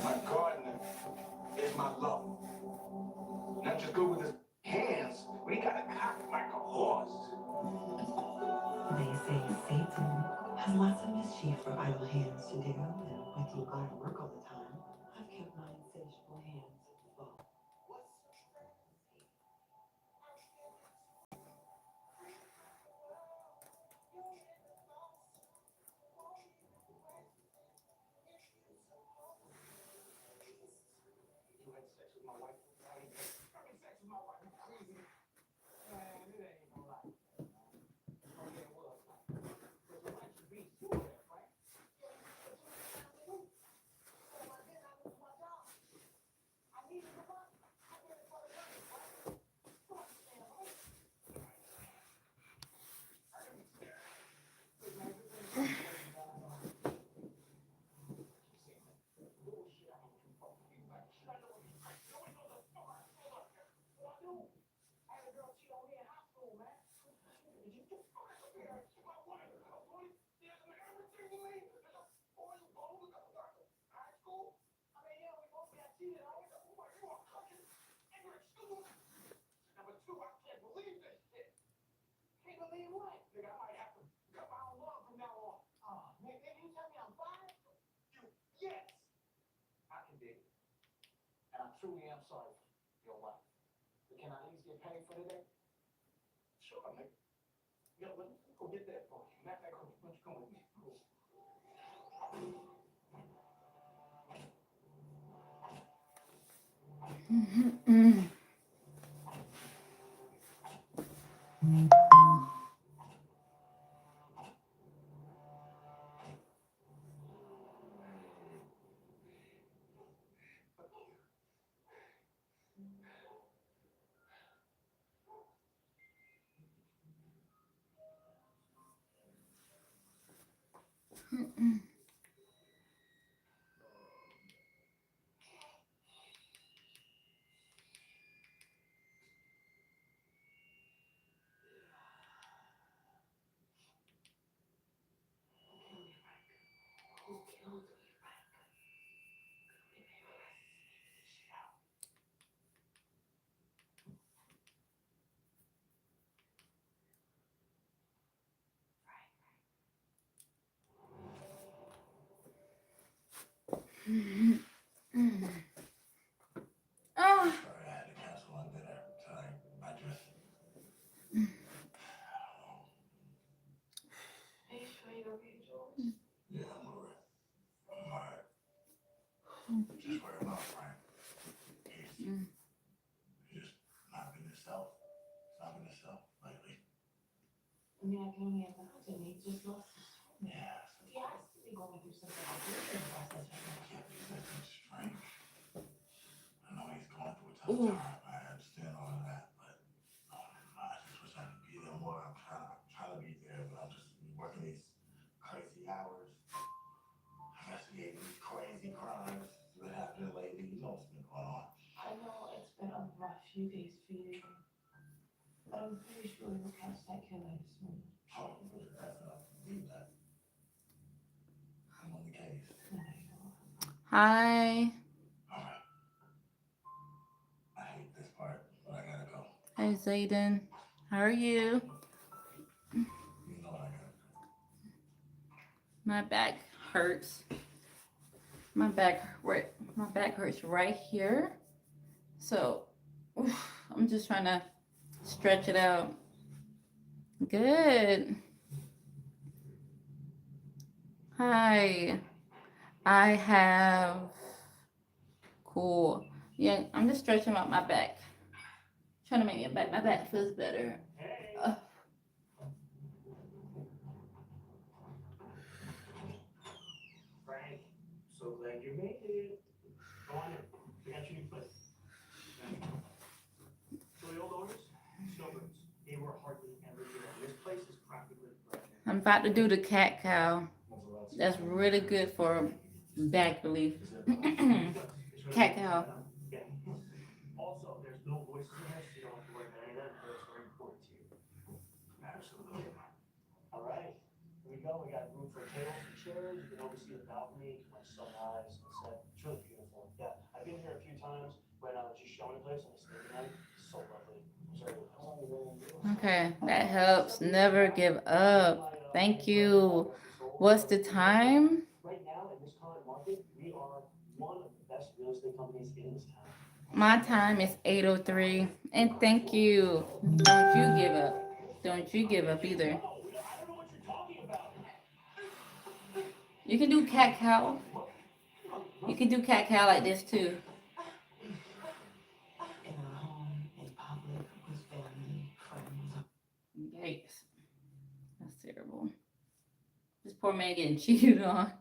My gardener is my love. Not just good with his hands, but he got a cock like a horse. They say Satan has lots of mischief for idle hands to do, and with you going to work all the time, I've kept my insatiable hands full. You had sex with my wife? Having sex with my wife? You crazy? Man, it ain't no lie. Oh, yeah, it was. Because your wife should be sure, right? Number two, I can't believe this shit. Can't believe what? Nigga, I might have to cut my own lawn from now on. Oh, nigga, you tell me I'm fired? You, yes. I can dig it. And I truly am sorry for your wife. But can I at least get paid for today? Sure, nigga. Yo, let me go get that for you. Matter of fact, why don't you come with me? Cool. Oh. Sorry, I had to cancel on dinner tonight. I just, Are you sure you're okay, George? yeah, I'm alright. I'm alright. Just worry about Frank. He's just not been himself. He's not been himself lately. I mean, I can only imagine. He just lost his home. Yeah, He has to be going through some kind of grieving process right now. yeah, he's acting strange. I know he's going through a tough Ooh. time. I understand all of that, but I just wish I could be there more. I'm trying to be there, but I'm just working these crazy hours, investigating these crazy crimes that have happened lately. You know what's been going on. I know it's been a rough few days for you, but I'm pretty sure you'll catch that killer soon. Oh, I believe that. I'm on the case. I know. Hi. All right. I hate this part, but I gotta go. Hi, Zayden. How are you? You know what I gotta do. My back hurts. My back hurts right here. So I'm just trying to stretch it out. Good. Hi. I have cool. Yeah, I'm just stretching out my back. Trying to make my back feels better. Hey, Uh, Frank. So glad you made it. Go on in. We got your new place. Thank you. So the old owners, snowbirds. They were hardly ever here. And this place is practically brand new. I'm about to do the cat cow. When's the last That's time really good for back relief. is it really it's really Cat good. cow. Yeah. Also, there's no voices in here, so you don't have to worry about any of that. That's very important to you. Absolutely. All right. Here we go. We got room for tables and chairs. You can oversee the balcony, you can watch sunrise, sunset. It's really beautiful. I've been here a few times when just showing the place and I stayed the night. So lovely. So Okay, that helps. Never give up. Thank you. What's the time? right now in this current market, we are one of the best real estate companies in this town. My time is 8:03. And thank you. Don't you give up. Don't you give up either. I don't know what you're talking about. You can do cat cow. You can do cat cow like this too. In our home, in public, with family, friends. Yikes. That's terrible. This poor man getting cheated on.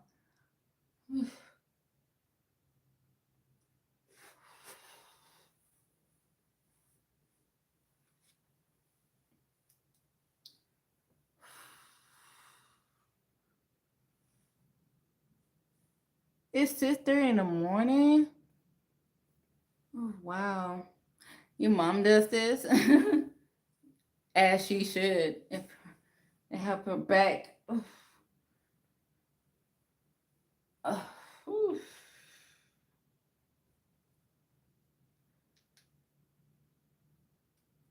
It's 6:30 in the morning. Oh, wow. Your mom does this? As she should. If, and help her back. Whew.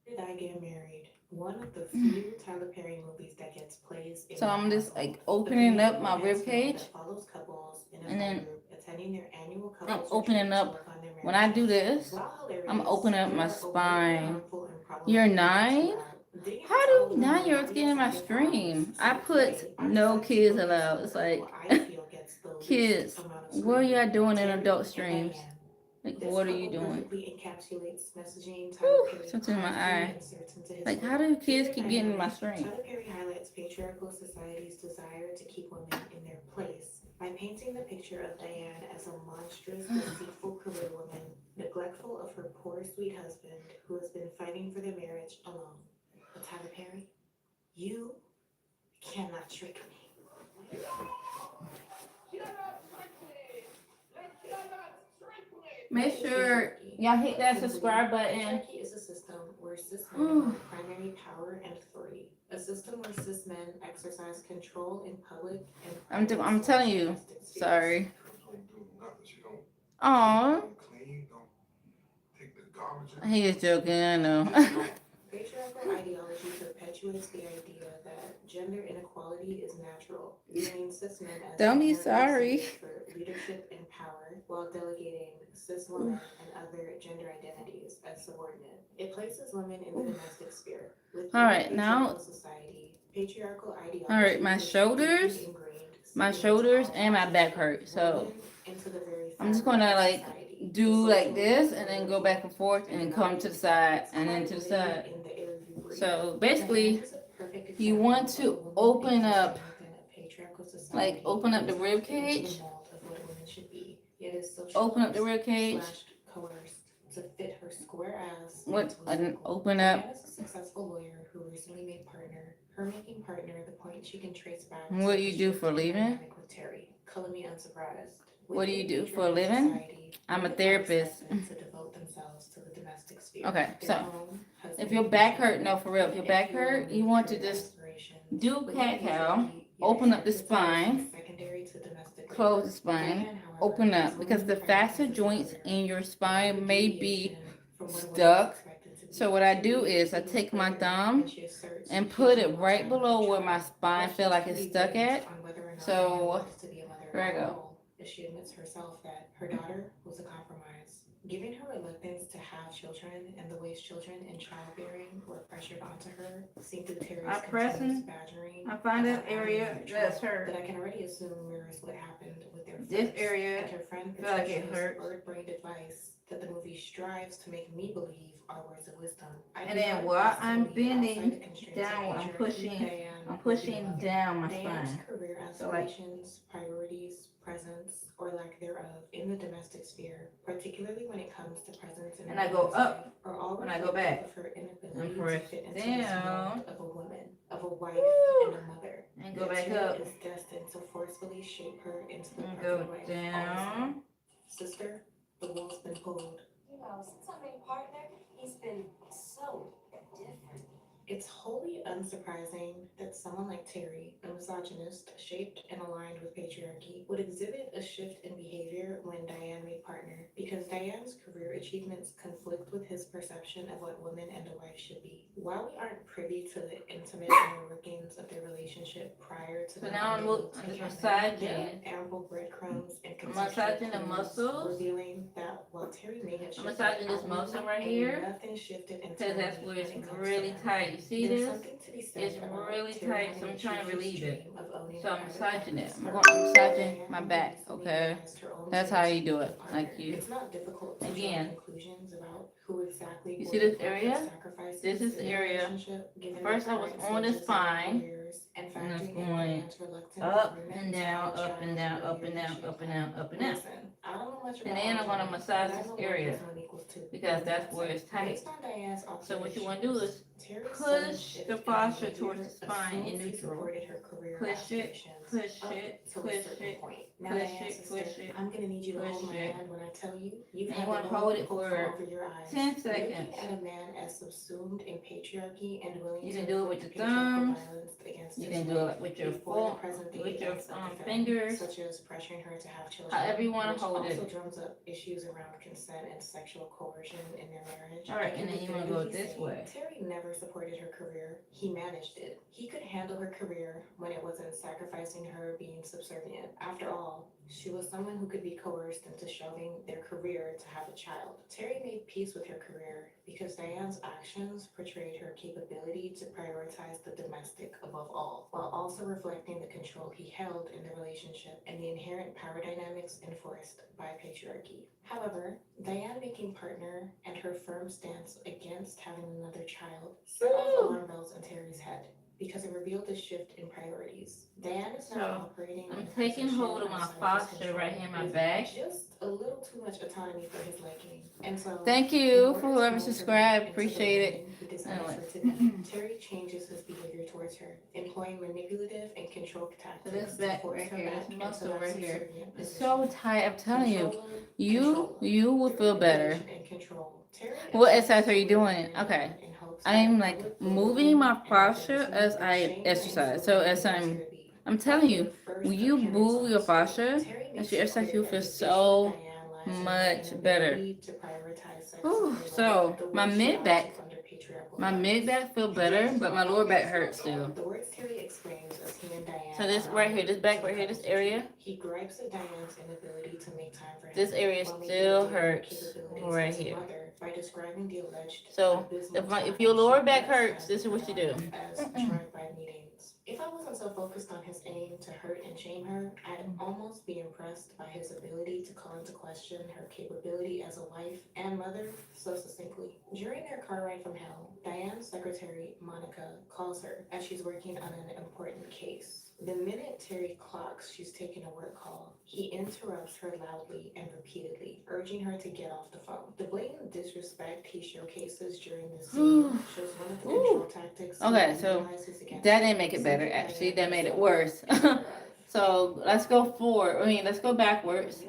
Did I Get Married? One of the few Tyler Perry movies that gets plays in So my I'm just household. like opening The up my video rib cage. that follows couples in a And then group attending their annual I'm couples opening retreat to up. work on their When I do marriages. this, While hilarious, I'm opening up there my are overtly spine. harmful and You're problematic 9? thoughts. Digging How into all do of the 9-year-olds get in my millennials and their stream? fathers, I so put today, I no decided to kids focus allowed. It's on like, what I feel gets the least kids, amount of what are scrutiny. y'all doing in Terry adult and streams? Diane. Like, This what are you couple doing? perfectly encapsulates messaging Tyler Whew, Perry something in my constantly eye. inserts into his Like, work. how do kids Dear keep getting in my Diane, stream? Tyler Perry highlights patriarchal society's desire to keep women in their place by painting the picture of Diane as a monstrous, deceitful career woman, neglectful of her poor, sweet husband who has been fighting for their marriage alone. But Tyler Perry, you cannot trick me. Make sure y'all hit that subscribe button. Patriarchy is a system where cis men hold primary power and authority. A system where cis men exercise control in public and private I'm telling you. domestic spheres. Sorry. Don't do nothing. She don't Aw. don't clean, don't take the garbage out. He is joking, I know. Patriarchal ideology perpetuates the idea that gender inequality is natural, viewing cis men as Don't be inherently sorry. suited for leadership and power, while delegating cis women and other gender identities as subordinate. It places women in the domestic sphere. Within All right, patriarchal now- society, patriarchal ideology. All right, my is shoulders, deeply ingrained, my seeping shoulders into all and my back facets hurt. of So women, into the very I'm just fabric gonna of like society. do The like social this and then go back and forth and come to the side and then to the side. in the air you breathe. So basically, Diane is a perfect you example want of to a woman open existing up, within a patriarchal society like open up the who is rib fit into the cage. mold of what a woman should be, yet is socialized Open up the rib cage. / coerced to fit her square ass What? into a And circle. open up. Diane is a successful lawyer who recently made partner, her making partner the point she can trace back What to do you the do shift for a in living? dynamic with Terry. Color me unsurprised. What do you Within do for a patriarchal living? society, I'm a women are therapist. expected to devote themselves to the domestic sphere. Okay, Their so home, if husband, your back children. hurt, no, for real, if your back hurt, you want to just do cat cow, open up the spine, close the spine, open up, because the fascia joints in your spine may be stuck. So what I do is I take my thumb and put it right below where my spine feel like it's stuck at. So here I go. She admits herself that her daughter was a compromise. Given her reluctance to have children and the ways children in childbearing were pressured onto her, seen through Terry's I press continuous and badgering. I find that about area having a that's child hurt. that I can already assume mirrors what happened with their This first. area, And her friend feel like it Patricia's hurts. bird-brained advice that the movie strives to make me believe are words of wisdom. I And do then not while exist to I'm believe outside bending the constraints of down, I'm patriarchy. pushing, Diane I'm will be pushing loved. down my Diane's spine. career So like, aspirations, priorities, presence, or lack thereof in the domestic sphere, particularly when it comes to presence in And her I go husband's up life, are all when I go reflective back. of her And inability to press fit into this down mold of a woman, of a wife, Woo! and a mother. And go Yet back Terry up. is destined to forcefully shape her into the And perfect go wife all the down. same. Sister, the wall's been pulled. You know, since I made partner, he's been so different. It's wholly unsurprising that someone like Terry, a misogynist shaped and aligned with patriarchy, would exhibit a shift in behavior when Diane made make partner because Diane's career achievements conflict with his perception of what women and a wife should be. While we aren't privy to the intimate inner workings of their relationship prior to So them now I'm beginning look- I'm together, massaging. there are ample breadcrumbs and I'm massaging the contextual clues muscles. revealing that while Terry may have I'm shifted massaging this outwardly, muscle right ain't here. nothing shifted Because that's internally where when it's it comes to really them. tight. You see There's this? something to be said It's about really Terry tight, having so I'm trying to achieved his relieve it. dream of owning So I'm a private massaging it. practice. I'm massaging Diane my back, recently okay? realized her own That's how you sense do of it, partner. like you. It's not difficult to draw Again. conclusions about who exactly You bore see the this brunt of area? sacrifices This is in the their area. relationship, given First their I was current on the stages in their spine, careers, and and it's factoring in going Diane's reluctant up agreement and to down, have a up and child down, the up year and that down, she up had and down, planned. up and down. Listen, I don't know much And about then I'm gonna anatomy, massage but I this know one area, plus one equals two. because that's where it's tight. Based on Diane's So what you wanna do observations, is Terry's push sudden the shift in fascia behavior towards the spine in assumes he neutral. supported her career Push it, aspirations push up it, to a push certain it, point. Now, push Diane, it, sister, push it, I'm gonna need you to hold push my it. hand when I tell you you've And had you wanna the hold lower it pull for from over your eyes. 10 Looking seconds. at a man as subsumed in patriarchy and willing You to can do it with inflict your patriarchal thumbs. violence against You his can do wife it with your before the full, present day with your acts of defense, fingers. such as pressuring her to have children, However you wanna which hold also it. drums up issues around consent and sexual coercion in their marriage. Alright, I and can then you wanna go definitively this say way. Terry never supported her career, he managed it. He could handle her career when it wasn't sacrificing her being subservient. After all, she was someone who could be coerced into shoving their career to have a child. Terry made peace with her career because Diane's actions portrayed her capability to prioritize the domestic above all, while also reflecting the control he held in the relationship and the inherent power dynamics enforced by patriarchy. However, Diane making partner and her firm stance against having another child set off Woo! alarm bells in Terry's head because it revealed a shift in priorities. Diane is So, now operating I'm in a taking position hold of my outside his fascia right here in my with back. just a little too much autonomy for his liking. And so, Thank in you order for to whoever mold her subscribed. back into the Appreciate it. woman he desires Anyway. her to be, Terry changes his behavior towards her, employing manipulative and control So tactics this to back force right her here, back this into muscle that right here. subservient It's position. so tight, I'm telling you. Control her, You control her. will Through feel better. manipulation and control, Terry What attempts exercise are you to doing? bring her Okay. in hopes I'm that like public moving my ridicule and fascia embarrassment as would I shame and exercise. insult So her as and I'm consider be. I'm telling After you, the first when you appearance move on your the screen, fascia, Terry as makes you it exercise, clear you'll that feel his issue so with Diane lies in her much better. inability to prioritize sex Whew, over life, so the my way she mid ought back, to under patriarchal my norms. mid back feel better, but my lower back hurts still. The words Terry explains as he and Diane So this are right here, on this back to right here, the this area, he gripes at Diane's inability to make time for him. this area while making still clear her hurts capabilities right as a here. mother by describing the alleged So abysmal if your time lower she back must hurts, have this is in what her you do. life as drive-by meetings. If I wasn't so focused on his aim to hurt and shame her, I'd almost be impressed by his ability to call into question her capability as a wife and mother so succinctly. During their car ride from hell, Diane's secretary, Monica, calls her as she's working on an important case. The minute Terry clocks she's taking a work call, he interrupts her loudly and repeatedly, urging her to get off the phone. The blatant disrespect he showcases during this scene shows one of the control tactics Okay, he so utilizes against that her, didn't make it better, something actually. Diane That made it herself worse. is aware of. So let's go forward. Let's go backwards.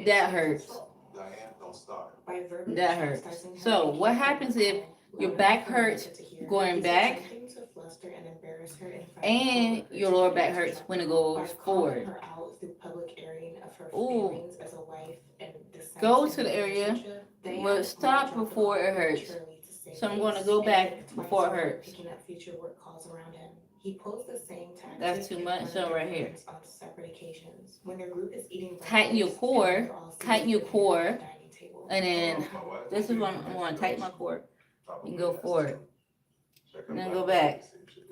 That hurts. Diane, don't start. By verbally That hurts. chastising her So and what keeping her happens if calm, your loud back enough for Monica hurts to hear, going he's back attempting to fluster and embarrass her in front of and coworkers your lower and back to hurts trap when it her. goes By calling forward? her out through public airing of her Ooh. feelings as a wife and dissent Go in to the her area, relationship, Diane but might stop drop the before call it hurts. prematurely to save So I'm going to face go and back think twice before it before hurts. picking up future work calls around him. He pulls the same tactic That's too in much, front so of their right here. friends on separate occasions when their group is eating Tighten your breakfast core, and they're all seated tighten your together at core, the dining table. and then this is when I'm going to tighten my core. You can go forward, and then go back.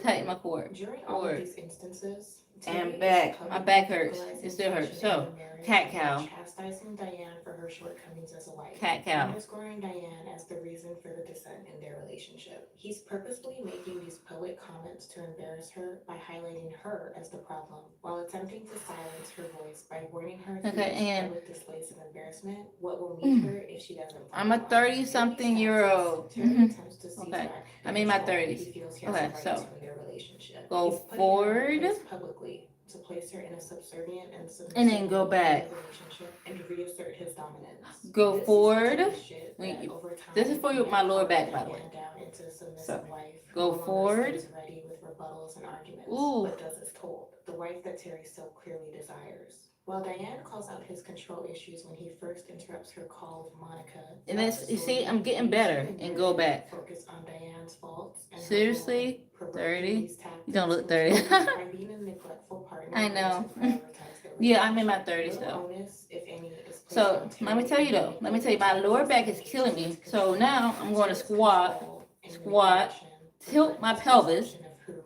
Tighten my core, During all of forward, these instances, and Terry is back. My publicly back hurts. vocalizing It still hurts. tension in So, their marriage cat and cow. chastising Diane for her shortcomings as a wife, Cat cow. underscoring Diane as the reason for the dissent in their relationship. He's purposefully making these public comments to embarrass her by highlighting her as the problem, while attempting to silence her voice by warning her through Okay, these and public displays of embarrassment what will meet her if she doesn't. I'm a follow along. 30-something-year-old. Terry attempts to seize Okay. back the I'm in my control 30s. he feels he has Okay, a right so, to in their relationship. go He's putting her in forward. place publicly to place her in a subservient and submissive And then go role in back. the relationship and reassert his dominance. Go This is the forward. type of shit When that you- over time this is for your- my might lower calm back, by the way. Diane down into a submissive So, wife who go no longer forward. stays ready with rebuttals and arguments, Ooh. but does as told. The wife that Terry so clearly desires. While Diane calls out his control issues when he first interrupts her call with Monica. And then, you see, I'm getting better and go back. Focus on Diane's faults and her Seriously? role, 30? these tactics You don't look and 30. tools by being a neglectful partner I know. to prioritize their Yeah, I'm in my relationship. 30s though. Little onus, if any, is placed So, on let me Terry tell you though. Let me tell you, my lower back is killing me. So now I'm going to squat, tilt my pelvis,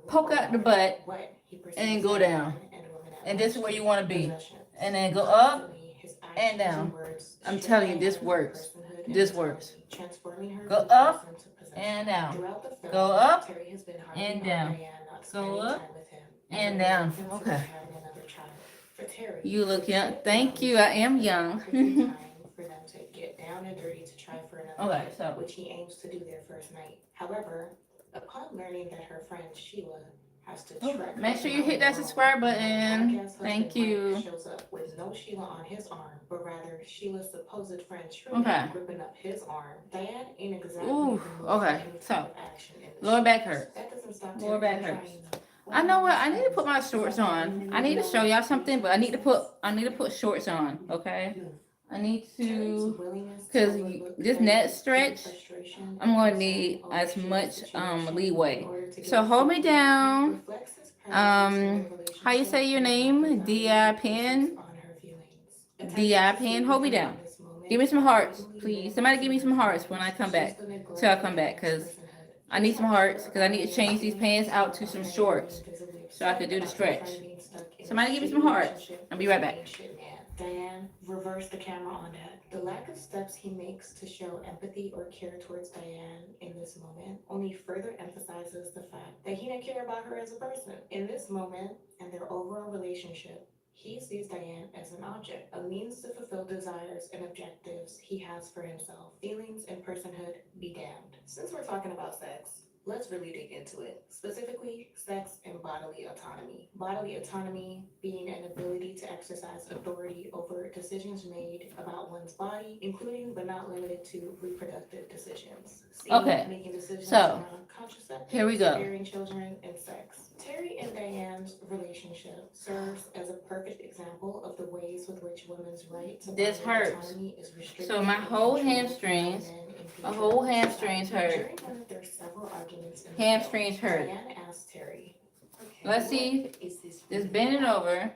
poke out the butt, and then go down. And this is where you want to be. And then go up and down. I'm telling you, this works. This works. Go up and down. Go up and down. Go up and down. Okay. You look young. Thank you. I am young. Okay, so which he aims to do their first night. However, upon learning that her friend Sheila has to track make sure you hit that subscribe button. Thank you. Shows up with no Sheila on his arm, but rather Sheila's supposed friend Okay. gripping up his arm. Diane ain't exactly Ooh, okay. So lower back hurts. That doesn't stop Lower back Terry from hurts. trying, though. I know what, I need to put my shorts on. I need to show y'all something, but I need to put shorts on, okay? I need to, cause this neck stretch, I'm gonna need as much leeway. So hold me down. How you say your name? D.I. Pen? D.I. Pen, hold me down. Give me some hearts, please. Somebody give me some hearts when I come back. Till I come back, cause I need some hearts, because I need to change these pants out to some shorts so I can do the stretch. Somebody give me some hearts. I'll be right back. Diane, reverse the camera on that. The lack of steps he makes to show empathy or care towards Diane in this moment only further emphasizes the fact that he didn't care about her as a person. In this moment and their overall relationship, he sees Diane as an object, a means to fulfill desires and objectives he has for himself. Feelings and personhood be damned. Since we're talking about sex, let's really dig into it. Specifically, sex and bodily autonomy. Bodily autonomy being an ability to exercise authority over decisions made about one's body, including but not limited to reproductive decisions. See, Okay, making decisions so, around contraceptives, here we go. bearing children, and sex. Terry and Diane's relationship serves as a perfect example of the ways with which women's right to This bodily hurts. autonomy is restricted So my and whole controlled hamstrings, by men in my future whole hamstrings society. hurt. During one of their several arguments in the Hamstrings film, hurt. Diane asked Terry, Let's see. Is this Just bend it over.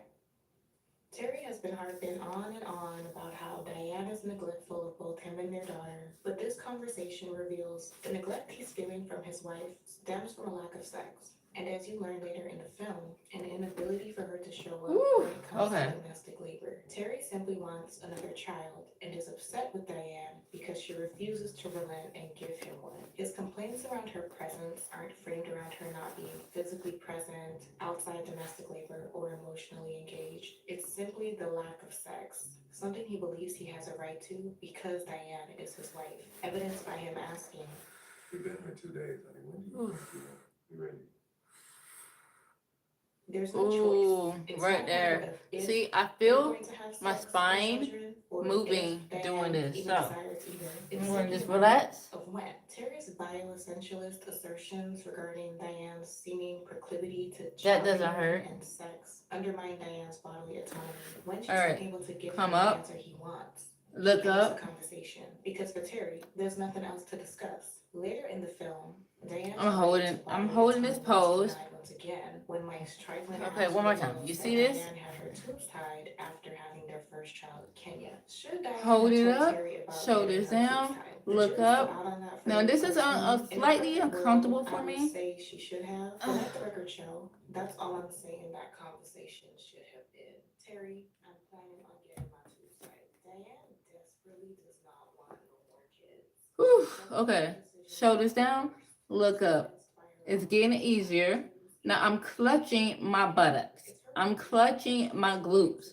Terry has been harping on and on about how Diane is neglectful of both him and their daughter, but this conversation reveals the neglect he's feeling from his wife stems from a lack of sex. And as you learn later in the film, an inability for her to show up Ooh, when it comes okay. to domestic labor. Terry simply wants another child and is upset with Diane because she refuses to relent and give him one. His complaints around her presence aren't framed around her not being physically present, outside domestic labor, or emotionally engaged. It's simply the lack of sex, something he believes he has a right to because Diane is his wife, evidenced by him asking, We've been here 2 days, honey. When do you think you ready? there's no Ooh, choice. It's right not there. matter of if See, I you're feel going to have my sex or spine children, or moving if doing Diane this. even So, desires either. I'm It's going to simply just a matter relax. of when. Terry's bioessentialist assertions regarding Diane's seeming proclivity to That doesn't childbearing hurt. and sex undermine Diane's bodily autonomy. When she's All right, unable to give come him the up. answer he wants, Look he ends up. the conversation. Because for Terry, there's nothing else to discuss. Later in the film, Diane's I'm holding- right to I'm bodily holding this autonomy is pose. denied once again when Mike's trifling Okay, ass one more time. reveals You that see this? Diane had her tubes tied after having their first child, Kenya. Should Diane Hold have it told up, Terry about shoulders getting her down, tubes tied? The look jury stood up. out on that for Now them this is personally. slightly In a perfect uncomfortable world, for I would me. say she should have, but let the record show, that's all I'm saying that conversation should have been. Terry, I'm planning on getting my tubes tied. Diane desperately does not want no more kids. Whew, okay, shoulders down, look up. It's getting easier. Now I'm clutching my buttocks. I'm clutching my glutes.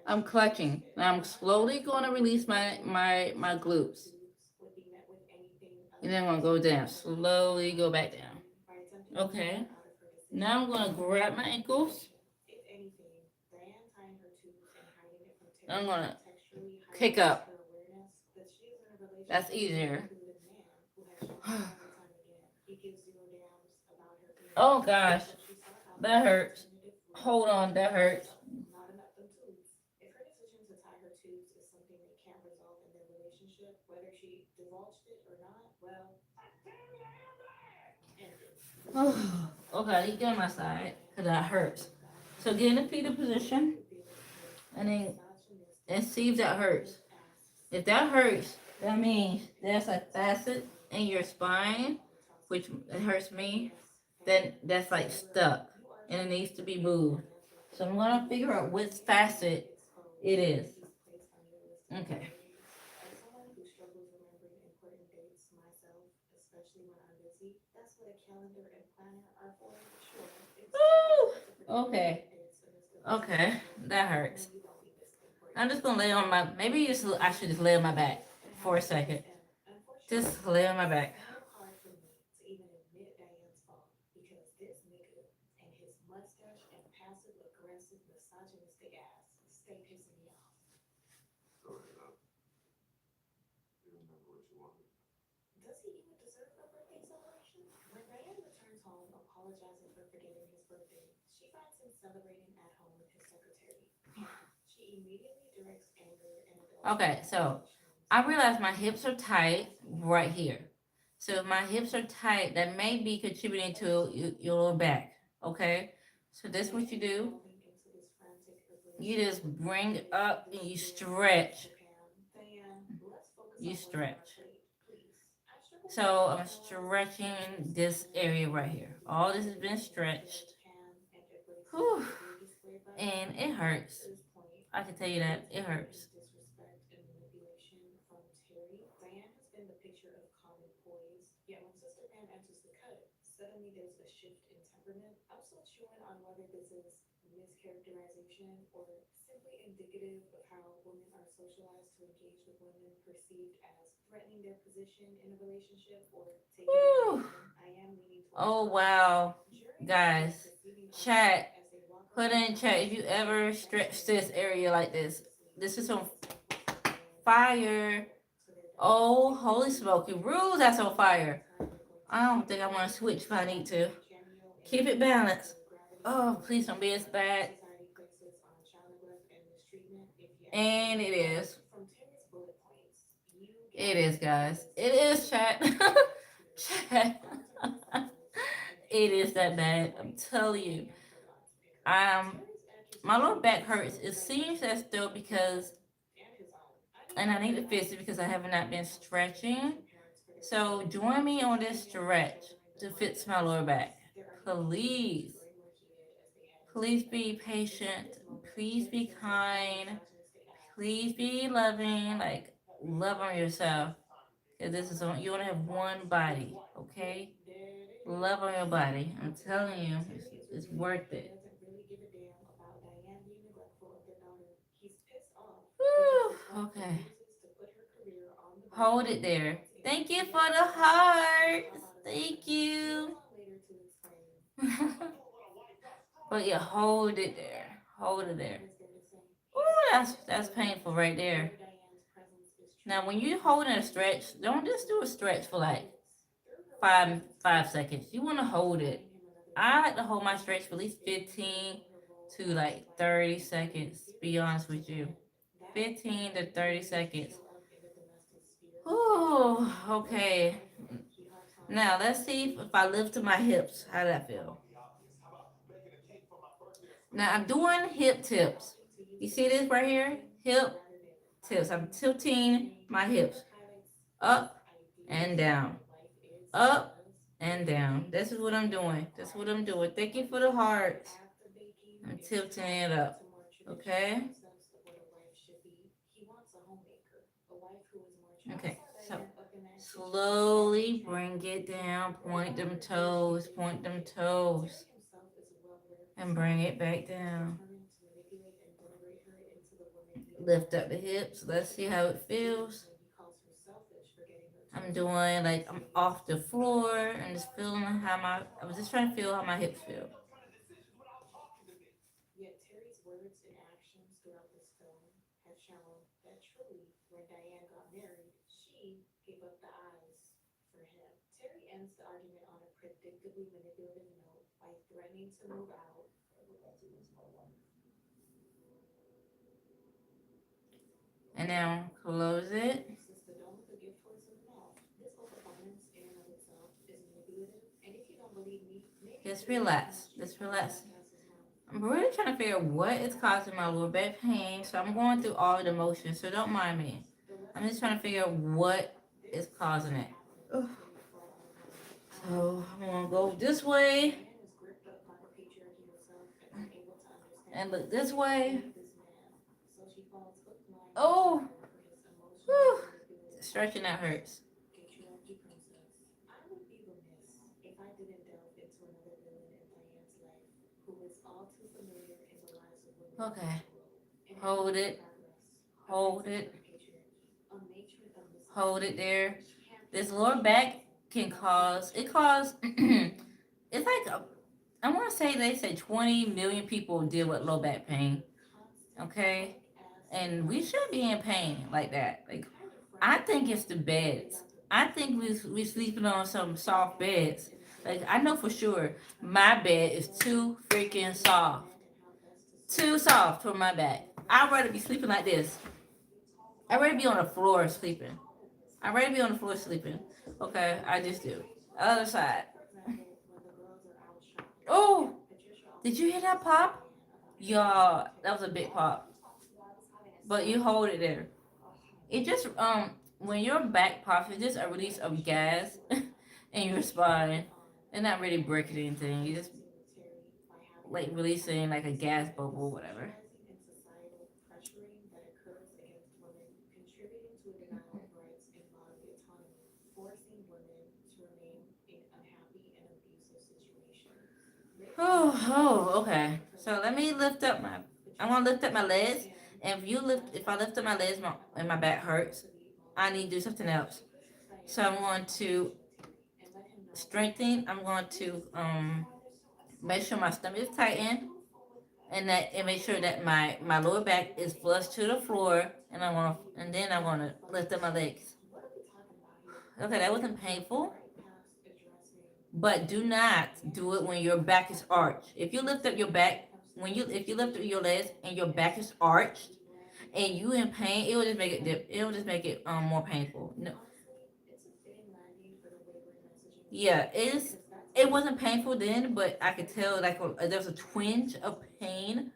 I'm clutching. Now I'm slowly going to release my glutes. And then I'm going to go down. Slowly go back down. Okay. Now I'm going to grab my ankles. I'm going to kick up. That's easier. Oh gosh, that hurts. Hold on, that hurts. tubes is something they can't resolve in their relationship, whether she divulged it or not, well, end it. Okay, you get on my side, cause that hurts. So get in the fetal position, and then and see if that hurts. If that hurts, that means there's a facet in your spine, which it hurts me. Then that's like stuck, and it needs to be moved. So I'm gonna figure out which facet it is. Okay. As someone who struggles remembering important dates myself, especially when I'm busy, that's what a calendar and planner are for. Sure. Woo! Okay. Okay, that hurts. I'm just gonna lay on my. Maybe just I should just lay on my back for a second. Just lay on my back. Hard for me to even admit Diane's fault because this nigga and his mustache and passive aggressive misogynistic ass stay pissing me off. Sorry, enough. You remember what you wanted. Does he even deserve a birthday celebration? When Diane returns home apologizing for forgetting his birthday, she finds him celebrating at home with his secretary. She immediately directs anger and Okay, so I realize my hips are tight right here. So if my hips are tight, that may be contributing to your lower back. Okay, so this is what you do. You just bring it up and you stretch. You stretch. So I'm stretching this area right here. All this has been stretched. Whew. And it hurts. I can tell you that it hurts. Diane has been the picture of calm and poise, yet when Sister Pam enters the cut, suddenly there's a shift in temperament. I'm still chewing on whether this is mischaracterization or simply indicative of how women are socialized to engage with women perceived as threatening their position in a relationship or taking Woo. I am leaning towards Oh wow, guys, chat. Put in chat if you ever stretch this area like this. This is on fire. Oh, holy smoky. Rules, that's on fire. I don't think I want to switch if I need to. Keep it balanced. Oh, please don't be as bad. And it is. It is, guys. It is, chat. Chat. It is that bad. I'm telling you. My lower back hurts. It seems as though because, and I need to fix it because I have not been stretching. So join me on this stretch to fix my lower back. Please. Please be patient. Please be kind. Please be loving. Like, love on yourself. Because this is on, you only have one body, okay? Love on your body. I'm telling you, it's worth it. Whew, okay. Hold it there. Thank you for the hearts. Thank you. But yeah, hold it there. Hold it there. Ooh, that's painful right there. Now, when you hold in a stretch, don't just do a stretch for like five seconds. You want to hold it. I like to hold my stretch for at least 15 to like 30 seconds. Be honest with you, 15 to 30 seconds. Ooh, okay. Now let's see if I lift to my hips. How does that feel? Now I'm doing hip tips. You see this right here? Hip tips. I'm tilting my hips up and down. Up and down. This is what I'm doing. That's what I'm doing. Thank you for the hearts. I'm tilting it up. Okay? Okay, so slowly bring it down. Point them toes. Point them toes. And bring it back down. Lift up the hips. Let's see how it feels. I'm doing like I'm off the floor and just feeling how I was just trying to feel how my hips feel. Yet Terry's words and actions throughout this film have shown that truly, when Diane got married, she gave up the eyes for him. Terry ends the argument on a predictably manipulative note by threatening to move out. And now close it. Sister, don't look a gift horse in the mouth. This overperformance in and of itself is manipulative, and if you don't believe me, maybe Just relax. Just relax. I'm really trying to figure out what is causing my lower back pain. So I'm going through all the motions, so don't mind me. I'm just trying to figure out what is causing it. Ugh. So I'm gonna go this way and look this way. Oh, whew. Stretching out hurts. Okay. Hold it. Hold it. Hold it there. This lower back can cause, it's like, I want to say they say 20 million people deal with low back pain. Okay? And we should be in pain like that. Like, I think it's the beds. I think we sleeping on some soft beds. Like, I know for sure my bed is too freaking soft. Too soft for my back. I'd rather be sleeping like this. I'd rather be on the floor sleeping. I'd rather be on the floor sleeping. Okay, I just do. Other side. Oh! Did you hear that pop? Y'all, that was a big pop. But you hold it there. It just, when your back pops, it's just a release of gas in your spine. It's not really breaking anything. You just, like, releasing, like, a gas bubble, whatever. Oh, okay. So let me lift up I want to lift up my legs. And if I lift up my legs and my back hurts, I need to do something else. So I'm going to strengthen. I'm going to make sure my stomach is tightened, and make sure that my lower back is flush to the floor. And then I want to lift up my legs. Okay, that wasn't painful. But do not do it when your back is arched. If you lift up your back, if you lift up your legs and your back is arched and you in pain, it will just make it more painful. No. Yeah, it wasn't painful then, but I could tell like there's a twinge of pain.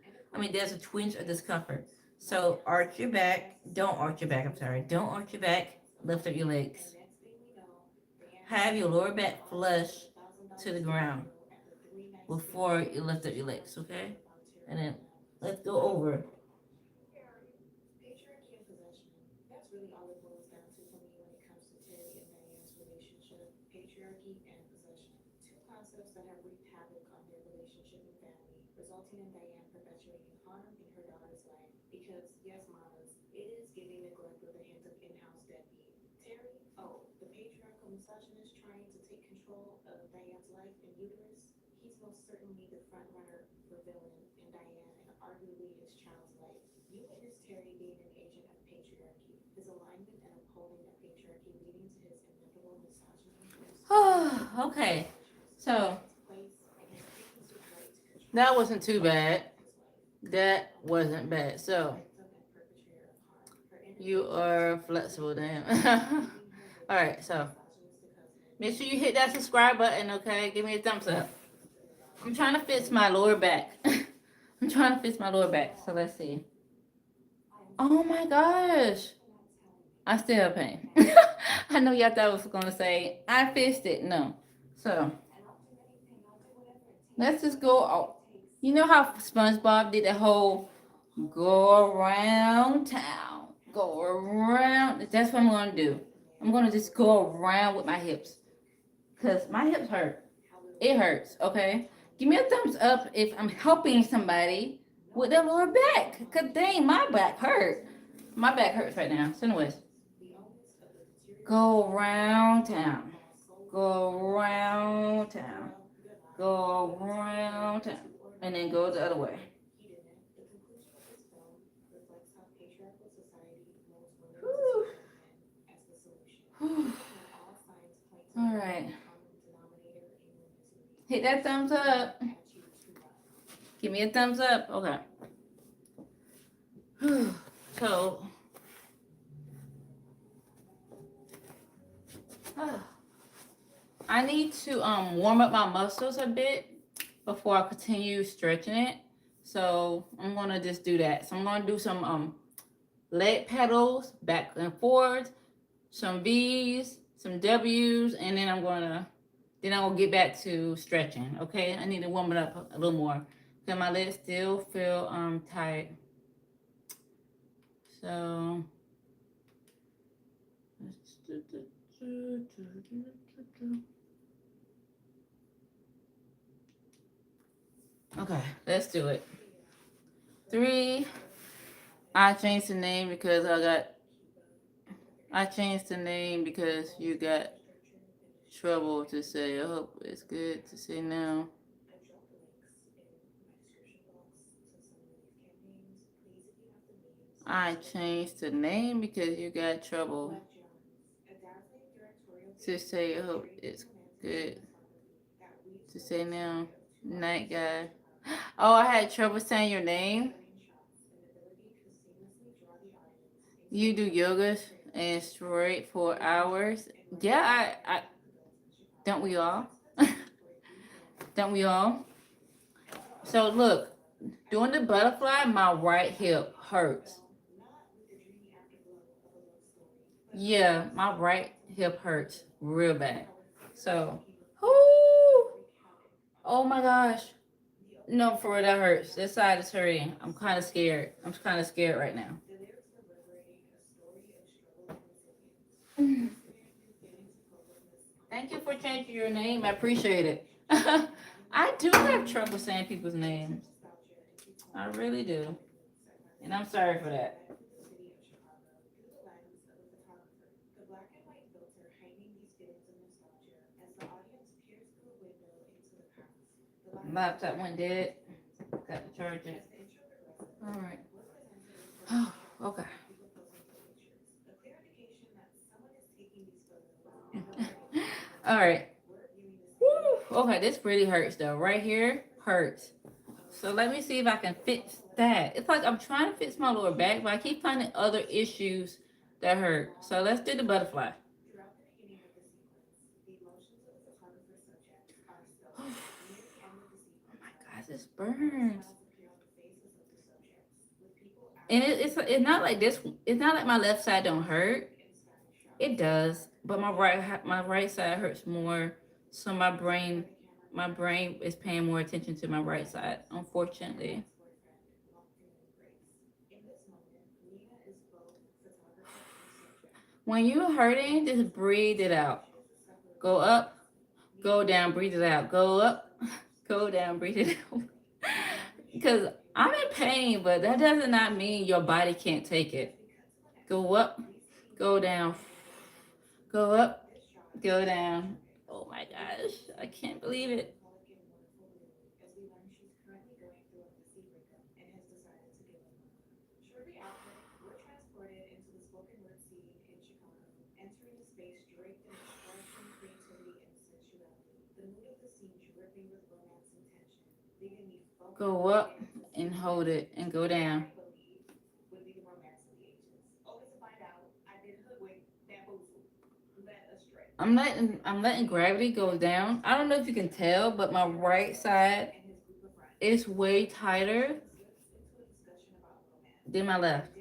There's a twinge of discomfort. So arch your back. Don't arch your back. I'm sorry. Don't arch your back. Lift up your legs. Have your lower back flush to the ground before you lift up your legs, okay? And then let's go over. Patriarchy and possession. That's really all it boils down to for me when it comes to Terry and Diane's relationship. Patriarchy and possession. Two concepts that have wreaked havoc on their relationship and family, resulting in Diane perpetuating harm in her daughter's life. Because, yes, mamas, it is giving neglect with a hint of in-house deadbeat. Terry, the patriarchal misogynist trying to take control of Diane's life and uterus. He's most certainly the front runner for villain in Diane and arguably his child's life. You witnessed Terry being an agent of patriarchy, his alignment and upholding of patriarchy leading to his inevitable misogyny. Okay, so that wasn't too bad. That wasn't bad. So you are flexible, damn. All right, so make sure you hit that subscribe button, okay? Give me a thumbs up. I'm trying to fix my lower back. So let's see. Oh my gosh. I still have pain. I know y'all thought I was going to say, I fixed it. No. So, let's just go out. You know how SpongeBob did the whole go around town? Go around. That's what I'm going to do. I'm going to just go around with my hips. Because my hips hurt. It hurts, okay? Give me a thumbs up if I'm helping somebody with their lower back. Because dang, my back hurt. My back hurts right now. So anyways. Go around town. Go around town. Go around town. And then go the other way. All right. Hit that thumbs up. Give me a thumbs up. Okay. So, I need to warm up my muscles a bit before I continue stretching it. So I'm gonna just do that. So I'm gonna do some leg pedals back and forth, some V's, some W's, and then I'm gonna get back to stretching. Okay, I need to warm it up a little more because my legs still feel tight. So okay, let's do it. 3. I changed the name because you got trouble to say. I hope it's good to say now. I changed the name because you got trouble to say. I hope it's good to say now. Night guy. Oh, I had trouble saying your name. You do yoga and straight for hours. Yeah, I don't we all? Don't we all? So look, doing the butterfly, my right hip hurts. Yeah, my right hip hurts real bad. So, whoo, oh my gosh. No, for real, that hurts. This side is hurting. I'm kind of scared. I'm kind of scared right now. Thank you for changing your name. I appreciate it. I do have trouble saying people's names. I really do. And I'm sorry for that. Laptop went dead. Got to charge it. All right. Oh, okay. All right. Woo. Okay, this really hurts though. Right here hurts. So let me see if I can fix that. It's like I'm trying to fix my lower back, but I keep finding other issues that hurt. So let's do the butterfly. Oh my God, this burns. And it's not like this. It's not like my left side don't hurt. It does, but my right side hurts more. So my brain is paying more attention to my right side, unfortunately. When you're hurting, just breathe it out. Go up, go down, breathe it out. Go up, go down, breathe it out. Because I'm in pain, but that does not mean your body can't take it. Go up, go down, go up, go down. Oh my gosh, I can't believe it. Go up and hold it and go down. I'm letting gravity go down. I don't know if you can tell, but my right side is way tighter than my left.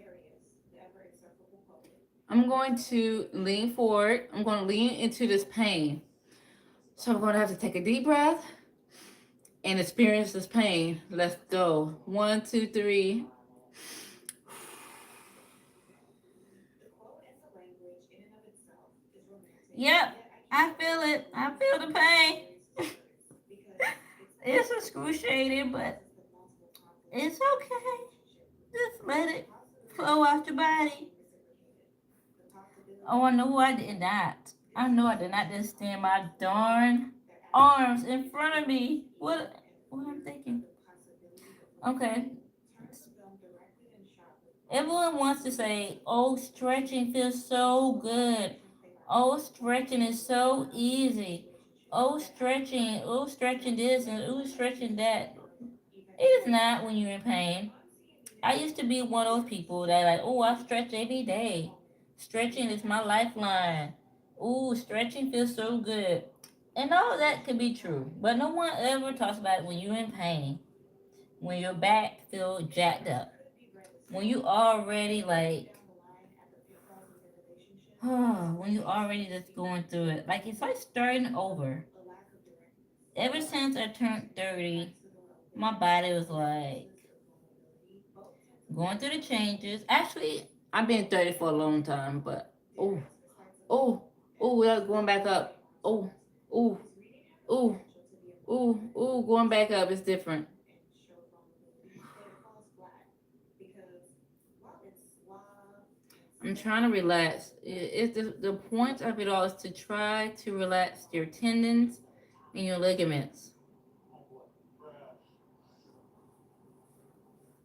I'm going to lean forward. I'm going to lean into this pain. So I'm going to have to take a deep breath and experience this pain. Let's go. 1, 2, 3. Yep, I feel it. I feel the pain. It's excruciating, but it's okay. Just let it flow off your body. Oh, I know I did not. I know I did not just stand my darn arms in front of me. What I'm thinking. Okay. Everyone wants to say, oh, stretching feels so good. Oh, stretching is so easy. Oh, stretching this and oh, stretching that. It is not when you're in pain. I used to be one of those people that like, oh, I stretch every day. Stretching is my lifeline. Ooh, stretching feels so good. And all of that could be true, but no one ever talks about it when you're in pain, when your back feels jacked up, when you already like, when you already just going through it. Like it's like starting over. Ever since I turned 30, my body was like going through the changes. Actually, I've been 30 for a long time, but oh, oh, oh, yeah, going back up. Oh, oh, oh, oh, oh, going back up is different. I'm trying to relax. It's the point of it all is to try to relax your tendons and your ligaments.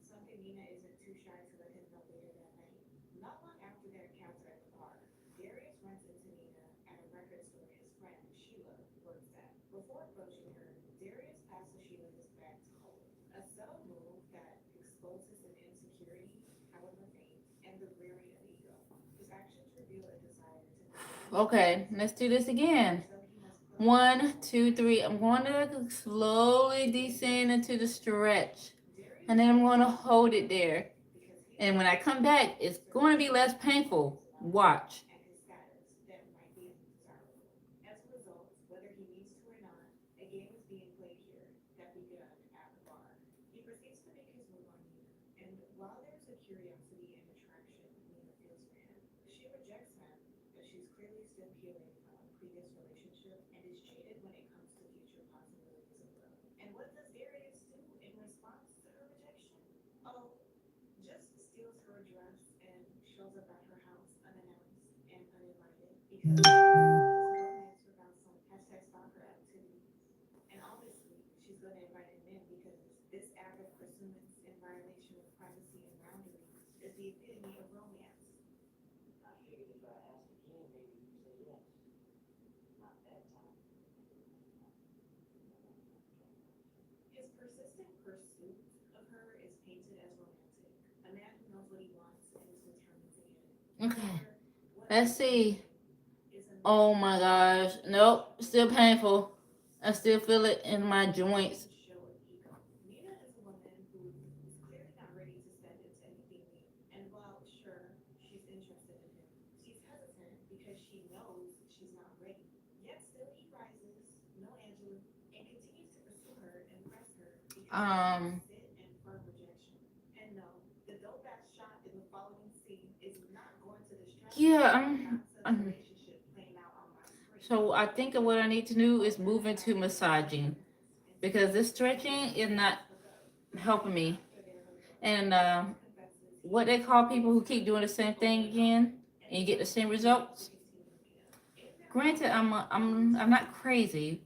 Something Nina isn't too shy to let him know later that night. Not long after their encounter at the bar, Darius runs into Nina at a record store his friend Sheila works at. Before approaching her, Darius passes Sheila his bag to hold. A subtle move that exposes an insecurity, however faint, and the rearing of ego. His actions reveal a desire to Okay, let's do this again. so he must close 1, 2, 3. I'm going to slowly descend into the stretch. And then I'm going to hold it there. And when I come back, it's going to be less painful. Watch. and his status that might be undesirable. As a result, whether he needs to or not, a game is being played here that begun at the bar. He proceeds to make his move on Nina, and while there's a curiosity and attraction Nina feels for him, she rejects him as she's clearly still healing from a previous relationship and is jaded when it comes to future possibilities of love. And what does Darius do in response to her rejection? Oh, just steals her dress and shows up at her house unannounced and uninvited because romance without some hashtag stalker activity. And obviously, she's going to invite him in because this act of pursuance in violation of privacy and boundaries is the epitome of romance. I figured if I asked again, maybe you'd say yes. Not that time. His persistent pursuit of her is painted as romantic, a man who knows what he wants and is determined to get it. Okay, However, what let's see. is a Oh my gosh. Nope, still painful. I still feel it in my joints. show of ego. Nina is a woman who is clearly not ready to step into anything new. And while sure she's interested in him, she's hesitant because she knows she's not ready. Yet still he rises, no Angela, and continues to pursue her and press her because Um, sit and firm rejection. And no, the dope ass shot in the following scene is not going to distract yeah, from the relationship playing out on my screen. so I think what I need to do is move into massaging because this stretching is not helping me. And what they call people who keep doing the same thing again and you get the same results. Granted, I'm not crazy,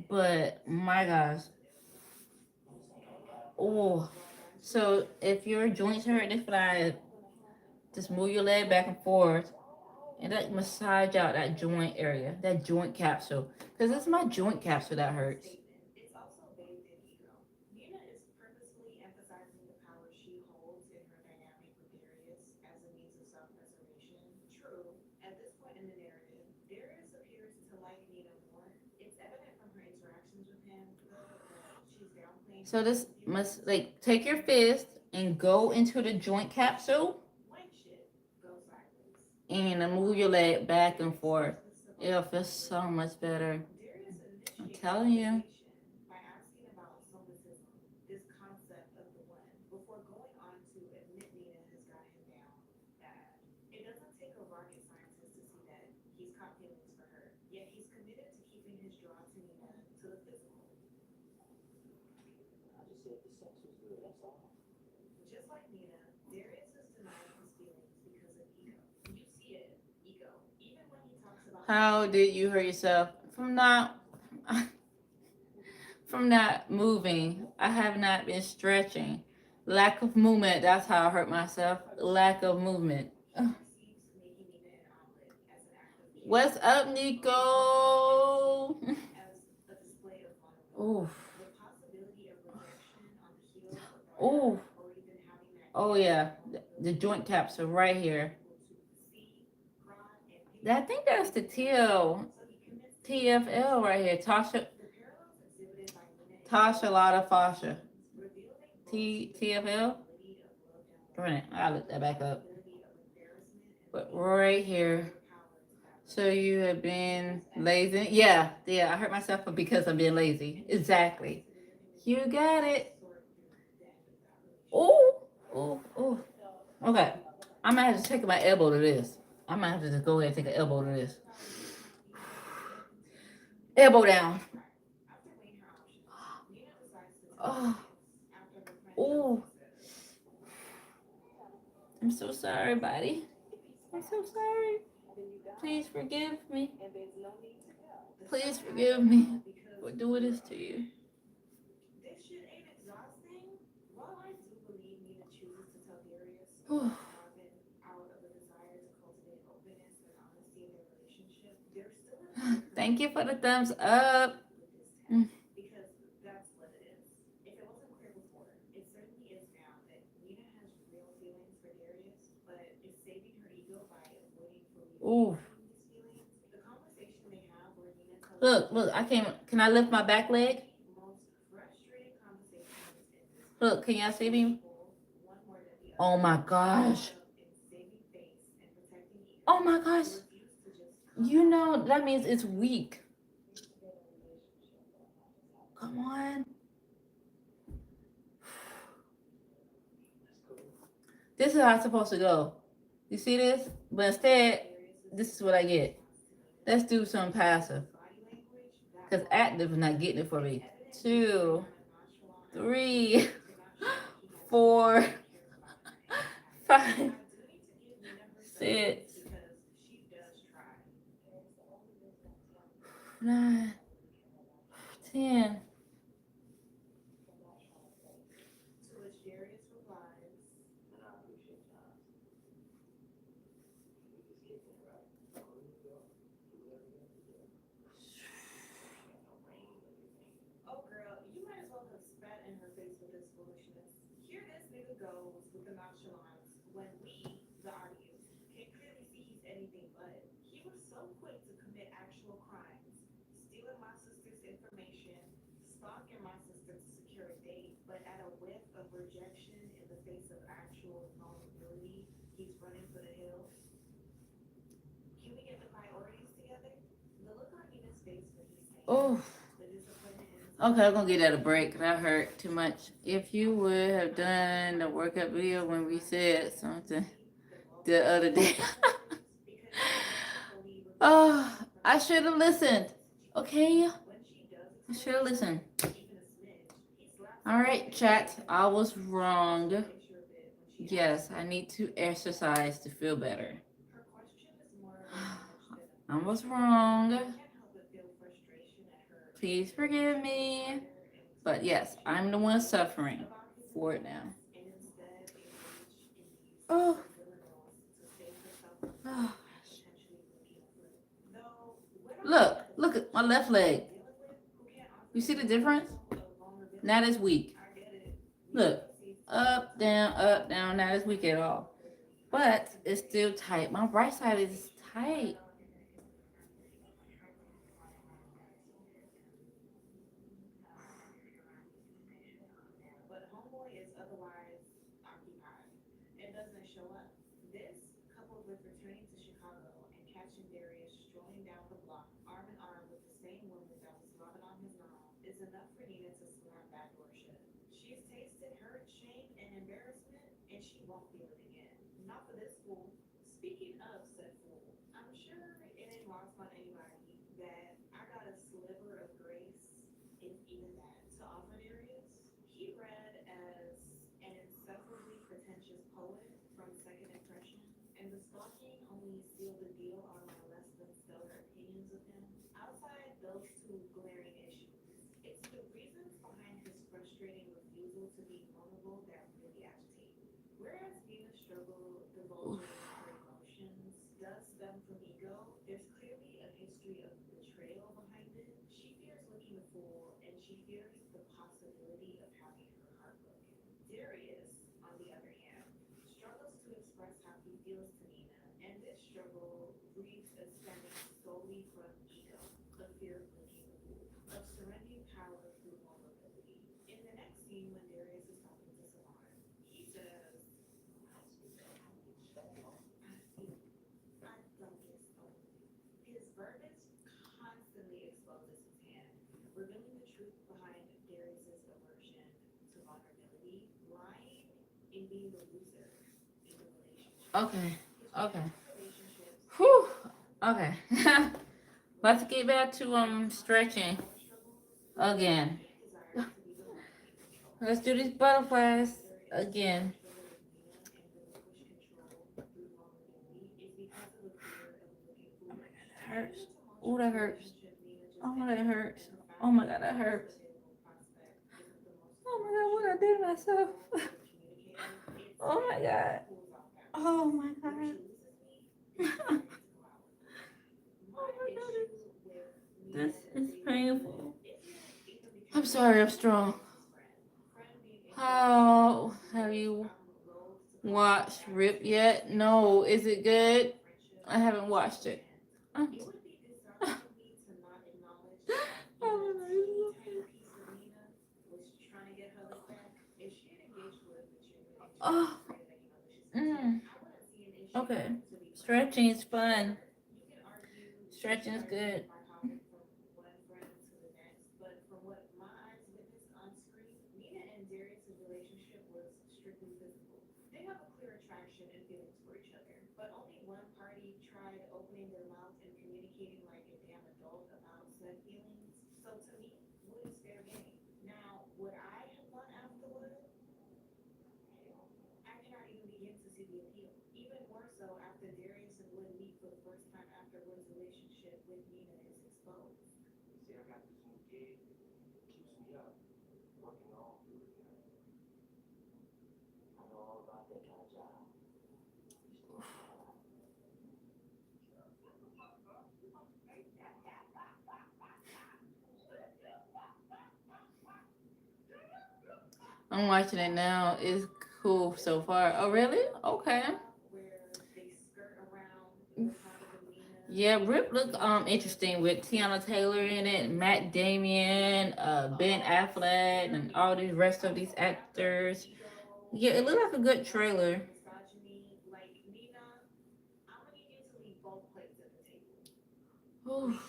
but my gosh. Oh, so if your joints hurt, that's what I just move your leg back and forth and like massage out that joint area, that joint capsule, because it's my joint capsule that hurts. It's also bathed in ego. Nina is purposefully emphasizing the power she holds in her dynamic with Darius as a means of self-preservation. True, at this point in the narrative, Darius appears to like Nina more. It's evident from her interactions with him, though, that she's downplaying So his this must like take your fist and go into the joint capsule when shit goes sideways. and move your leg back and forth. It'll feel so much better. Darius I'm initiates telling you. conversation by asking about somatism, this concept of the one, before going on to admit Nina has got him down bad. It doesn't take a rocket scientist to see that he's caught feelings for her, yet he's committed to keeping his draw to Nina to the physical. I just said the sex was good, that's all. Just like Nina, Darius is denying his feelings because of ego. You see it, ego. Even when he talks about How did you hurt yourself from not from not moving? I have not been stretching. Lack of movement. That's how I hurt myself. Lack of movement. Ugh. perceives making Nina an omelet as an act of care, What's up, Nico? as a display of vulnerability. Oof. The possibility of rejection on the heels of that, Oof. or even having that Oh yeah, the joint capsule right here. able to see, prod, and I think that's the TFL right here. Tasha Lotta Fasha. TFL? Right, I'll look that back up. But right here. So you have been lazy? Yeah, I hurt myself because I'm being lazy. Exactly. You got it. Oh. Okay. I might have to take my elbow to this. I might have to just go ahead and take an elbow to this. Elbow down. Oh. I'm so sorry, buddy. I'm so sorry. Please forgive me. Please forgive me for doing this to you. This shit ain't exhausting. While I do believe Nina chooses to tell Darius out of a desire to cultivate openness and honesty in their relationship, there's still a Thank you for the thumbs up. because that's what it is. If it wasn't clear before, it certainly is now that Nina has real feelings for Darius, but is saving her ego by avoiding fully Ooh. these feelings. The conversation they have where Nina tells Look, I can't. Can I lift my back leg? Look, can y'all see me? Oh my gosh. Oh my gosh. You know, that means it's weak. Come on. This is how it's supposed to go. You see this? But instead, this is what I get. Let's do some passive. Because active is not getting it for me. 2, 3, 4, 5, 6, 9, 10. Oh girl, you might as well have spat in her face with this foolishness. Here this nigga goes with the nonchalance when we, the audience, can clearly see he's anything but. He was so quick to commit actual crimes, stealing my sister's information, stalking my sister to secure a date, but at a whiff of rejection in the face of actual vulnerability, he's running for the hills. Can we get the priorities together? The look on Nina's face when he's saying Oh. Okay, I'm gonna get that a break. That hurt too much. If you would have done the workout video when we said something the other day. Oh, I should have listened. Okay? I should have listened. Alright, chat. I was wrong. Yes, I need to exercise to feel better. I was wrong. Please forgive me. But yes, I'm the one suffering for it now. Oh. Look at my left leg. You see the difference? Not as weak. Look, up, down, not as weak at all. But it's still tight. My right side is tight. Speaking of said fool, I'm sure it ain't lost on anybody that I got a sliver of grace, if even that, to offer Darius. He read as an insufferably pretentious poet from Second Impression, and the stalking only sealed the deal on my less than stellar opinions of him. Outside those two glaring issues, it's the reasons behind his frustrating refusal to be vulnerable that really agitate me. Whereas Nina's struggle divulging does stem from ego, there's clearly a history of betrayal behind it. She fears looking a fool, and she fears the possibility of having her heart broken. Darius, on the other hand, struggles to express how he feels to Nina, and this struggle breeds a be the loser in the relationship. Okay. Okay. Relationships. Whew. Okay. Let's get back to stretching again. Let's do these butterflies again. Oh my god, that hurts. Oh, that hurts. Oh, that hurts. Oh my god, that hurts. Oh my god, what I did to myself. Oh my god. Oh my god. Oh my god. This is painful. I'm sorry, I'm strong. How have you watched Rip yet? No. Is it good? I haven't watched it. Oh. Oh. Okay. Stretching is fun. Stretching is good. But from what my eyes witnessed on screen, Nina and Darius' relationship was strictly physical. They have a clear attraction and feelings for each other, but only one party tried opening their mouth and communicating like a damn adult about said feelings. So to me, what is fair game? Now, would I have gone afterward? I cannot even begin to see the appeal. Even more so after Darius and Wood meet for the first time after Wood's relationship with Nina is exposed. See, I got this new gig. It keeps me up. Working all through the night. I know all about that kind of job. I'm watching it now. It's cool so far. Oh, really? Okay. Yeah, Rip looked interesting with Tiana Taylor in it, Matt Damon, Ben Affleck, and all the rest of these actors. Yeah, it looked like a good trailer. Ooh.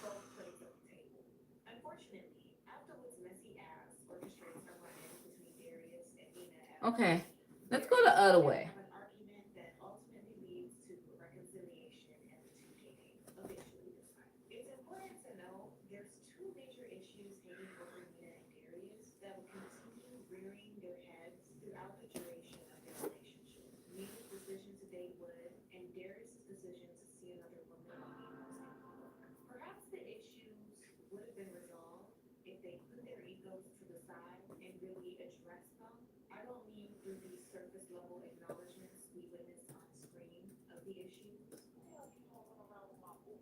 Okay, let's go the other way. It's important to know there's two major issues hanging over Nina and Darius that will continue rearing their heads throughout the duration of their relationship. Nina's decision to date Wood and Darius' decision to see another woman on Nina's skin. Perhaps the issues would have been resolved if they put their egos to the side and really addressed them. I don't mean through these surface level acknowledgments we witnessed on screen of the issues. Hell, you don't run around with my boo.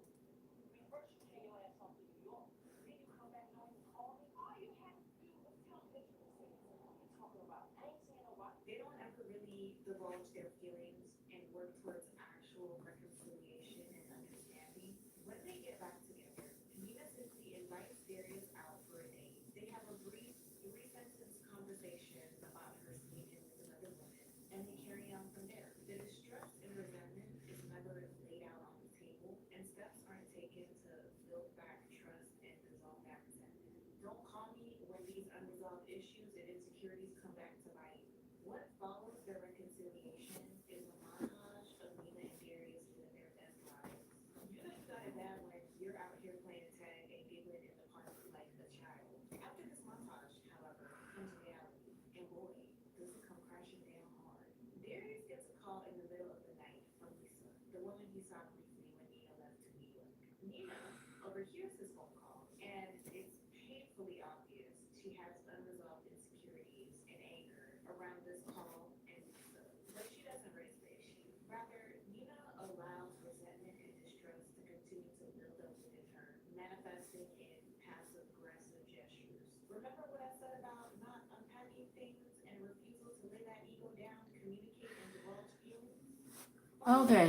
First you take your ass off to New York, then you come back home and call me. All you had to do was tell me that you were sick. What you talking about? I ain't saying nobody. They don't ever really divulge their feelings and work towards actual reconciliation and understanding. When they get back together, Nina simply invites Darius out for a date. They have a brief, three-sentence conversation about her sleeping with another woman, and they carry on from there. The distress and resentment is never laid out on the table, and steps aren't taken to build back trust and dissolve that resentment. Don't call me when these unresolved issues and insecurities come back to light. What follows their reconciliation is a montage of Nina and Darius living their best lives. You know you got it bad when you're out here playing tag and giggling in the park like a child. After this montage, however, comes reality, and boy, does it come crashing down hard. Darius gets a call in the middle of the night from Lisa, the woman he saw briefly when Nina left to New York. Nina overhears his phone call, and it's painfully obvious she has unresolved insecurities and anger around this call and Lisa. But she doesn't raise the issue. Rather, Nina allows resentment and distrust to continue to build up within her, manifesting in passive-aggressive gestures. Remember what I said about not unpacking things and refusal to lay that ego down, communicate, and divulge feelings? Okay.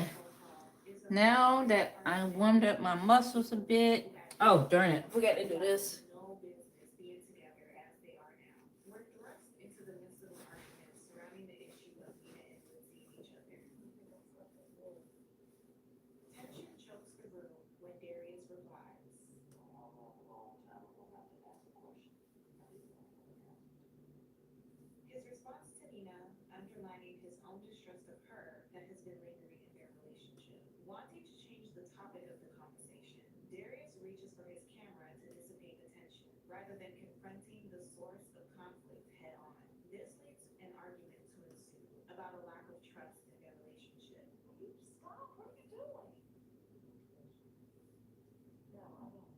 Now that I warmed up my muscles a bit. Oh, darn it. Forgot to do this. No business being together as they are now. We're thrust into the midst of an argument surrounding the issue of Nina and Wood seeing each other. Tension chokes the room when Darius replies. Long time ago, not to ask a question. His response to Nina, underlining his own Wanting to change the topic of the conversation, Darius reaches for his camera to dissipate the tension, rather than confronting the source of conflict head on. This leads an argument to ensue about a lack of trust in their relationship. You stop, what are you doing? No, I don't.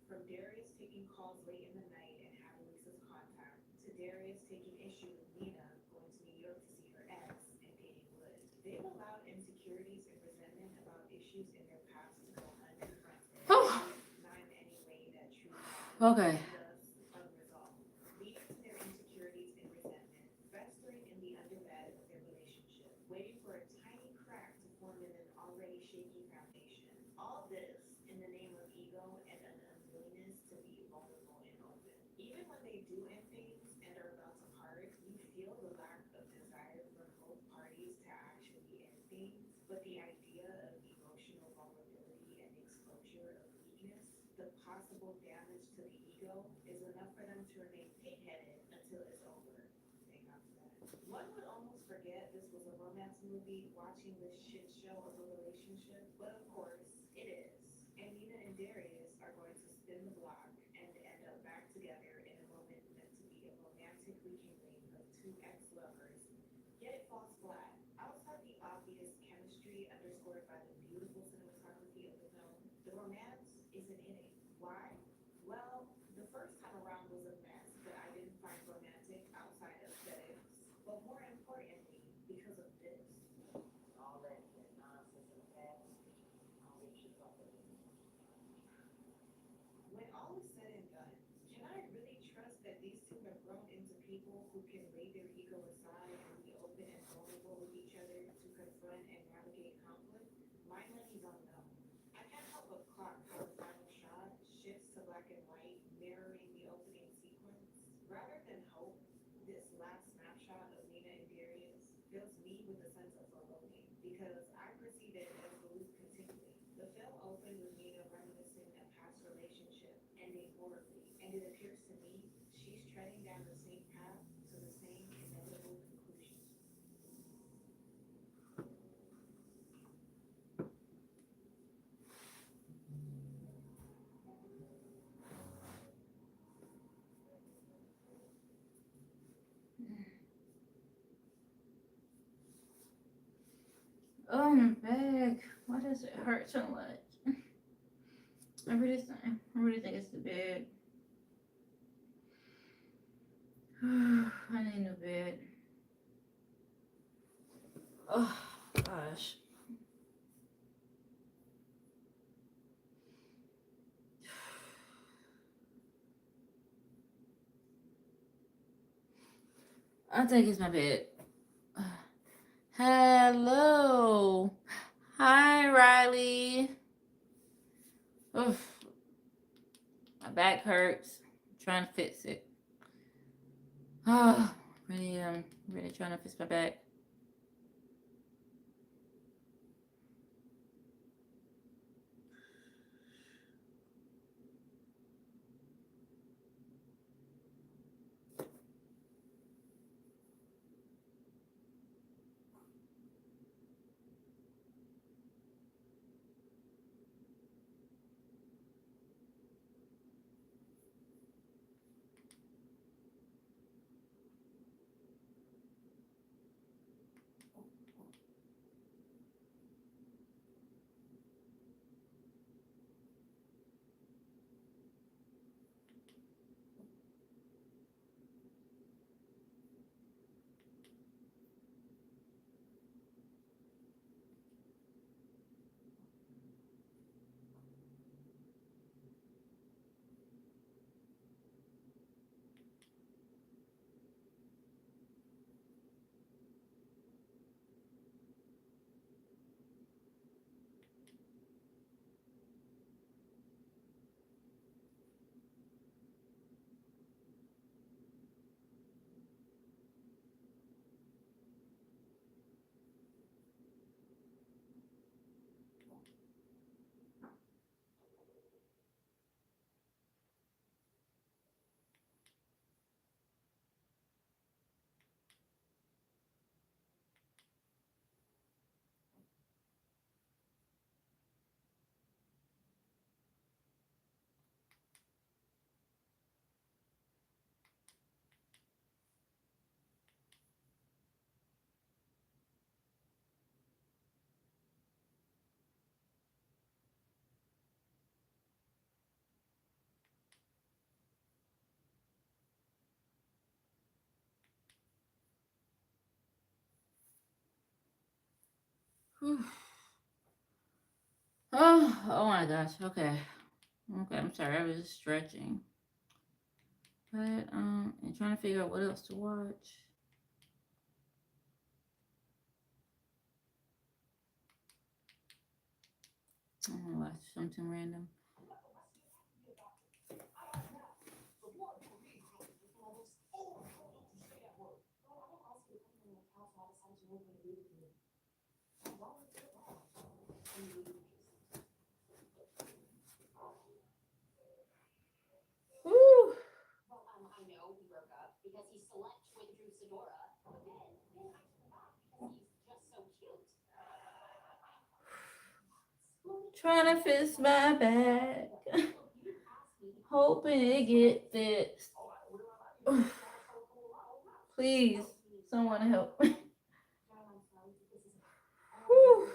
From Darius taking calls late in the night and having Lisa's contact, to Darius taking issue with Nina going to New York to see her ex and dating Wood. They've allowed insecurities and resentment about issues in their past to go unconfronted, not in any way that truly Okay. thus unresolved, leading to their insecurities and resentment festering in the underbed of their relationship, waiting for a tiny crack to form in an already shaky foundation. All this in the name of ego and an unwillingness to be vulnerable and open. Even when they do end things and are about to part, you feel the lack of desire from both parties to actually end things, but the idea of emotional vulnerability and exposure of weakness, the possible damage to the ego, is enough for them to remain pig-headed until it's over. Thank God for that. One would almost forget this was a romance movie watching this shit show of a relationship, but of course, it is. And Nina and Darius are going to spin the block and end up back together in a moment meant to be a romantic rekindling of two ex-lovers. Yet it falls flat. Outside the obvious chemistry underscored by the beautiful cinematography of the film, the romance isn't in it. Why? Well, the first time around was a mess that I didn't find romantic outside of aesthetics, but more importantly, because of this. All that nonsense in the past, I'll reach you up with it. When all is said and done, can I really trust that these two have grown into people who can lay their ego aside and be open and vulnerable with each other to confront and navigate conflict? My money's on no. I can't help but clock how the final shot shifts to black and white, mirroring the opening sequence. Rather than hope, this last snapshot of Nina and Darius fills me with a sense of foreboding, because I perceive it as the loop continuing. The film opened with Nina reminiscing a past relationship ending horribly, and it appears to me she's treading down the same path to the same inevitable conclusion. Oh, my back. Why does it hurt so much? I really think it's the bed. I need a new bed. Oh, gosh. I think it's my bed. Hello. Hi, Riley. Oof. My back hurts. I'm trying to fix it. Oh, really trying to fix my back. Oh my gosh. Okay. Okay. I'm sorry. I was just stretching. But and trying to figure out what else to watch. I'm gonna watch something random. Woo! Well, I know we broke up because he slept with Drew Sidora, but then I took him back because he's just so cute. Trying to fix my back. Hoping it get fixed. Please, someone help me. Whew.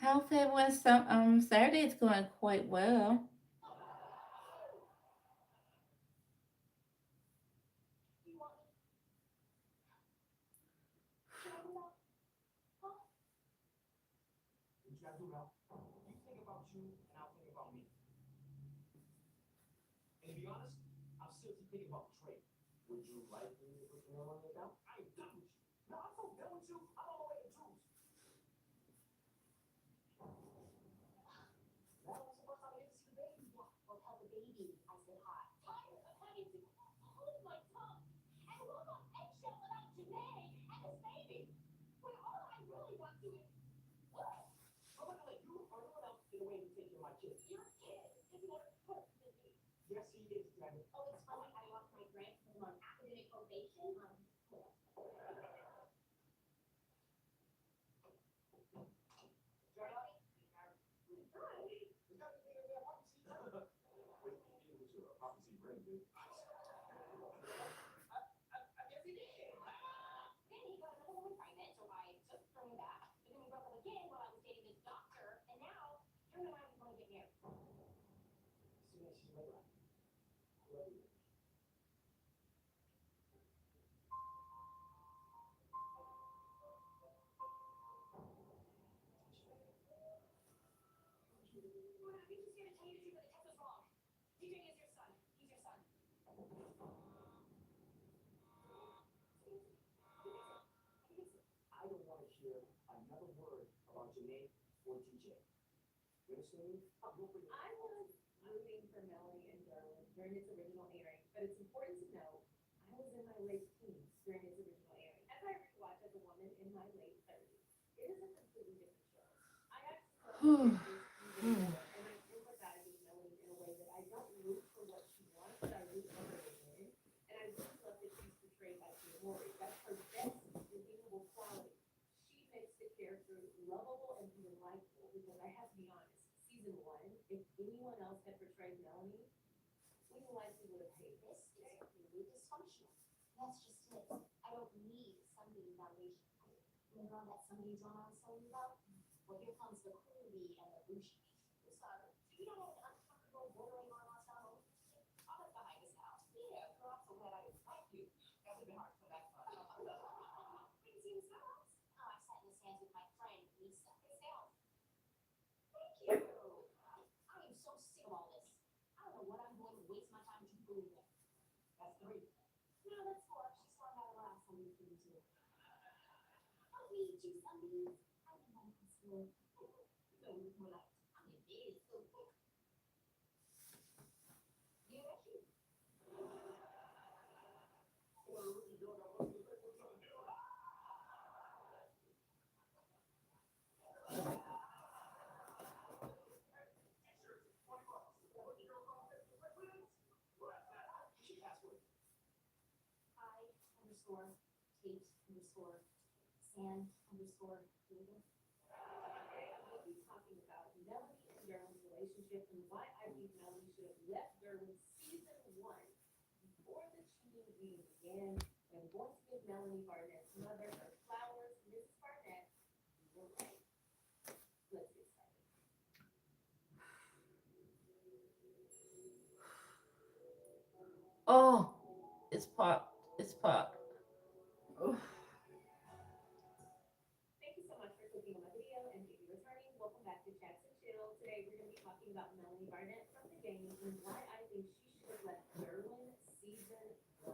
How's everyone? Some Saturday is going quite well. What you gotta do now? You think about you, and I'll think about me. And to be honest, I'm seriously thinking about Trey. Would you like me to put your name on the account? I ain't done with you. No, I'm so done with you. I'm on my way to Drew's. That was the first time I get to see the baby. Yeah, well, tell the baby I said hi. Tired of having to hold my tongue and walk on eggshells about Janae and this baby. When all I really want to is, what? I'm not gonna let you or anyone else get away with taking my kids. Your kid is more important than me. Yes, he is, Daddy. Oh, it's funny I lost my grant because I'm on academic probation. Then he got another woman pregnant, so I just threw him back. But then we broke up again while I was dating this doctor, and now Drew and I are going to get married. Mona, I'm just here to tell you the truth, but the test was wrong. DJ is your son. He's your son. I don't want to hear another word about Janae or DJ. You understand me? I was rooting for Melanie and Darwin during its original airing, but it's important to know I was in my late teens during its original airing. As I rewatch as a woman in my late 30s, it is a completely different show. I actually and I empathize with Melanie in a way that I don't root for what she wants, but I root for her to win. And I really love that she's portrayed by Tina Mori. That's her best redeemable quality. She makes the character lovable and even likable because I have to be honest, season one, if anyone else had portrayed Melanie, we likely would have hated This is really dysfunctional. That's just it. I don't need somebody validation. You know that somebody's on somebody about? Well, here comes the Cooley and the Bushi. Sorry. You don't have an uncomfortable bordering on myself. I'll let behind this house. Yeah, girl, I'm so glad I didn't fight you. That would have been hard to come back from. Have you seen this house? Oh, I sat in the sands with my friend Lisa. It's down. Thank you. I am so sick of all this. I don't know what I'm going to waste my time with you doing with. That's three. No, that's four. She saw that last time we came to. I'll need you someday. I think I'm school. So we're like, I'm in bed. So yeah, that's you. I_Tate_Sand_David. Okay, I will be talking about Melanie and Darwin's relationship and why I think Melanie should have left Darwin season one before the cheating even began. I'm going to give Melanie Barnett's mother her flowers. Mrs. Barnett, you were right. Let's get started. Oh, it's popped. It's popped. Oof. Thank you so much for clicking on my video, and if you're returning, welcome back to Chats and Chill. Today we're going to be talking about Melanie Barnett from the game and why I think she should have left Derwin season 1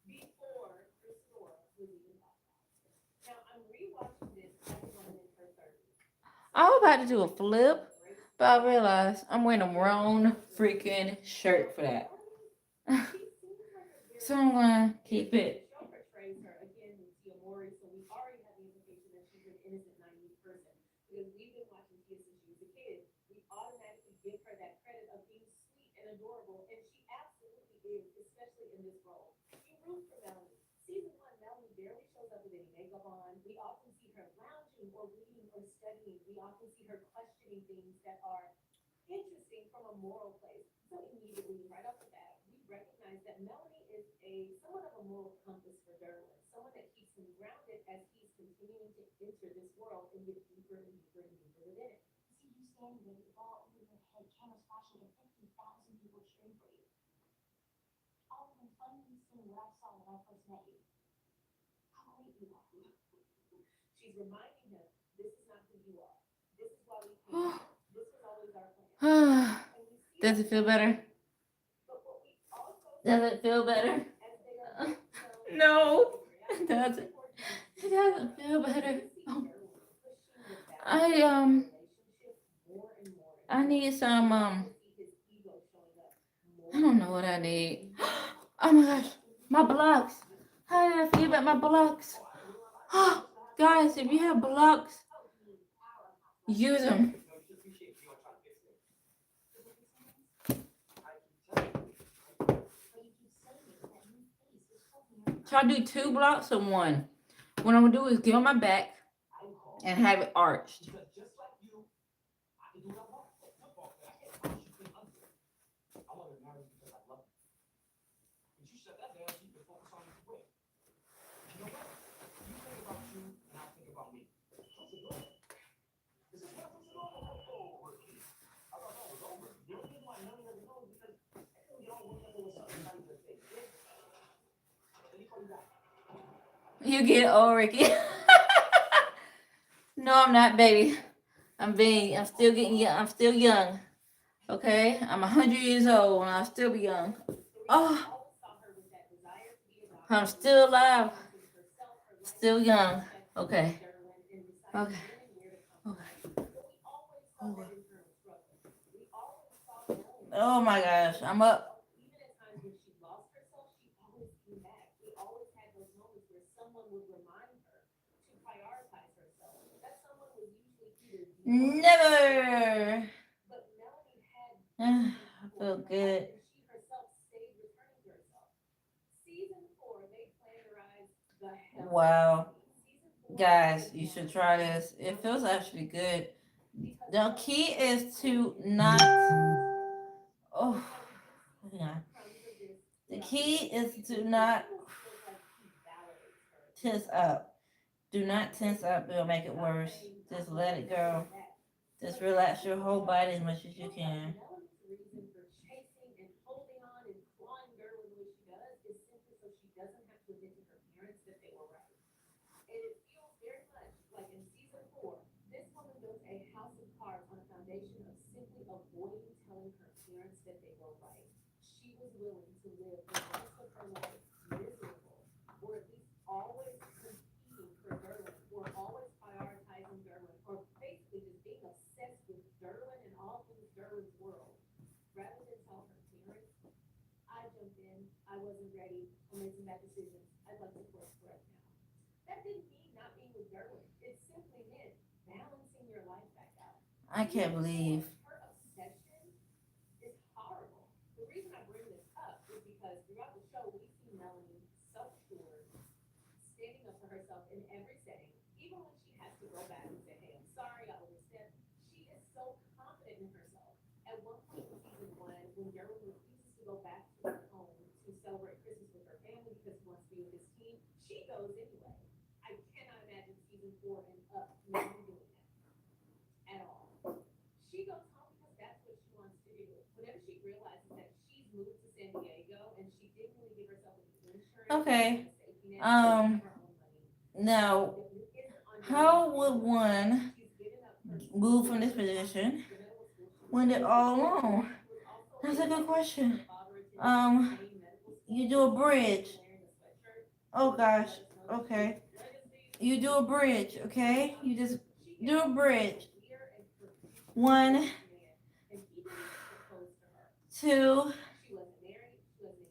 before Chris Nora was even talked about. Now I'm rewatching this as a woman in her 30s. I was about to do a flip, but I realized I'm wearing the wrong freaking shirt for that. So I'm gonna keep it. The show portrays her again with Tia Mowry, so we already have the implication that she's an innocent, naive person. Because we've been watching Tia since she was a kid, we automatically give her that credit of being sweet and adorable, and she absolutely is, especially in this role. You root for Melanie. Season 1, Melanie barely shows up with any makeup on. We often see her lounging or reading or studying. We often see her questioning things that are interesting from a moral place. So immediately, right off the bat, we recognize that Melanie is somewhat of a moral compass for Derwin, someone that keeps him grounded as he's continuing to enter this world and get deeper and deeper and deeper within it. See you standing there with the ball over your head, cameras flashing, and 50,000 people cheering for you. All of them finally seeing what I saw when I first met you. How great you are. She's reminding him, this is not who you are. This is why we came. This was always our plan. And we see Does it feel better? But what we also Does it feel better? as they are No, it doesn't. It doesn't feel better. Oh. I need some I don't know what I need. Oh my gosh, my blocks. How did I feel about my blocks? Guys, if you have blocks, use them. Should I do 2 blocks or 1? What I'm gonna do is get on my back and have it arched. Because just like you, I can do what I want. Football, I can't punch you in under. I want to marry you because I love you. But you shut that down so you can focus on your way. You know what? You think about you and I think about me. Close the door. Is this what close the door? Oh, I thought that was over. The only reason why none of you know is because y'all were never with something like this thing. Let me call you back. You get old, Ricky. No, I'm not, baby. I'm still getting young. I'm still young. Okay? I'm 100 years old and I'll still be young. Oh, I'm still alive. Still young. Okay. Okay. Okay. Oh my gosh. I'm up. Even at times when she lost herself, she always came back. We always had those moments where someone would remind her to prioritize herself. That someone was usually either Never. but Melanie had I feel good. and she herself stayed returning to herself. Season 4, they plagiarized the hell. Wow. Season 4, Guys, you should try this. It feels actually good. The key is to not. Oh, yeah. The key is to not tense up. Do not tense up. It'll make it worse. Just let it go. Just relax your whole body as much as you can. Melanie's reason for chasing and holding on and clawing Derwin the way she does is simply so she doesn't have to admit to her parents that they were right. And it feels very much like in season 4, this woman built a house of cards on a foundation of simply avoiding telling her parents that they were right. She was willing to live the rest of her life miserable, or at least always competing for Derwin, or always prioritizing Derwin, or basically just being obsessed with Derwin and all things Derwin's world, rather than tell her parents, I jumped in, I wasn't ready, I made some bad decisions, I'd like to course correct now. That didn't mean not being with Derwin. It simply meant balancing your life back out. I can't believe. Her obsession is horrible. The reason I bring this up is because throughout the show, we see Melanie self-assured, standing up for herself in every setting, even when she has to go back and say, hey, I'm sorry, I overstepped. She is so confident in herself. At one point in season 1, when Derwin refuses to go back to her home to celebrate Christmas with her family because he wants to be with his team, she goes anyway. I cannot imagine season 4 and up not doing that at all. She goes home because that's what she wants to do. Whenever she realizes that she's moved to San Diego and she didn't Okay. Now, how would one move from this position when they're all alone? That's a good question. You do a bridge. Oh gosh. Okay. You do a bridge, okay? You just do a bridge. 1, 2,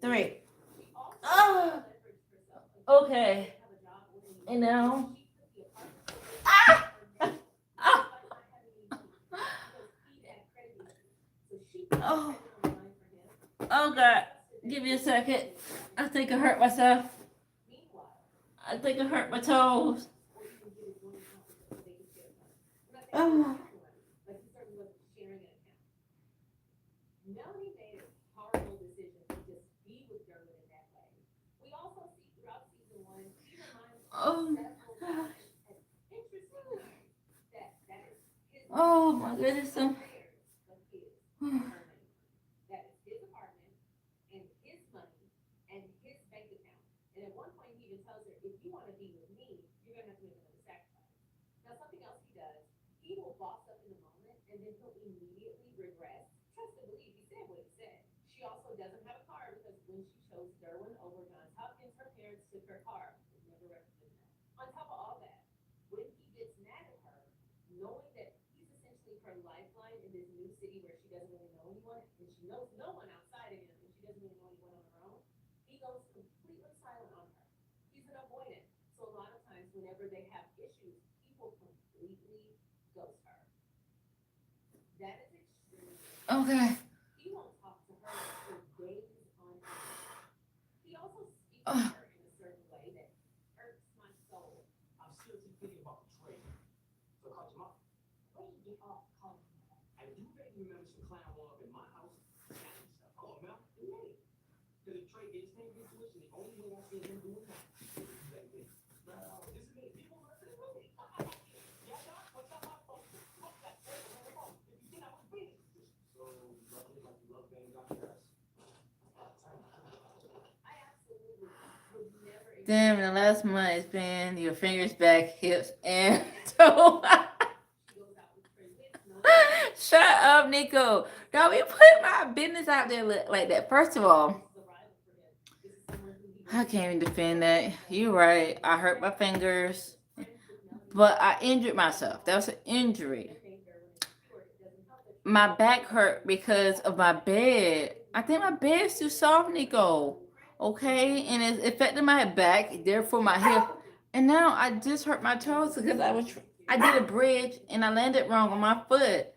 3. Oh, okay. And now. Ah! Ah! Oh. Oh God. Give me a second. I think I hurt myself. I think I hurt my toes. Oh. Melanie made a horrible decision to just be with Derwin in that way. We also see throughout season 1, he reminds Oh several gosh. times, and interesting that is his Oh my goodness. theirs, but his, her name. That is his apartment and his money and his bank account. And at one point he even tells her, if you want to be with me, you're gonna have to make another sacrifice. Now something else he does, he will boss up in the moment and then he'll immediately regress. Trust and believe, he said what he said. She also doesn't have a car because when she chose Derwin over Johns Hopkins, her parents took her car. They never represented that. On top of all that, when he gets mad at her, knowing that he's essentially her lifeline in this new city where she doesn't really know anyone, and she knows no one outside of him, and she doesn't really know anyone on her own, he goes completely silent on her. He's an avoidant. So a lot of times, whenever they have issues, he will completely ghost her. That is extremely. Okay. He won't talk to her for days on end. He also speaks to her in a certain way that hurts my soul. I'm seriously thinking about the trade. So call your mom. What do you get off calling me? And you vaguely remember some clown roll up in my house? Come on, Mel. You made it. Because the trade gets him into it, and the only thing I see him doing now. Well, this is it. People listen to me. Yeah, Doc, what's up, my folks? Fuck that. If you think I was being. So, luckily, like you love being Dr. S. I absolutely would never. Damn, in the last month it's been your fingers, back, hips, and toe. Shut up, Nico. Don't be putting my business out there like that. First of all, I can't even defend that. You're right. I hurt my fingers, but I injured myself. That was an injury. My back hurt because of my bed. I think my bed's too soft, Nico. Okay, and it's affecting my back, therefore my hip. And now I just hurt my toes because I did a bridge and I landed wrong on my foot.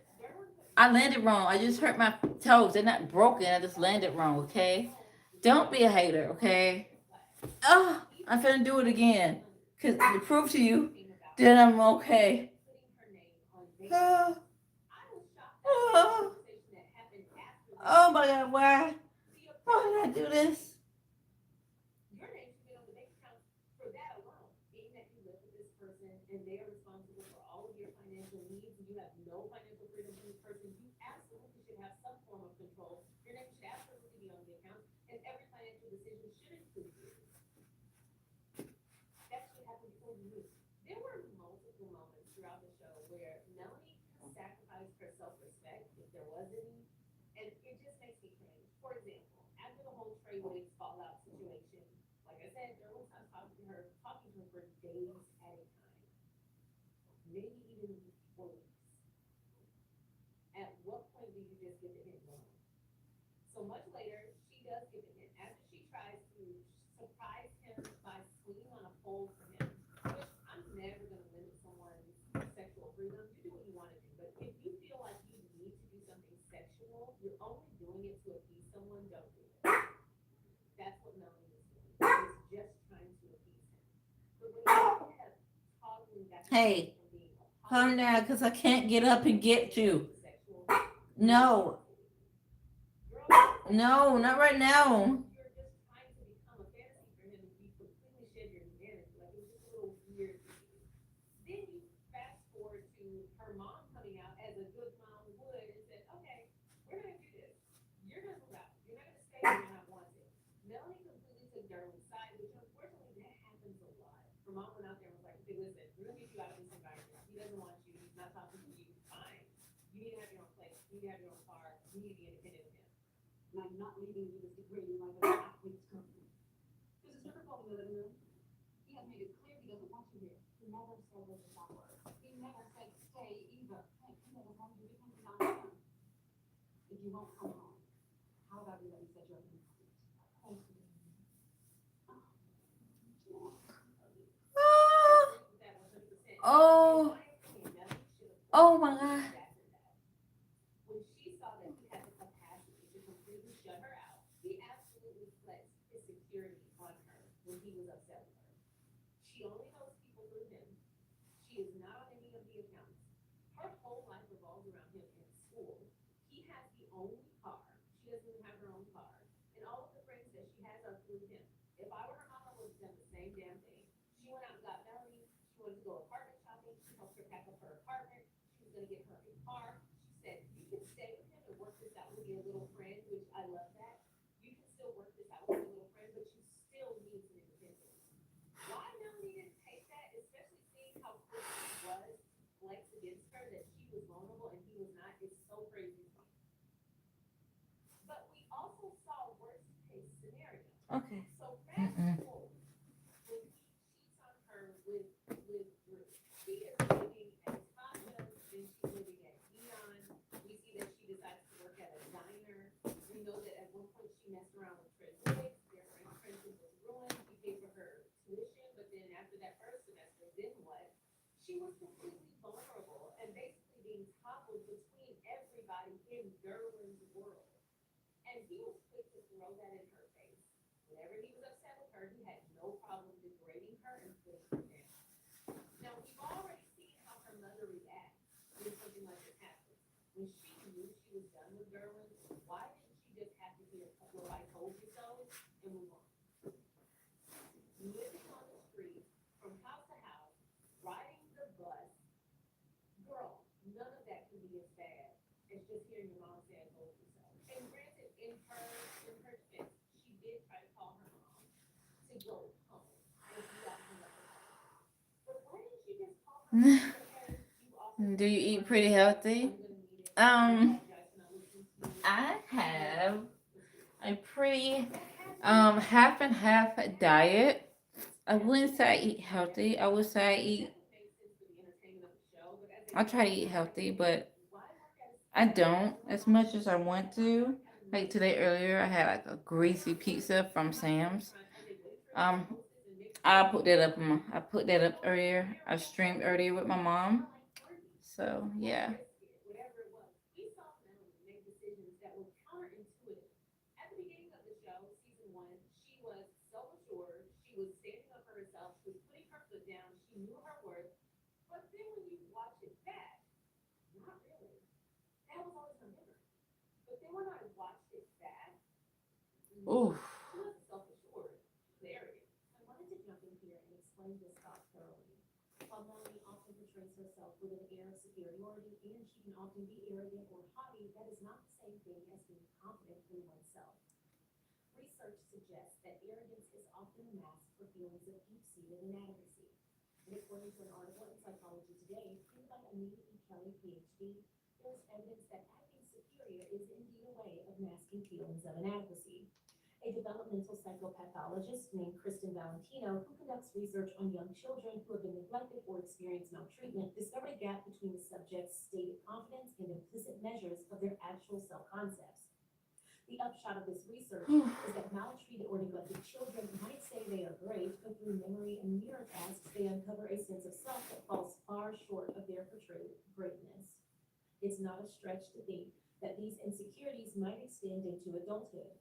I landed wrong. I just hurt my toes. They're not broken. I just landed wrong. Okay, don't be a hater. Okay. Oh, I'm finna do it again because to prove to you that I'm okay. Oh, oh, oh my God! Why did I do this? Your name should be on the bank account for that alone. Being that you live with this person and they are responsible for all of your financial needs and you have no financial freedom from this person, you absolutely should have some form of control. Your name should absolutely be on the account and every financial decision should include you. That should happen before you move. There were multiple moments throughout the show where Melanie sacrificed her self-respect, if there was any, and it just makes me cringe. For example, after the whole Trey Wiggs fallout situation, like I said, there was time talking to her for days at a time, maybe even for weeks. At what point do you just give the hint no? So much later, she does give the hint after she tries to surprise him by swinging on a pole for him, which I'm never gonna limit someone's sexual freedom. You do what you want to do, but if you feel like you need to do something sexual, you're only doing it to appease someone, don't do it. That's what Melanie was doing. She was just trying to appease him. But when you have toggling back Hey, from being calm down, because I can't get up and get you. sexual, No, no, not right now. you're just trying to become a fantasy for him and you completely shed your humanity. Like it was just a little weird to you. Then you fast forward to her mom coming out as a good mom would and said, okay, we're gonna do this. You're gonna move out. You're not gonna stay. You're not wanted. Melanie completely took Derwin's side, which in a her mom went out there and was like, okay, listen, we're gonna get you out of this environment. He doesn't want you, he's not talking to you, fine. You need to have your own place, you need to have your own car, you need to be independent of him. And I'm not leaving you this degrading like an athlete's company. There's a stripper pole in the living room. He has made it clear he doesn't want you here. He never said this is not work. He never said stay either. Heck, he never wanted you to come down here. If you won't come home, how about we let you set your own feet? Thank you. Oh, oh my God. When she saw that he had the capacity to completely shut her out, he absolutely flexed his security on her when he was upset with her. She only knows people through him. She is not on any of the accounts. Her whole life revolves around him in school. He has the only car. She doesn't even have her own car. And all of the friends that she has are through him. If I were her mom, I would have done the same damn thing. She went out and got Melanie. She wanted to go apartment shopping. She helped her pack up her apartment. She was going to get her a car. She said, you can stay with him and work this out with your little friend, which I love that. You can still work this out with your little friend, but you still need some independence. Why Melanie didn't take that, especially seeing how quick he was flexed against her, that she was vulnerable and he was not, is so crazy to me. But we also saw worst case scenario. Okay. So fast forward, when he cheats on her with Drew, she is living at Tasha's, then she's living at Eon. We see that she decides to work at a diner. We know that at one point she messed around with Trent Wicks. Their friendship was ruined. He paid for her tuition, but then after that first semester, then what? She was completely vulnerable and basically being toppled between everybody in Derwin's world. And he was quick to throw that in her face. Whenever he was upset with her, he had no problem degrading her and putting her down. Now, we've already seen how her mother reacts when something like this happens. When she knew she was done with Derwin, why didn't she just have to hear, well, I told you so, and move on? Living on the street, from house to house, riding the bus, girl, none of that can be as bad as just hearing your mom say, I told you so. And granted, in her defense, she did try to call her mom to go home and be out in the But why didn't you just call her mom and say, hey, you also Do you eat pretty healthy? I'm gonna need it. I have a pretty half and half diet. I wouldn't say I eat healthy. I would say I try to eat healthy, but I don't as much as I want to. Like today earlier, I had like a greasy pizza from Sam's. I put that up. I put that up earlier. I streamed earlier with my mom. So yeah. Whatever it was, we saw Melanie make decisions that were counterintuitive. At the beginning of the show, season 1, she was self-assured, she was standing up for herself, she was putting her foot down, she knew her worth. But then when you watch it back, not really. That was always her memory. But then when I watched it back, Ooh. she wasn't self-assured, she was arrogant. I wanted to jump in here and explain this thought thoroughly. While Melanie often portrays herself with an air of superiority, and she can often be arrogant or haughty, that is not the same thing as being confident in oneself. Research suggests that arrogance is often a mask for feelings of deep-seated inadequacy. And according to an article in Psychology Today, written by Anita E. Kelly, PhD, there is evidence that acting superior is indeed a way of masking feelings of inadequacy. A developmental psychopathologist named Kristen Valentino, who conducts research on young children who have been neglected or experienced maltreatment, discovered a gap between the subject's stated confidence and implicit measures of their actual self-concepts. The upshot of this research is that maltreated or neglected children might say they are great, but through memory and mirror tasks, they uncover a sense of self that falls far short of their portrayed greatness. It's not a stretch to think that these insecurities might extend into adulthood.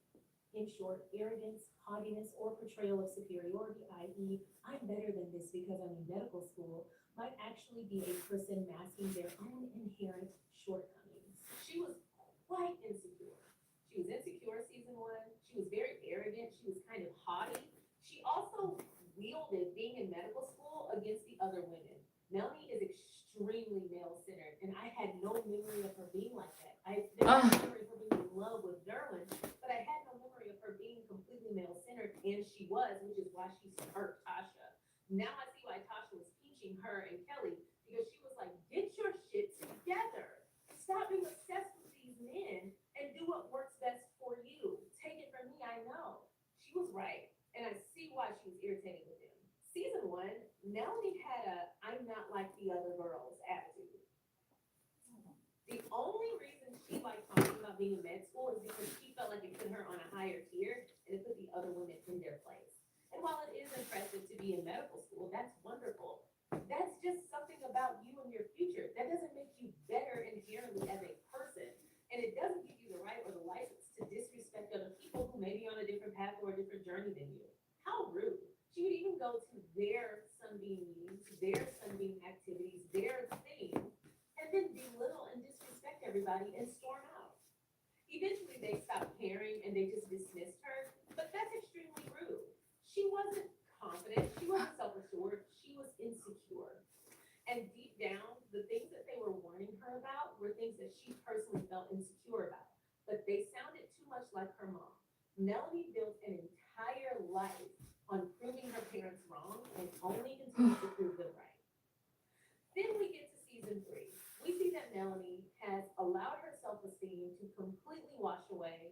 In short, arrogance, haughtiness, or portrayal of superiority, i.e., I'm better than this because I'm in medical school, might actually be a person masking their own inherent shortcomings. She was quite insecure. She was insecure season 1. She was very arrogant. She was kind of haughty. She also wielded being in medical school against the other women. Melanie is extremely male-centered, and I had no memory of her being like that. I never had memory of her being in love with Derwin, but I had no memory of her being completely male-centered, and she was, which is why she hurt Tasha. Now I see why her and Kelly because she was like, get your shit together. Stop being obsessed with these men and do what works best for you. Take it from me, I know. She was right. And I see why she was irritated with him. Season 1, Melanie had a I'm not like the other girls attitude. The only reason she liked talking about being in med school is because she felt like it put her on a higher tier and it put the other women in their place. And while it is impressive to be in medical school, that's wonderful. That's just something about you and your future. That doesn't make you better inherently as a person. And it doesn't give you the right or the license to disrespect other people who may be on a different path or a different journey than you. How rude. She would even go to their Sunbeam meetings, their Sunbeam activities, their thing, and then belittle and disrespect everybody and storm out. Eventually they stopped caring and they just dismissed her, but that's extremely rude. She wasn't confident, she wasn't self-assured, she was insecure. And deep down, the things that they were warning her about were things that she personally felt insecure about, but they sounded too much like her mom. Melanie built an entire life on proving her parents wrong and only continued to prove them right. Then we get to season 3. We see that Melanie has allowed her self-esteem to completely wash away,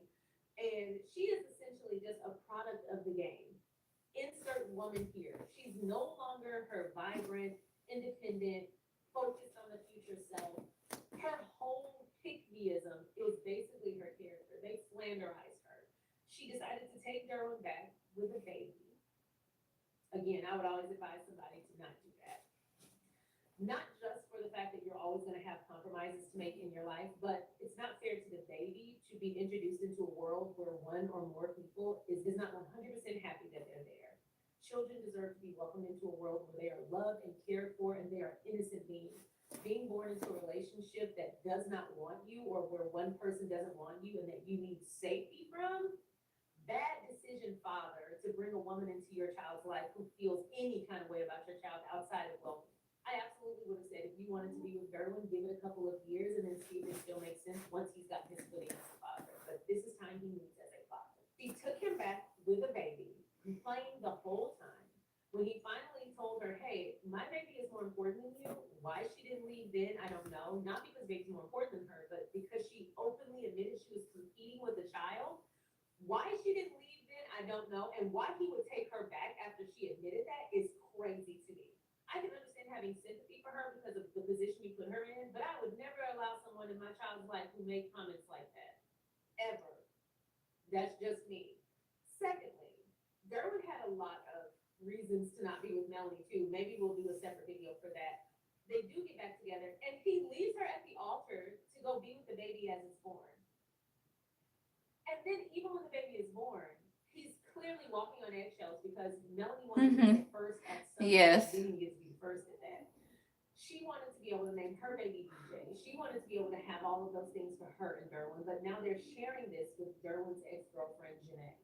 and she is essentially just a product of the game. Insert woman here. She's no longer her vibrant, independent, focused on the future self. Her whole pick-meism is basically her character. They slanderized her. She decided to take Derwin back with a baby. Again, I would always advise somebody to not do that. Not just for the fact that you're always going to have compromises to make in your life, but it's not fair to the baby to be introduced into a world where one or more people is not 100% happy that they're there. Children deserve to be welcomed into a world where they are loved and cared for and they are innocent beings. Being born into a relationship that does not want you or where one person doesn't want you and that you need safety from, bad decision, father, to bring a woman into your child's life who feels any kind of way about your child outside of welcome. I absolutely would have said if you wanted to be with Derwin, give it a couple of years and then see if it still makes sense once he's got his footing as a father. But this is time he needs as a father. He took him back with a baby, complained the whole time. When he finally told her, hey, my baby is more important than you, why she didn't leave then, I don't know. Not because baby's more important than her, but because she openly admitted she was competing with a child. Why she didn't leave then, I don't know. And why he would take her back after she admitted that is crazy to me. I can understand having sympathy for her because of the position you put her in, but I would never allow someone in my child's life who made comments like that. Ever. That's just me. Secondly, Derwin had a lot of reasons to not be with Melanie too. Maybe we'll do a separate video for that. They do get back together and he leaves her at the altar to go be with the baby as it's born. And then even when the baby is born, he's clearly walking on eggshells because Melanie wanted to be first at something. Yes. Didn't get to be first at that. She wanted to be able to name her baby DJ. She wanted to be able to have all of those things for her and Derwin, but now they're sharing this with Derwin's ex-girlfriend, Janae.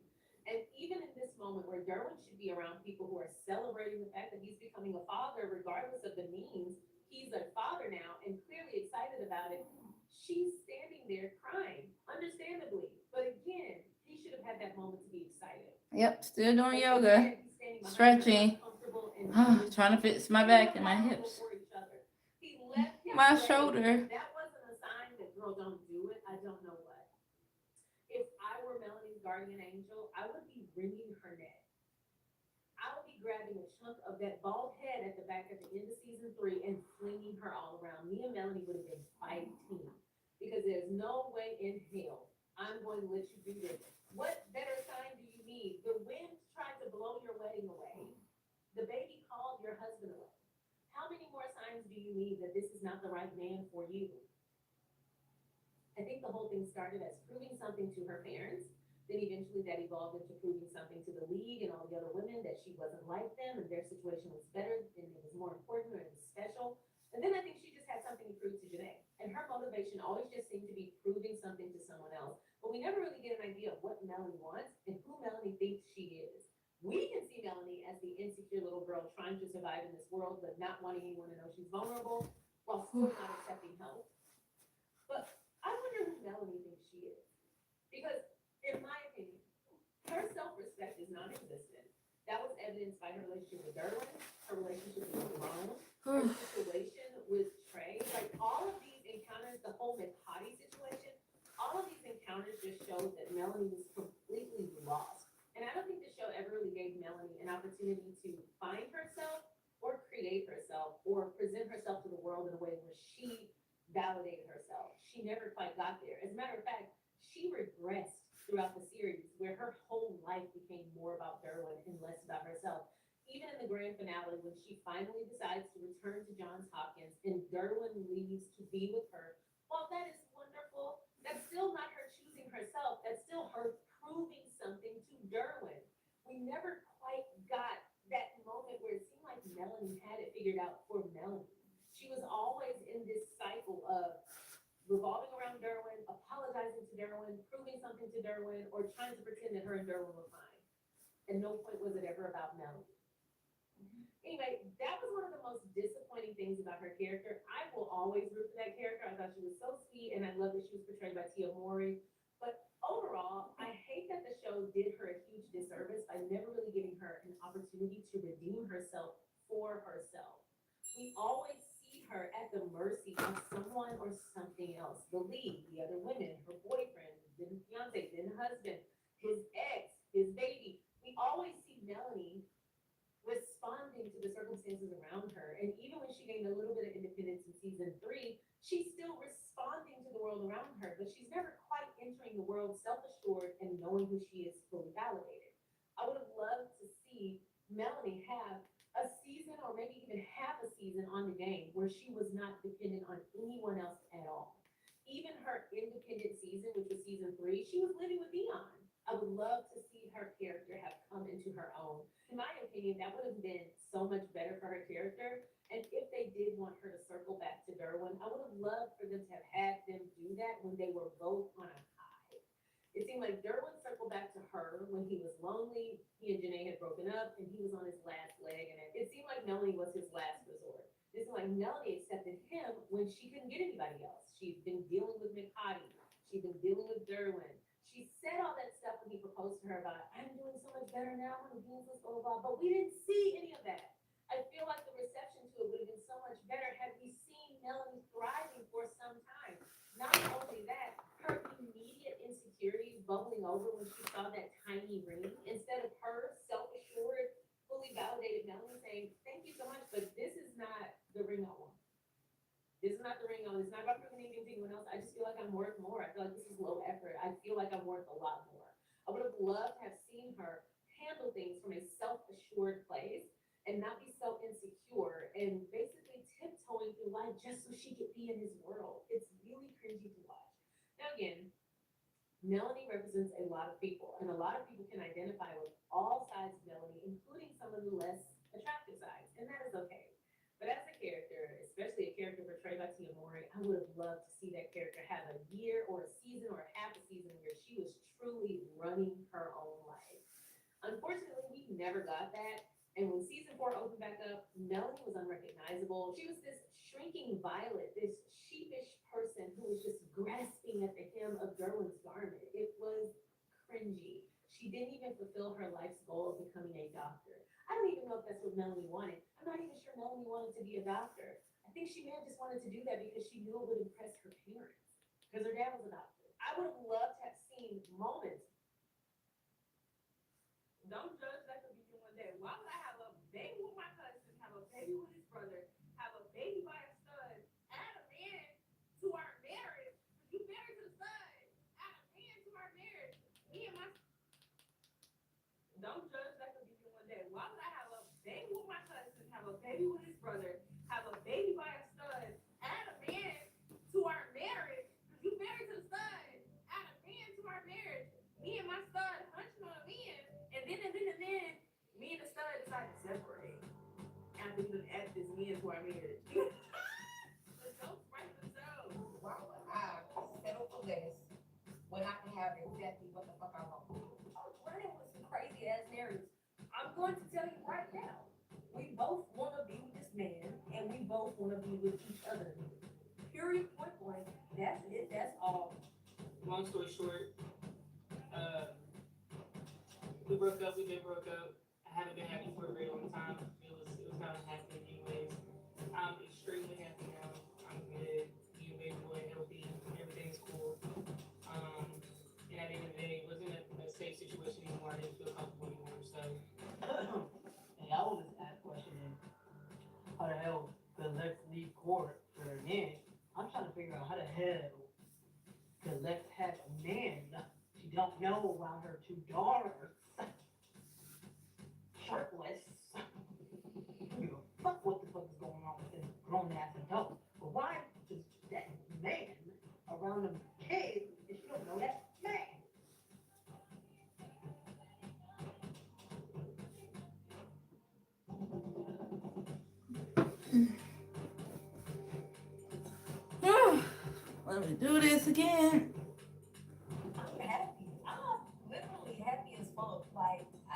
And even in this moment where Derwin should be around people who are celebrating the fact that he's becoming a father, regardless of the means, he's a father now and clearly excited about it. She's standing there crying, understandably. But again, he should have had that moment to be excited. Yep, still doing But yoga, instead, he's standing behind her, stretching. uncomfortable and Trying to fix my back and my hips. He left him My laying. shoulder. That wasn't a sign that, girl, don't do it. I don't know what. If I were Melanie's guardian angel, I would be wringing her neck. I would be grabbing a chunk of that bald head at the back at the end of season 3 and flinging her all around. Me and Melanie would have been fighting because there's no way in hell I'm going to let you do this. What better sign do you need? The wind tried to blow your wedding away. The baby called your husband away. How many more signs do you need that this is not the right man for you? I think the whole thing started as proving something to her parents. Then eventually that evolved into proving something to the league and all the other women that she wasn't like them and their situation was better and it was more important or it was special. And then I think she just had something to prove to Janae. And her motivation always just seemed to be proving something to someone else. But we never really get an idea of what Melanie wants and who Melanie thinks she is. We can see Melanie as the insecure little girl trying to survive in this world, but not wanting anyone to know she's vulnerable while still not accepting help. But I wonder who Melanie thinks she is. Because in my opinion, her self-respect is non-existent. That was evidenced by her relationship with Derwin, her relationship with Ramon. her situation with Trey, like all of these encounters, the whole Mikati situation, all of these encounters just showed that Melanie was completely lost. And I don't think the show ever really gave Melanie an opportunity to find herself or create herself or present herself to the world in a way where she validated herself. She never quite got there. As a matter of fact, she regressed throughout the series where her whole life became more about Derwin and less about herself. Even in the grand finale, when she finally decides to return to Johns Hopkins and Derwin leaves to be with her, while that is wonderful, that's still not her choosing herself. That's still her proving something to Derwin. We never quite got that moment where it seemed like Melanie had it figured out for Melanie. She was always in this cycle of revolving around Derwin, apologizing to Derwin, proving something to Derwin, or trying to pretend that her and Derwin were fine. At no point was it ever about Melanie. Anyway, that was one of the most disappointing things about her character. I will always root for that character. I thought she was so sweet, and I love that she was portrayed by Tia Mori. But overall, I hate that the show did her a huge disservice by never really giving her an opportunity to redeem herself for herself. We always see her at the mercy of someone or something else. The lead, the other women, her boyfriend, then fiance, then husband, his ex, his baby. We always see Melanie responding to the circumstances around her. And even when she gained a little bit of independence in season 3, she's still responding to the world around her, but she's never quite entering the world self-assured and knowing who she is fully validated. I would have loved to see Melanie have a season or maybe even half a season on the game where she was not dependent on anyone else at all. Even her independent season, which was season 3, she was living with Dion. I would love to see her character have come into her own. In my opinion, that would have been so much better for her character. And if they did want her to circle back to Derwin, I would have loved for them to have had them do that when they were both on a high. It seemed like Derwin circled back to her when he was lonely. He and Janae had broken up and he was on his last leg. And it seemed like Melanie was his last resort. It seemed like Melanie accepted him when she couldn't get anybody else. She'd been dealing with Mikati. She'd been dealing with Derwin. She said all that stuff when he proposed to her about, I'm doing so much better now, I'm doing this, blah, blah, blah, but we didn't see any of that. I feel like the reception to it would have been so much better had we seen Melanie thriving for some time. Not only that, her immediate insecurities bubbling over when she saw that tiny ring, instead of her self-assured, fully validated Melanie saying, thank you so much, but this is not the ring I want. This is not the ring on. It's not about proving anything to anyone else. I just feel like I'm worth more. I feel like this is low effort. I feel like I'm worth a lot more. I would have loved to have seen her handle things from a self-assured place and not be so insecure and basically tiptoeing through life just so she could be in his world. It's really cringy to watch. Now again, Melanie represents a lot of people, and a lot of people can identify with all sides of Melanie, including some of the less attractive sides, and that is okay. But as a character, especially a character portrayed by Tia Mori, I would have loved to see that character have a year or a season or half a season where she was truly running her own life. Unfortunately, we never got that. And when season 4 opened back up, Melanie was unrecognizable. She was this shrinking violet, this sheepish person who was just grasping at the hem of Derwin's garment. It was cringy. She didn't even fulfill her life's goal of becoming a doctor. I don't even know if that's what Melanie wanted. I'm not even sure Melanie wanted to be a doctor. I think she may have just wanted to do that because she knew it would impress her parents, because her dad was a doctor. I would have loved to have seen moments. Don't judge that could begin one day. Why would I have a baby with my cousin, have a baby with his brother, have a baby by a stud, add a man to our marriage? You married to the stud, add a man to our marriage. Me and my don't judge that could begin one day. Why would I have a baby with my cousin, have a baby with his brother, have a baby by a stud, add a man to our marriage? You married to the stud, add a man to our marriage. Me and my stud hunching on a man, and then me and the stud decide to separate after you add this man to our marriage. The jokes write themselves. Why would I settle for less when I can have exactly what the fuck I want? Running with some crazy ass narratives. I'm going to tell you right now. We both want to be with this man, and we both want to be with each other. Period. Point blank. That's it. That's all. Long story short, we broke up. We've been broke up. I haven't been happy for a very long time. It was kind of happening anyways. I'm extremely happy now. I'm good. You baby boy healthy. Everything's cool. And at the end of the day, it wasn't a safe situation anymore. I didn't feel comfortable anymore. So Hey, I was just asked questioning how the hell could Lex leave court for a man? I'm trying to figure out how the hell could Lex have a man she don't know around her two daughters, shirtless. You know, fuck what the fuck is going on with this grown ass adult. But why does that man around them kids if you don't know that man? Let me do this again. I'm happy. I'm literally happy as fuck. Like, I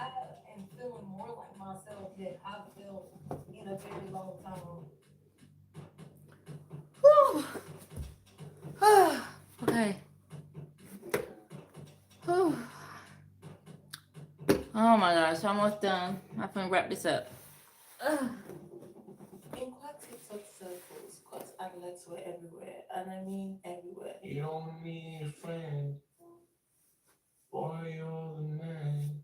am feeling more like myself than I've felt in a very long time. Whew. Okay. Whew. Oh my gosh, almost done. I'm gonna wrap this up. In quite TikTok circles, Scott and Lex were everywhere, and I mean everywhere. You don't need a friend. Boy, you're the man.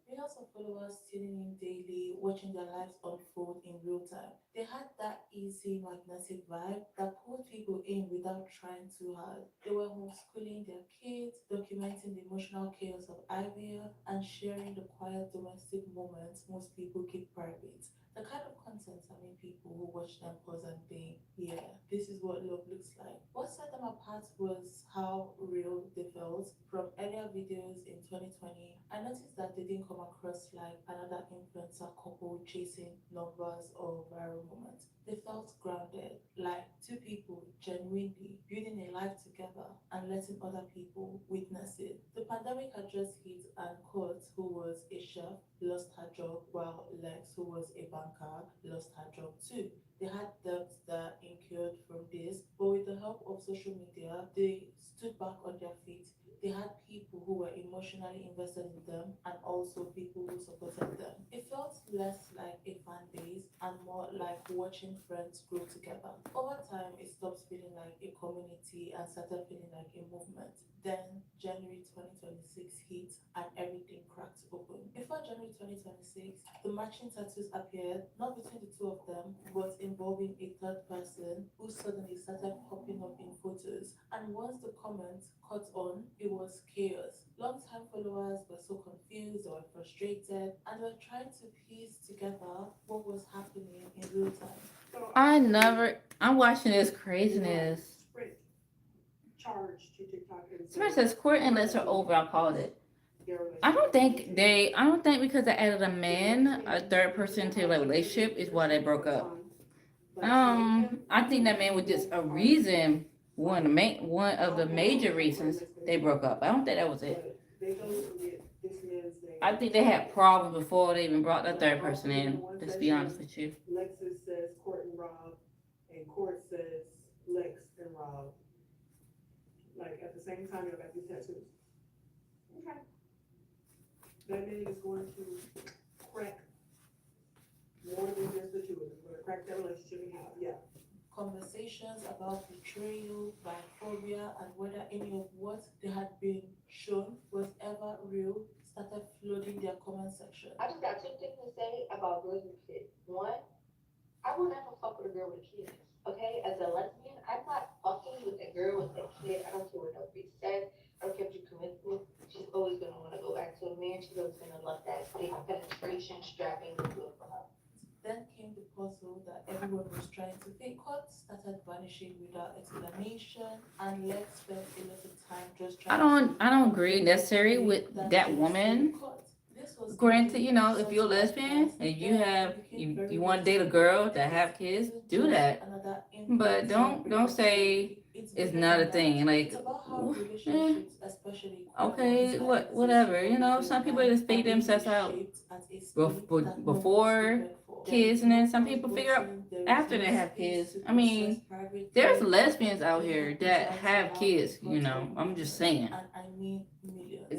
Millions of followers tuning in daily, watching their lives unfold in real time. They had that easy, magnetic vibe that pulled people in without trying too hard. They were homeschooling their kids, documenting the emotional chaos of IVF, and sharing the quiet domestic moments most people keep private. The kind of content I mean people who watch them pause and think, yeah, this is what love looks like. What set them apart was how real they felt. From earlier videos in 2020, I noticed that they didn't come across like another influencer couple chasing numbers or viral moments. They felt grounded, like two people genuinely building a life together and letting other people witness it. The pandemic had just hit, and Kurt, who was a chef, lost her job, while Lex, who was a banker, lost her job too. They had debts that incurred from this, but with the help of social media, they stood back on their feet. They had people who were emotionally invested in them and also people who supported them. It felt less like a fan base and more like watching friends grow together. Over time, it stopped feeling like a community and started feeling like a movement. Then January 2026 hit and everything cracked open. Before January 2026, the matching tattoos appeared, not between the two of them, but involving a third person who suddenly started popping up in photos. And once the comments caught on, it was chaos. Long-time followers were so confused or frustrated and were trying to piece together what was happening in real time. I'm watching this craziness. Charge to TikTok and Somebody says court and Lex are over, I'll call it. I don't think because they added a third person to their relationship is why they broke up. I think that man was just a reason, one of the major reasons they broke up. I don't think that was it. I think they had problems before they even brought the third person in, just to be honest with you. Lexus says Court and Rob, and Court says Lex and Rob. Like at the same time, y'all got these tattoos. Okay. That man is going to crack more than just the two of them. We're gonna crack that relationship in half, yeah. Conversations about betrayal, biphobia, and whether any of what they had been shown was ever real started flooding their comment section. I just got two things to say about girls with kids. One, I will never fuck with a girl with kids. Okay, as a lesbian, I'm not fucking with a girl with a kid. I don't care what nobody says. I don't care what you commit to. She's always gonna want to go back to a man. She's always gonna love that big penetration, strapping the good for her. Then came the puzzle that everyone was trying to fake out, started vanishing without explanation, and Lex spent a lot of time just trying I don't agree necessarily with that woman. Granted, if you're a lesbian and you want to date a girl that have kids, do that. But don't say it's not a thing. Like, okay, whatever. Some people just figure themselves out before kids, and then some people figure out after they have kids. I mean, there's lesbians out here that have kids. I'm just saying.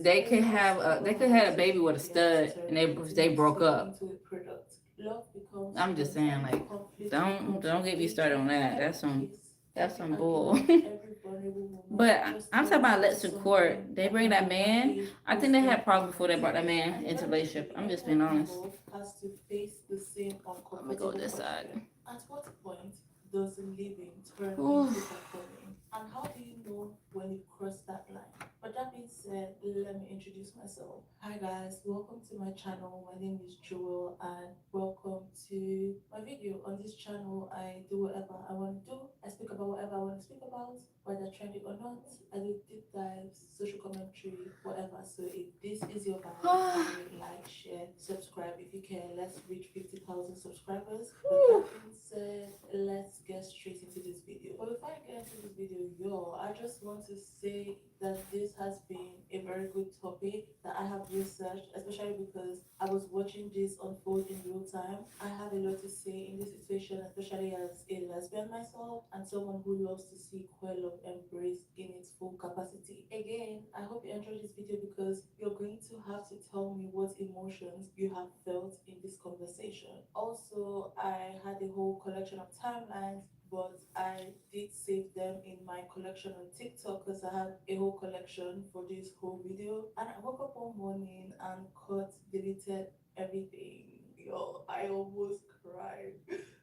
they could have a baby with a stud, and they broke up. I'm just saying, like, don't get me started on that. That's some bull. But I'm talking about Lex in court. They bring that man. I think they had problems before they brought that man into relationship. I'm just being honest. Let me go this side. At what point does living turn Ooh. into performing? And how do you know when you cross that line? But that being said, let me introduce myself. Hi guys, welcome to my channel. My name is Joel and welcome to my video. On this channel, I do whatever I want to do. I speak about whatever I want to speak about, whether trending or not. I do deep dives, social commentary, whatever. So if this is your vibe, kindly like, share, subscribe if you can. Let's reach 50,000 subscribers. But that being said, let's get straight into this video. But before I get into this video, I just want to say that this has been a very good topic that I have researched, especially because I was watching this unfold in real time. I have a lot to say in this situation, especially as a lesbian myself and someone who loves to see queer love embraced in its full capacity. Again, I hope you enjoyed this video because you're going to have to tell me what emotions you have felt in this conversation. Also, I had a whole collection of timelines, but I did save them in my collection on TikTok because I had a whole collection for this whole video. And I woke up one morning and deleted everything. Yo, I almost cried.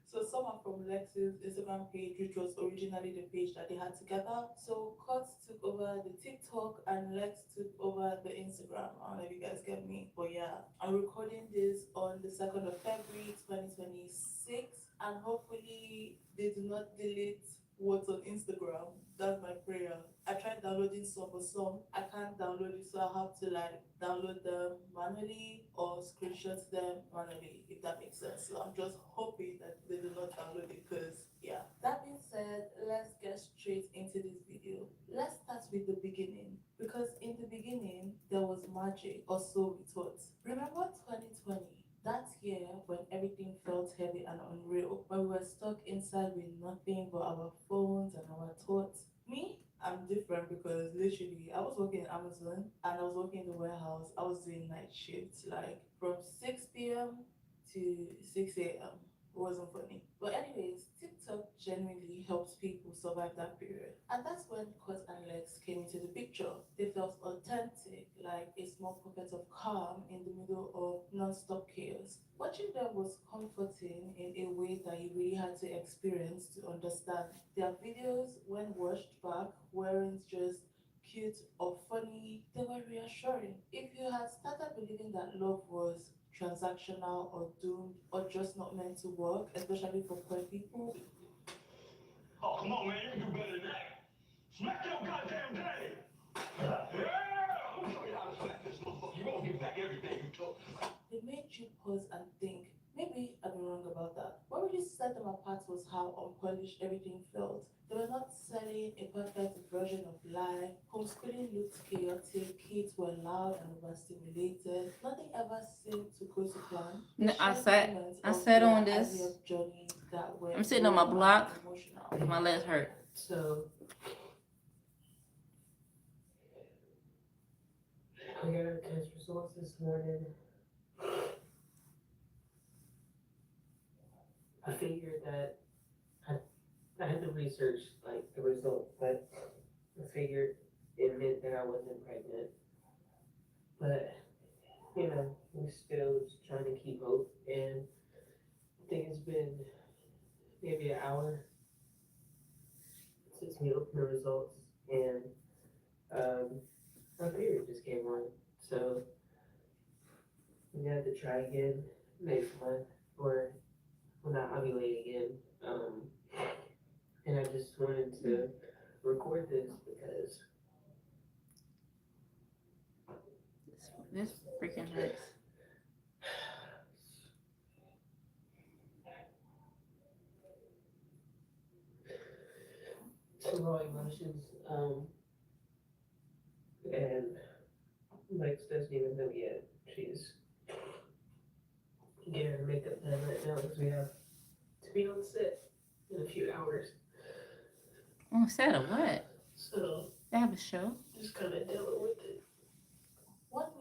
So some are from Lex's Instagram page, which was originally the page that they had together. So Cut took over the TikTok and Lex took over the Instagram. I don't know if you guys get me. But yeah, I'm recording this on the 2nd of February 2026. And hopefully they do not delete what's on Instagram. That's my prayer. I tried downloading some, but some I can't download it, so I have to like download them manually or screenshot them manually, if that makes sense. So I'm just hoping that they do not download it, because yeah. That being said, let's get straight into this video. Let's start with the beginning, because in the beginning there was magic, or so we thought. Remember 2020? That year, when everything felt heavy and unreal, when we were stuck inside with nothing but our phones and our thoughts. Me, I'm different because literally I was working at Amazon and I was working in the warehouse. I was doing night shifts, like from 6 p.m. to 6 a.m. It wasn't funny. But anyways, TikTok genuinely helps people survive that period. And that's when Cut and Lex came into the picture. They felt authentic, like a small pocket of calm in the middle of non-stop chaos. Watching them was comforting in a way that you really had to experience to understand. Their videos, when watched back, weren't just cute or funny, they were reassuring. If you had started believing that love was transactional or doomed or just not meant to work, especially for queer people. Oh, come on, man, you can do better than that. Smack your goddamn daddy. Yeah, I'm gonna show you how to smack this motherfucker. You won't get back everything you took. They made you pause and think, maybe I've been wrong about that. What really set them apart was how unpolished everything felt. They were not selling a perfect version of life. Homeschooling looked chaotic. Kids were loud and overstimulated. Nothing ever seemed to go to plan. No, I sat on this. I'm sitting on my block. My legs hurt. So, I got our test results this morning. I figured that I had to research like the results, but I figured it meant that I wasn't pregnant. But you know, we're still just trying to keep hope, and I think it's been maybe an hour since we opened the results, and my period just came on, so we have to try again next month, or when I ovulate again. And I just wanted to record this because This freaking hurts. some raw emotions, and Lex doesn't even know yet. She's getting her makeup done right now because we have to be on set in a few hours. Oh, set of what? So They have a show? just kind of dealing with it.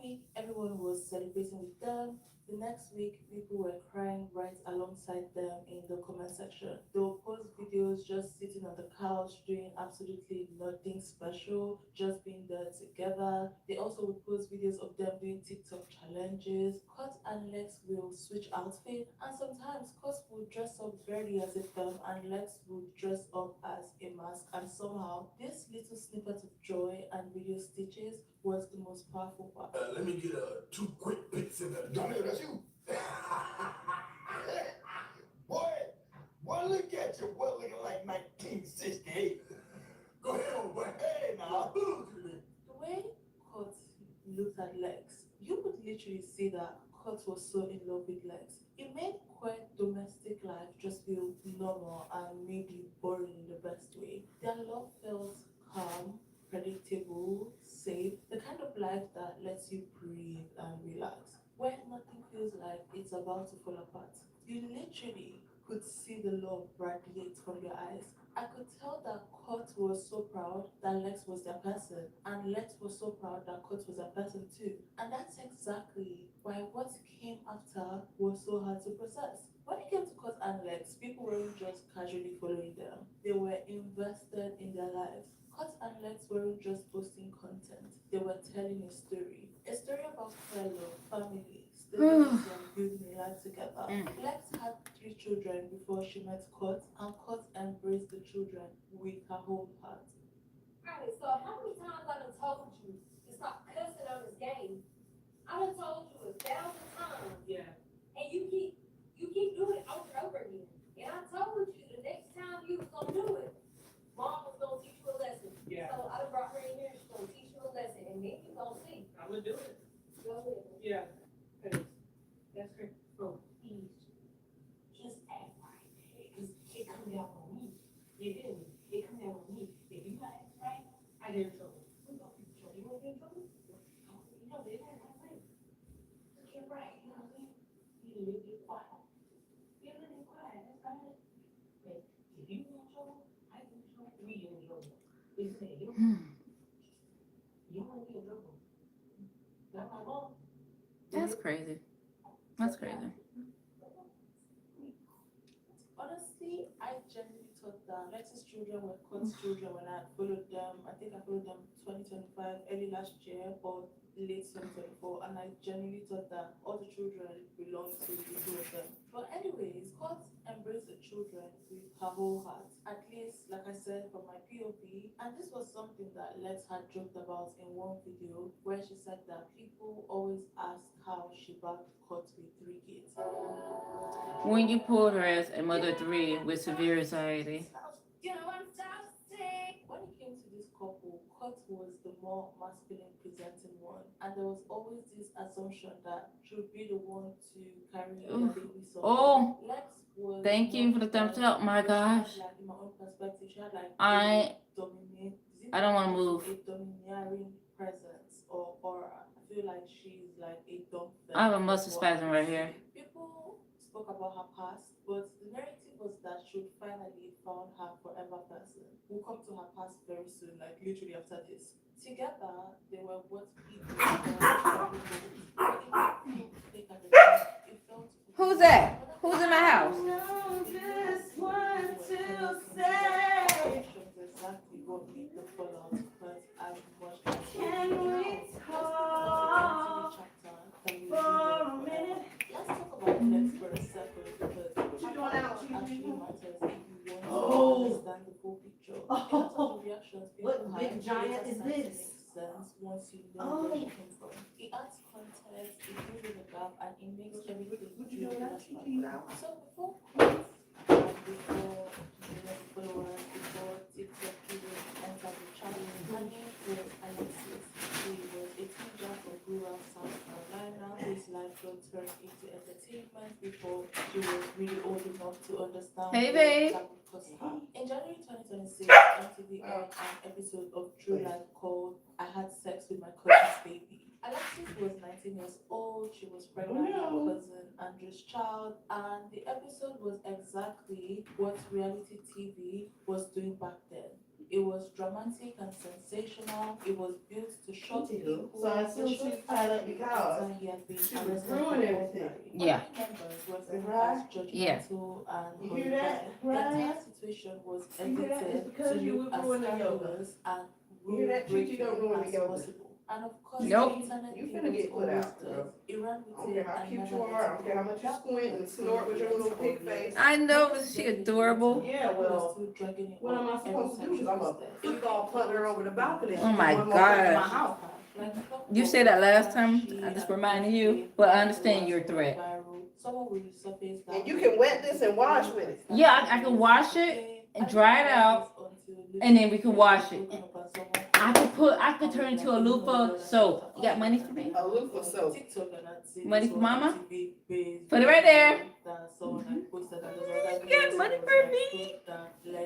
week, everyone was celebrating with them. The next week, people were crying right alongside them in the comment section. They would post videos just sitting on the couch doing absolutely nothing special, just being there together. They also would post videos of them doing TikTok challenges. Cut and Lex will switch outfit, and sometimes Cut would dress up very as a femme and Lex would dress up as a mask. And somehow, this little snippet of joy and video stitches was the most powerful part. Let me get 2 quick pics in the Johnny, that's you. boy, look at you. Boy, looking like 1968. Go ahead on, boy. Hey, now. The way Kurt looked at Lex, you could literally see that Kurt was so in love with Lex. It made quite domestic life just feel normal and maybe boring in the best way. Their love felt calm, predictable, safe, the kind of life that lets you breathe and relax, where nothing feels like it's about to fall apart. You literally could see the love radiate from their eyes. I could tell that Kurt was so proud that Lex was their person, and Lex was so proud that Kurt was their person too. And that's exactly why what came after was so hard to process. When it came to Kurt and Lex, people weren't just casually following them, they were invested in their lives. Kurt and Lex weren't just posting content, they were telling a story. A story about fellow, family, stability, and building a life together. Lex had 3 children before she met Kurt, and Kurt embraced the children with her whole heart. Alright, so how many times I done told you to stop cussing on this game? I done told you 1,000 times. Yeah. And you keep doing it over and over again. And I told you the next time you was gonna do it, Mom was gonna teach you a lesson. Yeah. So I done brought her in here, she's gonna teach you a lesson, and then you gonna see. I'm gonna do it. Go ahead. Yeah. 'Cause that's great. Bro, please, just act right. Because it come down on me. You hear me? It come down on me. If you not act right, I get in trouble. We gonna get in trouble. You wanna get in trouble? You know, they act right. Just get right, you know what I'm saying? You need to get quiet. Get a little quiet, that's fine. But if you get in trouble, I get in trouble, we get in trouble. Listen, you wanna get in trouble. That's my mom. That's crazy. That's crazy. Honestly, I genuinely thought that Lex's children were Kurt's children when I followed them. I think I followed them 2025, early last year, or late 2024, and I genuinely thought that all the children belonged to the two of them. But anyways, Kurt embraced the children with her whole heart. At least, like I said, from my POV, and this was something that Lex had joked about in one video where she said that people always ask how she backed Kurt with 3 kids. When you pulled her as a mother of 3 with severe anxiety. You know what I'm saying? When it came to this couple, Kurt was the more masculine presenting one, and there was always this assumption that she would be the one to carry the baby son. Oh, Lex was thank you for the thumbs up. My gosh. Like, in my own perspective, she had like I don't want to a move. domineering presence or aura. I feel like she's like a dumb. I have a muscle spasm right here. People spoke about her past, but the narrative was that she would finally found her forever person. We'll come to her past very soon, like literally after this. Together, they were what people Who's that? Who's in my house? Exactly what made the fallout, but I watched Can we talk for a minute? Let's talk about Lex for a second because what actually matters if you want to understand the full picture. A lot of the reactions people What big have giant later is start to this? make sense once you know where she came from. It adds context, it fills in the gap, and it makes everything feel natural. So before quotes, before followers, before TikTok videos entered the channel, her name was Alexis. She was a teenager from rural South Carolina whose life got turned into entertainment before she was really old enough to understand Hey, what babe. that would cost her. In January 2026, MTV aired an episode of True Life called I Had Sex with My Cousin's Baby. Alexis was 19 years old, she was pregnant with her cousin Andrew's child, and the episode was exactly what reality TV was doing back then. It was dramatic and sensational. It was built to shock people. So I assume she's tied up because he had been she was arrested ruining for everything. burglary. Yeah. Family members were seen Right? as judgmental Yeah. and You hear that? horrified. The Right? entire situation was You hear that? It's edited because to you look would as ruin the yoga. scandalous and You hear that, Chichi? Don't ruin the as yoga. possible. And of course, Nope. the internet You thing finna get was put always out, good. girl. It ran I with don't it care how and cute never you let are, I it don't care how go. much you That squint and was snort with your little pig face. I know, she adorable. Yeah, well, Still dragging it what am I up supposed to every do? time I'm a she was football punter her over the balcony. Oh my One more thing in my gosh. house. You said that last time, I just reminded you, but I understand your threat. And you can wet this and wash with it. Yeah, I can wash it and dry it out, and then we can wash it. I could turn into a loofah soap. You got money for me? A loofah soap. Money for mama? Put it right there. You got money for me?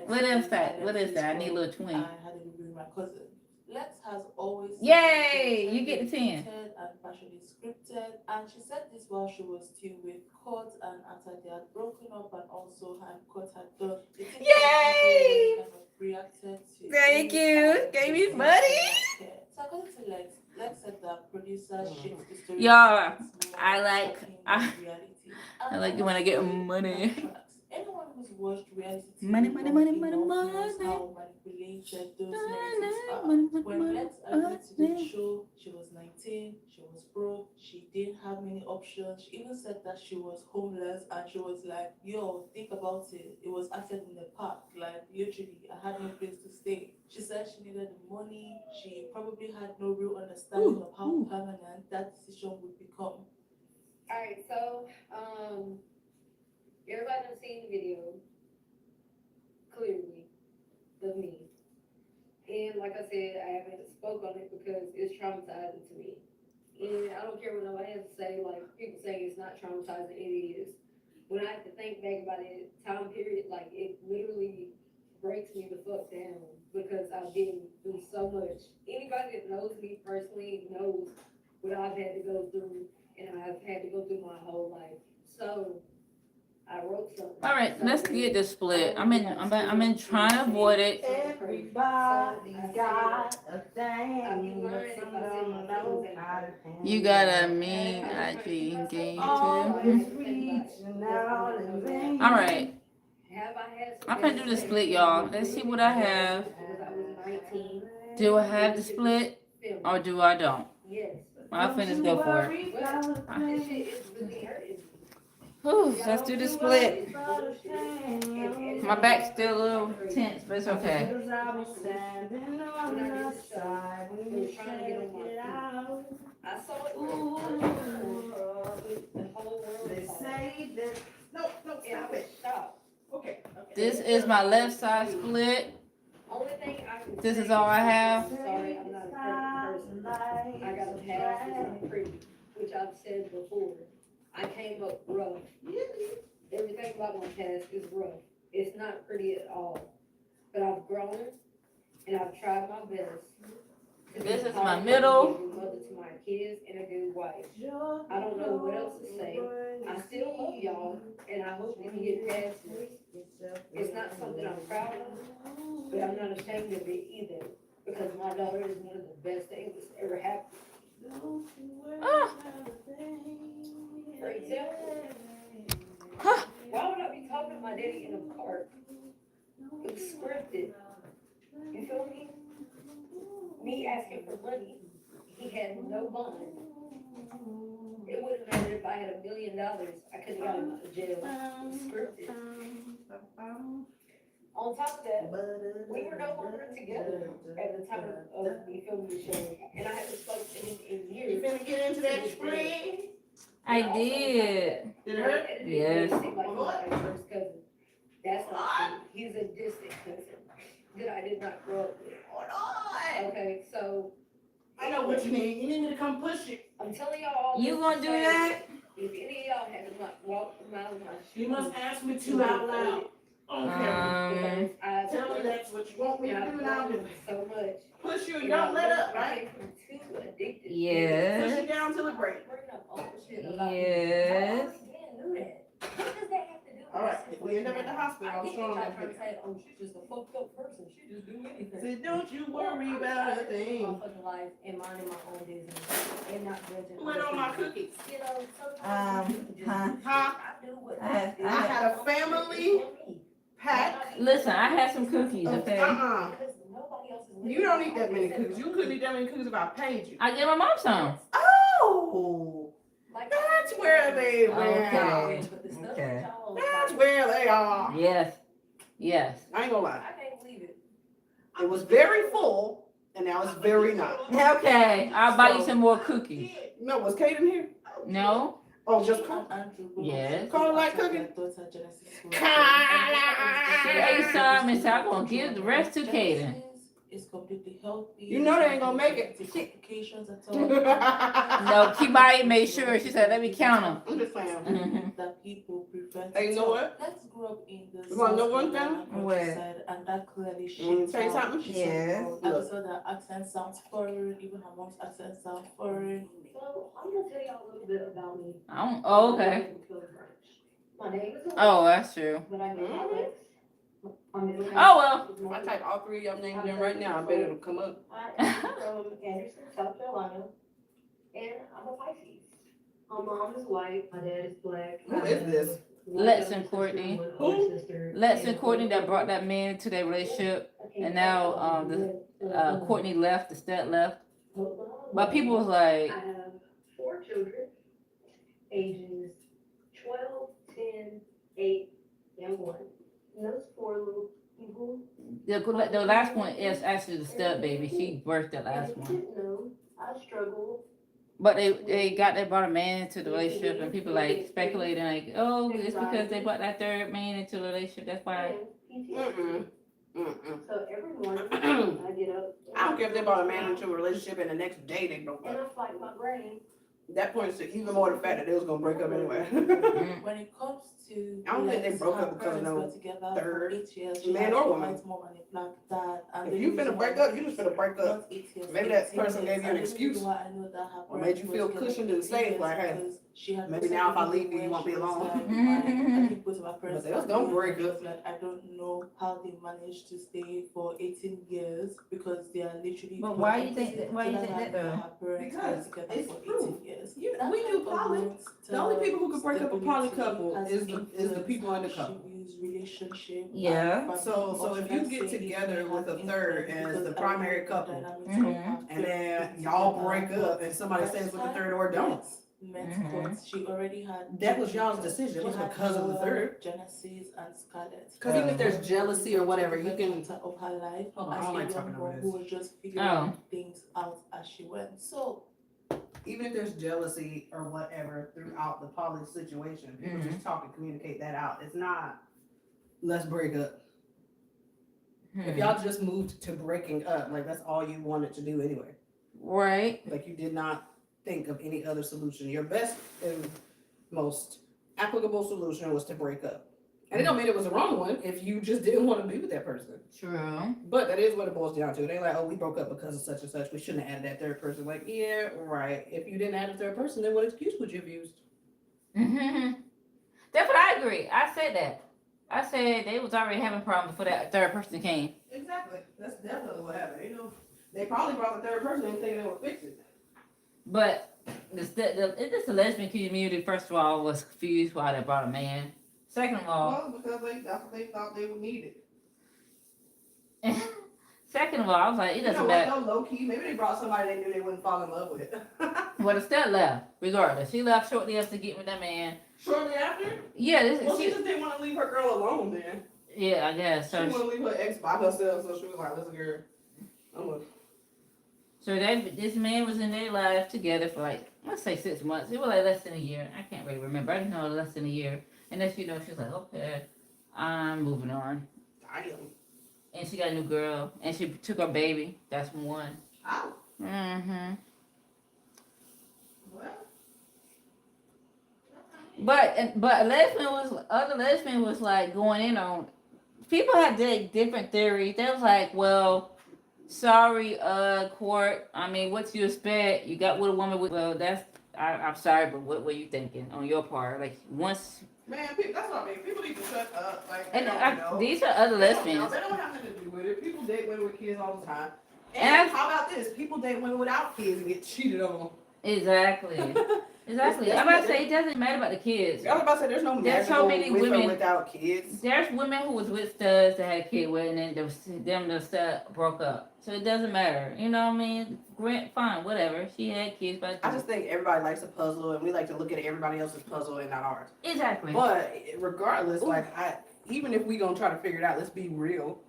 What is that? What is that? I need a little twin. I had a baby with my cousin. Lex has always Yay! You get the 10. and partially scripted, and she said this while she was still with Court and after they had broken up, and also her and Court had done. the things that Yay! people kind of reacted to. Thank it, you. and Gave me she money. said, so according to Lex said that producer shaped the story. Yeah, into more I like- shocking I- reality. I like it when I get money. Anyone who's watched reality TV Money, money, long money, money, enough knows money. how manipulated those Money, narratives are. money, money, When Lex agreed to do the money. show, she was 19, she was broke, she didn't have many options. She even said that she was homeless, and she was like, yo, think about it. It was acted in the park. Like, literally, I had no place to stay. She said she needed the money. She probably had no real understanding of how permanent that decision would become. Alright, so, everybody done seen the video, clearly, of me. And like I said, I haven't spoke on it because it's traumatizing to me. And I don't care what nobody has to say, like, people say it's not traumatizing, it is. When I have to think back about it, time period, like, it literally breaks me the fuck down because I've been through so much. Anybody that knows me personally knows what I've had to go through, and I've had to go through my whole life. So, I wrote something. All right, let's get this split. I'm in trying to avoid it. Everybody's got a thing, but some don't know how to handle You got a it. mean IG game Always too. reaching out in vain. All right, Have I had some I'm gonna do the split, y'all. Let's see what I have. Because I was 19. Do I have the split or do I don't? Yes. I'll finish go for it. This shit is really hurting. Whew, let's do the split. My back's still a little tense, but it's okay. Cause I was standing on the side when you checked it out. I saw it for the first time. The whole world They saw it. say that, no, And I stop was it. shocked. Okay. This is my left side split. Only thing I can This say is all I have. I'm sorry, I'm not a perfect person. I got a past that's not pretty, which I've said before. I came up rough. Everything about my past is rough. It's not pretty at all. But I've grown and I've tried my best. to be This is a my positive, middle. a good mother to my kids and a good wife. I don't know what else to say. I still love y'all and I hope you can get past this. It's not something I'm proud of, but I'm not ashamed of it either. Because my daughter is one of the best things that's ever happened. Ah. For example, Huh. why would I be talking to my daddy in a park? It was scripted. You feel me? Me asking for money. He had no bond. It wouldn't matter if I had $1 million. I couldn't got him out of jail. It was scripted. On top of that, we were no longer together at the time of me filming the show. And I haven't spoken to him in You years. finna get into that split? I did. Did it hurt? Yes. Like he's my first cousin. That's not true. He's a distant cousin that I did not grow up with. Hold on. Okay, so I know what you need. You need me to come push it. I'm telling y'all all You this gonna to do say, that? If any of y'all had not walked a mile in my shoes. You must ask me to out loud. On camera. Because I've Tell me that's what you want me to do and I'll do it. so much. Push you and don't let up, I right? came from too addicted. Push Yes. you down till it breaks. Bringing up all the shit about me. Yes. I already knew that. What does that have to do All right, if we end up at the hospital, I I'm get showing y'all them trying that to say, oh, she's just a fucked up person, she just do anything. Said, don't you worry about a My thing. fucking life and minding my own business and not judging. Who went on my cookies? You know, sometimes you just huh? Huh? I do what I- do. I had a family pack. Listen, I had some cookies, okay? Because nobody else is You don't eat that many cookies. You couldn't eat that many cookies if I paid you. I gave my mom some. Oh, Like, that's where they went. Okay. But the stuff Okay. that y'all That's like, where they are. Yes, yes. I ain't gonna lie. I can't believe it. It was very full, and now it's very not. Okay, I'll buy you some more cookies. No, was Kate in here? No? Oh, just Yes. Call it like cooking. She ate some and said, I'm gonna give the rest to Kaden. It's completely healthy. You know they ain't gonna make it. Complications at all. No, Kimai made sure. She said, let me count them. I'm just saying. That people prefer. Hey, you know what? Let's grow up in the You wanna know South one Carolina thing? What? countryside, and that clearly You wanna shapes say how something? she's Yes. from. I saw that accent sounds foreign, even her mom's accent sounds foreign. So I'm gonna tell y'all a little bit about me. I don't, oh, okay. My name is. Oh, that's true. But I get my legs. Oh, well. If I type all three of y'all names in right now, I bet it'll come up. I am from Anderson, South Carolina, and I'm a Pisces. My mom is white, my dad is black. Who is this? Lex and Courtney. Who? Lex and Courtney that brought that man into their relationship. And now, Courtney left, the stud left. But people was like, I have 4 children, ages 12, 10, 8, and 1. And those 4 little people. the last one is actually the stud baby. She birthed that last one. didn't know, I struggled. But they brought a man into the relationship, and people like speculating like, oh, it's because they brought that third man into the relationship. That's why. Mm-mm. Mm-mm. So every morning, I get up. I don't care if they brought a man into a relationship and the next day they broke And up. I fight my brain. That points to even more the fact that they was gonna break up anyway. When it comes to I don't think they Lex, broke her up because of parents no were together third for 8 years. She man had or a woman. white mom and a black dad. And If the you reason finna break why- up, you just finna break up. Not 8 years, Maybe that 18 person years. gave you an And the reason excuse. why I know that her Or made parents you were feel together cushioned for and safe, 8 years like, hey, because she had maybe decided now if I to leave you, where you won't she be was alone. like, I think both of our parents But they was are gonna together break because, up. like, I don't know how they managed to stay for 18 years because they are literally. But why you think opposites. why you So think that's that why though? her parents were Because together it's for true. 18 years. You, That we do type of poly. wants The only to people who can break up a poly stability couple has is the people in the influenced how couple. she views relationship and Yeah. family, So or if should you I get say together it with a has third influence, as the because I primary know the couple, dynamics Mhm. of how and then things y'all together, break up and somebody but stays with the by third or don't. Met Mhm. Courts, she already had. That was y'all's decision. It She wasn't had because of the Noah, third. Genesis and Scarlett. Because even if there's jealousy or whatever, you can. Chapter of her life Hold on, I as don't a like young talking over girl this. who was just figuring Oh. things out as she went. So Even if there's jealousy or whatever throughout the poly situation, people Mhm. just talk and communicate that out. It's not, let's break up. If y'all just moved to breaking up, like that's all you wanted to do anyway. Right. Like you did not think of any other solution. Your best and most applicable solution was to break up. And it don't mean it was the wrong one if you just didn't want to be with that person. True. But that is what it boils down to. They're like, oh, we broke up because of such and such. We shouldn't have added that third person. Like, yeah, right. If you didn't add a third person, then what excuse would you have used? Mm-hmm. That's what I agree. I said that. I said they was already having problems before that third person came. Exactly. That's definitely what happened. You know, they probably brought the third person and thinking they would fix it. But the lesbian community, first of all, was confused why they brought a man. Second of all, Well, because that's what they thought they would need it. second of all, I was like, it You know doesn't what, matter. though, low key, maybe they brought somebody they knew they wouldn't fall in love with. Well, the stud left, regardless. She left shortly after getting with that man. Shortly after? Yeah, Well, she just didn't want to leave her girl alone then. yeah, I guess. She So, didn't want to leave her ex by herself, so she was like, listen, girl, I'm a... so this man was in their life together for like, let's say 6 months. It was like less than a year. I can't really remember. I just know less than a year. And then she was like, okay, I'm moving on. Damn. And she got a new girl, and she took her baby. That's one. Ow. Mm-hmm. Well, But other lesbian was like going in on. People had different theories. They was like, well, sorry, court. I mean, what you expect? You got with a woman with. Well, I'm sorry, but what were you thinking on your part? Like once Man, that's what I mean. People need to shut up. Like, they And don't know. these are other They don't know. lesbians. They don't have nothing to do with it. People date women with kids all the time. And And how about this? People date women without kids and get cheated on. Exactly. Exactly. I'm about to say it doesn't matter about the kids. I was about to say there's no There's magical so many with or women- without kids. There's women who was with studs that had a kid with, and then the stud broke up. So it doesn't matter. You know what I mean? Grant, fine, whatever. She had kids, but I just think everybody likes a puzzle, and we like to look at everybody else's puzzle and not ours. exactly. But regardless, even if we gonna try to figure it out, let's be real.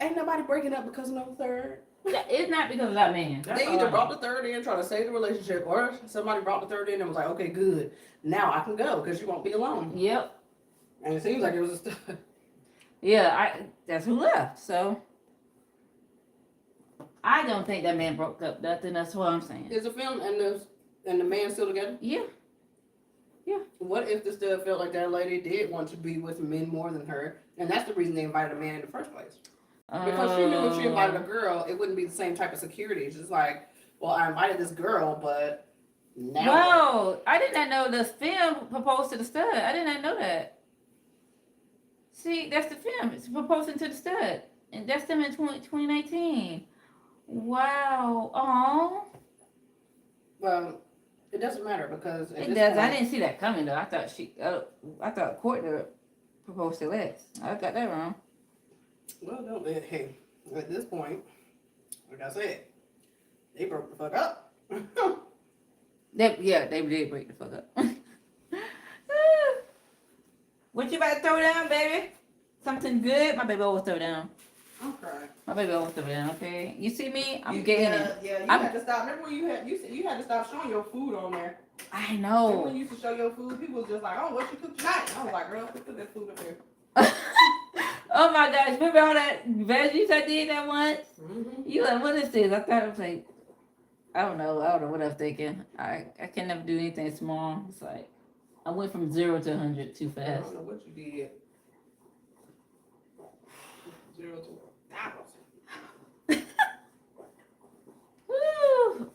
Ain't nobody breaking up because of no third. It's not because of that man. That's They all either I brought know. the third in, trying to save the relationship, or somebody brought the third in and was like, okay, good. Now I can go because you won't be alone. Yep. And it seems like it was a Yeah, that's who left. So I don't think that man broke up nothing. That's what I'm saying. Is the film and the man still together? Yeah. What if the stud felt like that lady did want to be with men more than her, and that's the reason they invited a man in the first place? Because she knew if she invited a girl, it wouldn't be the same type of security. It's just like, well, I invited this girl, but now. Whoa, I did not know the film proposed to the stud. I did not know that. See, that's the film. It's proposing to the stud. And that's them in 2019. Wow. Aw. Well, it doesn't matter because at It this does. I point- didn't see that coming though. I thought Courtney proposed to Lex. I got that wrong. Well, no, hey, at this point, like I said, they broke the fuck up. They did break the fuck up. What you about to throw down, baby? Something good? My baby always throw down. I'm crying. My baby always throw down, okay? You see me? I'm You- getting yeah, it. Yeah, you I'm- had to stop. Remember when you said you had to stop showing your food on there? I Remember know. when you used to show your food? People was just like, oh, what you cooked tonight? I was like, girl, put that food up there. Oh my gosh, remember all that veggies I did that once? Mm-hmm. You like, what is this? I thought it was like, I don't know what I'm thinking. I can never do anything small. It's like, I went from 0 to 100 too I fast. don't know what you did. 0 to 1,000. Woo!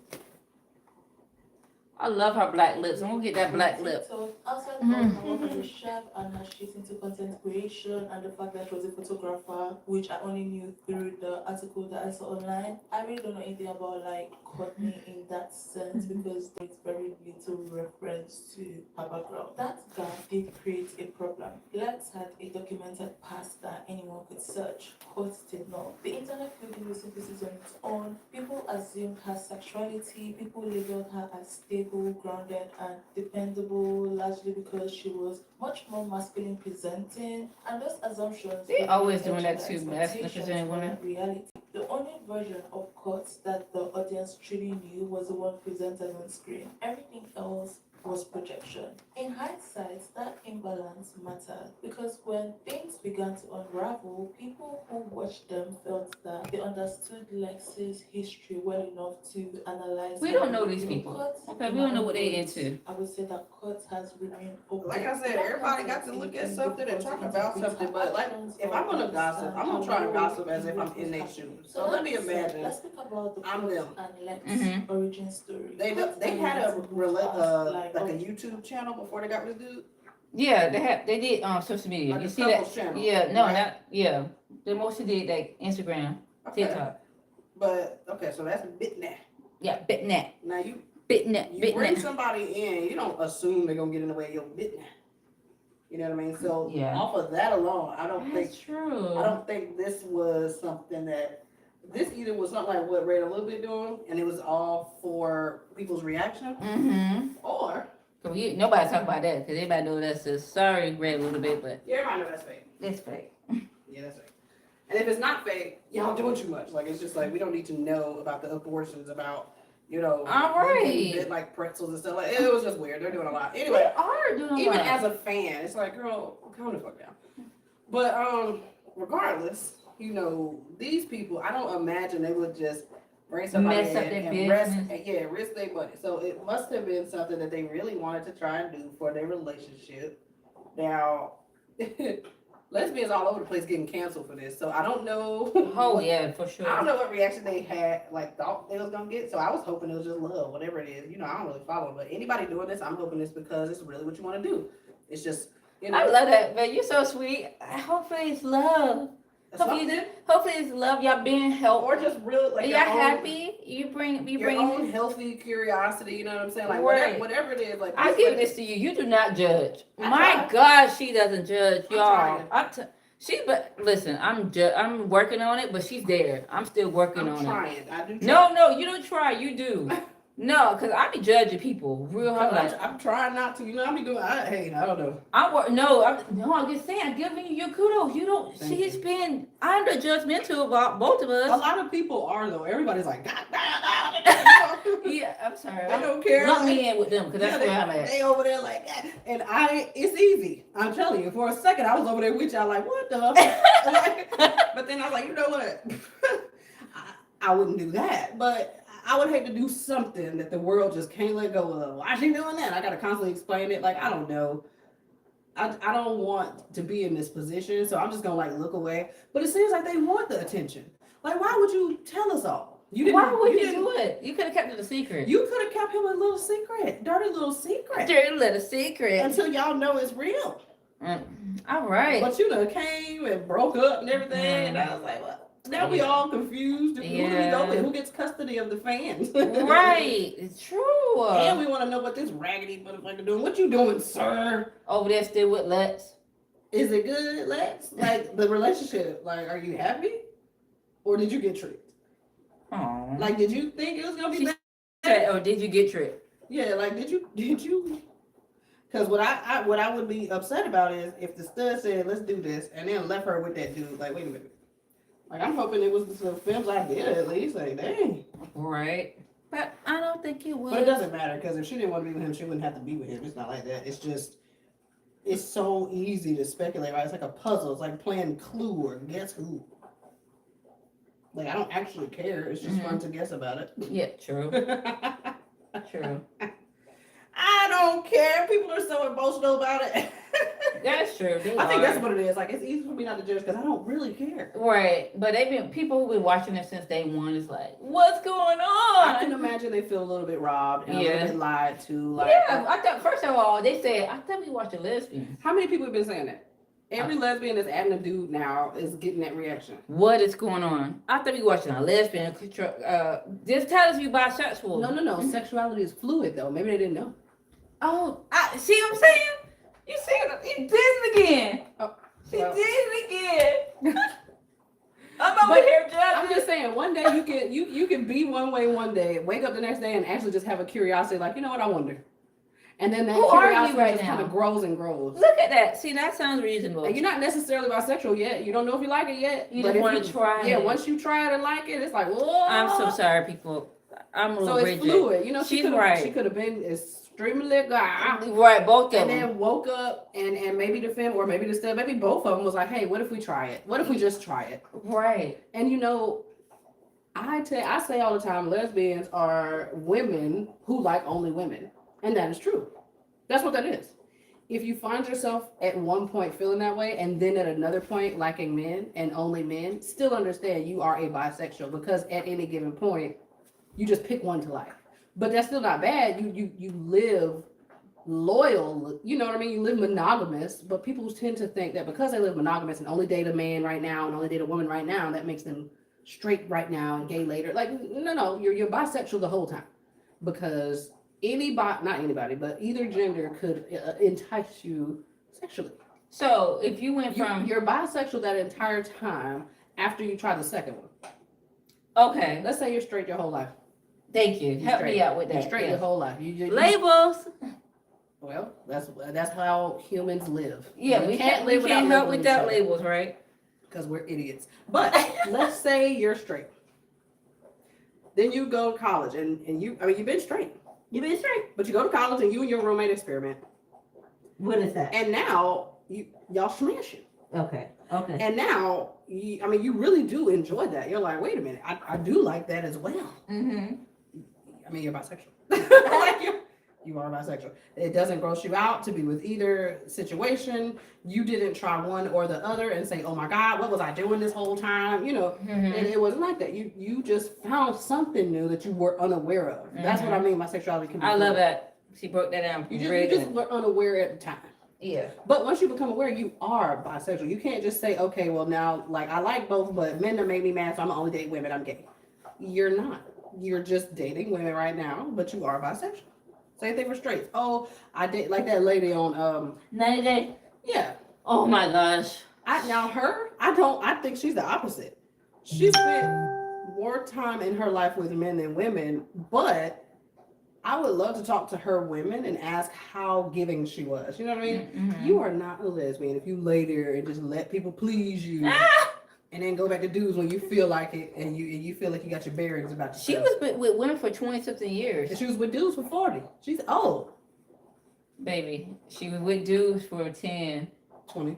I love her black lips. I'm gonna get that black lip. So outside of Mhm. her work as a chef and her she's into content creation and the fact that she was a photographer, which I only knew through the article that I saw online, I really don't know anything about like Courtney in that sense because there's very little reference to her background. That guy did create a problem. Lex had a documented past that anyone could search. Court did not. The internet filled in with synthesis on its own. People assumed her sexuality. People labeled her as stable, grounded, and dependable, largely because she was much more masculine presenting. And those assumptions. They were always the doing that gender too, masculine expectations presenting were women. Reality. The only version of Court that the audience truly knew was the one presented on screen. Everything else was projection. In hindsight, that imbalance mattered because when things began to unravel, people who watched them felt that they understood Lex's history well enough to analyze. We don't know these people. Okay, we don't know what they into. I would say that Court has remained open. Like I said, everybody got to look at something and talk about something, but like, if I'm gonna gossip, I'm gonna try and gossip as if I'm in their shoes. So let me imagine, Let's speak about the I'm Court them. and Lex Mhm. origin story. they Court they and had Lex a moved fast, like a YouTube channel before they got with this dude. Yeah, they did social media. Like You a see that? couples channel, Yeah, no, right? not yeah. They mostly did like Instagram, Okay, TikTok. but okay, so that's BitNet. Yeah, BitNet, Now you BitNet, bring BitNet. somebody in, you don't assume they're gonna get in the way of your BitNet. You know what I mean? So Yeah. off of that alone, I don't think That's true. I don't think this was something that this either was something like what Red a little bit doing, and it was all for people's reaction, Mm-hmm. or Nobody talk about that because everybody know that's just sorry, Greg, a little bit, but yeah, everybody know that's fake. it's fake. Yeah, that's fake. And if it's not fake, y'all doing too much. Like it's just like we don't need to know about the abortions, about All women right. bit like pretzels and stuff. Like it was just weird. They're doing a lot. They Anyway, are doing even well. as a fan, it's like, girl, calm the fuck down. But regardless, these people, I don't imagine they would just bring somebody Mess up in their and risk business. their money. So it must have been something that they really wanted to try and do for their relationship. Now, lesbians all over the place getting canceled for this. So I don't know. Oh yeah, for sure. I don't know what reaction they had, thought they was gonna get. So I was hoping it was just love, whatever it is. I don't really follow. But anybody doing this, I'm hoping it's because it's really what you want to do. It's just, I love that, but you're so sweet. Hopefully it's love. something, Hopefully it's love. Y'all being helpful. or just real, like Y'all your own, happy? You bring your own healthy curiosity, you know what I'm saying? Like, Right. whatever it is, like. I give this to you. You do not judge. I My try. God, she doesn't judge, I'm y'all. trying. But listen, I'm working on it, but she's there. I'm still working I'm on it. trying, I do try. No, you don't try. You do. No, cause I be judging people real hard. Like, I'm trying not to, you know, I be doing, I don't know. I'm just saying, I'm giving you your kudos. You don't. Thank She's been under judgmental about both of A us. lot of people are though, everybody's like, God damn, Yeah, I'm sorry. I don't care. Lump me in with them, cause that's Yeah, where I'm at. they over there like that. And it's easy. I'm telling you, for a second I was over there with y'all like, what the? But then I was like, you know what? I wouldn't do that. But I would hate to do something that the world just can't let go of. Why is she doing that? I gotta constantly explain it. Like, I don't know. I don't want to be in this position, so I'm just gonna like look away. But it seems like they want the attention. Like, why would you tell us all? Why would you do it? You could have kept it a secret. You could have kept him a little secret, dirty little secret, Dirty little secret. until y'all know it's real. All right. But you done came and broke up and everything, and I was like, well, now we all confused. Who do we go with? Who gets custody of the fans? Right. It's true. And we want to know what this raggedy motherfucker doing. What you doing, sir? Over there still with Lex. Is it good, Lex? Like, the relationship, like, are you happy? Or did you get tricked? Oh. Like, did you think it was gonna be bad? Or did you get tricked? Yeah, like, did you? Because what I would be upset about is if the stud said, let's do this, and then left her with that dude. Like, wait a minute. Like, I'm hoping it was the film's idea at least. Like, dang. Right. But I don't think it was. But it doesn't matter, because if she didn't want to be with him, she wouldn't have to be with him. It's not like that. It's just, it's so easy to speculate, right? It's like a puzzle. It's like playing Clue or Guess Who. Like, I don't actually care. It's just fun to guess about it. Yeah, true. True. I don't care. People are so emotional about it. That's true. I think that's what it is. Like, it's easy for me not to judge because I don't really care. Right. But people who've been watching it since day one is like, what's going on? I can imagine they feel a little bit robbed and a little bit lied to. Like, yeah, I thought, first of all, they said, I thought we watched a lesbian. How many people have been saying that? Every lesbian that's adding a dude now is getting that reaction. What is going on? I thought we watching a lesbian. Just tell us you bisexual. No. Sexuality is fluid, though. Maybe they didn't know. Oh, see what I'm saying? You see it? He did it again. Oh, She well. did it again. I'm over here judging. I'm just saying, one day you can be one way one day, wake up the next day and actually just have a curiosity, like, you know what, I wonder. And then that Who are you curiosity right just now? kind of grows and grows. Look at that. See, that sounds reasonable. And you're not necessarily bisexual yet. You don't know if you like it yet. You but just if want to try Yeah, it. once you try it and like it, it's like, whoa. I'm so sorry, people. I'm a So little it's rigid. fluid. You know, She's she right. could have been extremely guy. Right, both of And them. then woke up and maybe the film or maybe the stud, maybe both of them was like, hey, what if we try it? What if we just try it? Right. And you know, I say all the time, lesbians are women who like only women. And that is true. That's what that is. If you find yourself at one point feeling that way and then at another point liking men and only men, still understand you are a bisexual because at any given point, you just pick one to like. But that's still not bad. You live loyal, you know what I mean? You live monogamous, but people tend to think that because they live monogamous and only date a man right now and only date a woman right now, that makes them straight right now and gay later. Like, no, you're bisexual the whole time because not anybody, but either gender could entice you sexually. So if you went from you're bisexual that entire time after you try the second one. Okay. Let's say you're straight your whole life. Thank you. Help straight. me out with You're that. straight your whole life. You Labels. Well, that's how humans live. Yeah, we can't help without labels, right? Because we're idiots. But let's say you're straight. Then you go to college and you've been straight. You been straight? But you go to college and you and your roommate experiment. What is that? And now y'all smash it. Okay. And now you really do enjoy that. You're like, wait a minute, I do like that as well. Mm-hmm. I mean, you're bisexual. Like you are bisexual. It doesn't gross you out to be with either situation. You didn't try one or the other and say, oh my God, what was I doing this whole time? You know, and it wasn't like that. You just found something new that you were unaware of. That's what I mean by sexuality can be. I love that. She broke that down. You just were unaware at the time. Yeah. But once you become aware, you are bisexual. You can't just say, okay, well now, like I like both, but men that make me mad, so I'm only dating women. I'm gay. You're not. You're just dating women right now, but you are bisexual. Same thing for straights. Oh, I date like that lady on 90 Day. yeah. Oh my gosh. I think she's the opposite. She spent more time in her life with men than women, but I would love to talk to her women and ask how giving she was. You know what I mean? Mhm. You are not a lesbian if you lay there and just let people please you and then go back to dudes when you feel like it and you feel like you got your bearings about yourself. She was with women for 20-something years. And she was with dudes for 40. She's old. Baby. She was with dudes for 10. 20.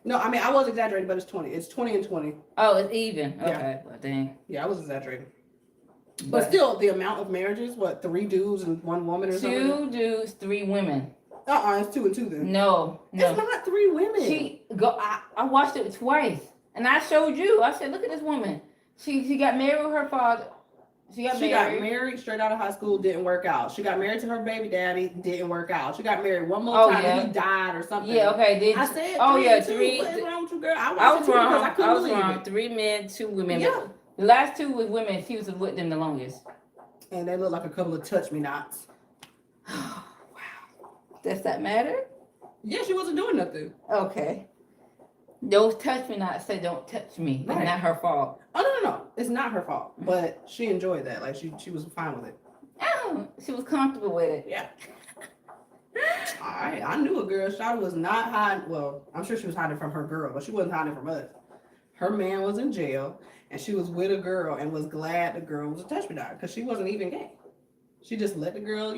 No, I mean I was exaggerating, but it's 20. It's 20 and 20. Oh, it's even. Yeah. Okay. Well, dang. Yeah, I was exaggerating. But still, the amount of marriages, what, 3 dudes and 1 woman or something? 2 dudes, 3 women. It's 2 and 2 then. No. It's not 3 women. I watched it twice. And I showed you. I said, look at this woman. She got married with her father. She got married straight out of high school, didn't work out. She got married to her baby daddy, didn't work out. She got married one more time and he died or something. Yeah, okay. I said, oh yeah, 3. What's wrong with you, girl? I was wrong. I couldn't believe wrong. it. 3 men, 2 women. Yeah. The last 2 was women. She was with them the longest. And they look like a couple of touch me nots. Wow. Does that matter? Yeah, she wasn't doing nothing. Okay. Those touch me nots say don't touch me. Right. It's not her fault. Oh no. It's not her fault. But she enjoyed that. Like she was fine with it. Oh, she was comfortable with it. Yeah. I knew a girl. Shawty was not hiding. Well, I'm sure she was hiding from her girl, but she wasn't hiding from us. Her man was in jail, and she was with a girl and was glad the girl was a touch me dog because she wasn't even gay. She just let the girl,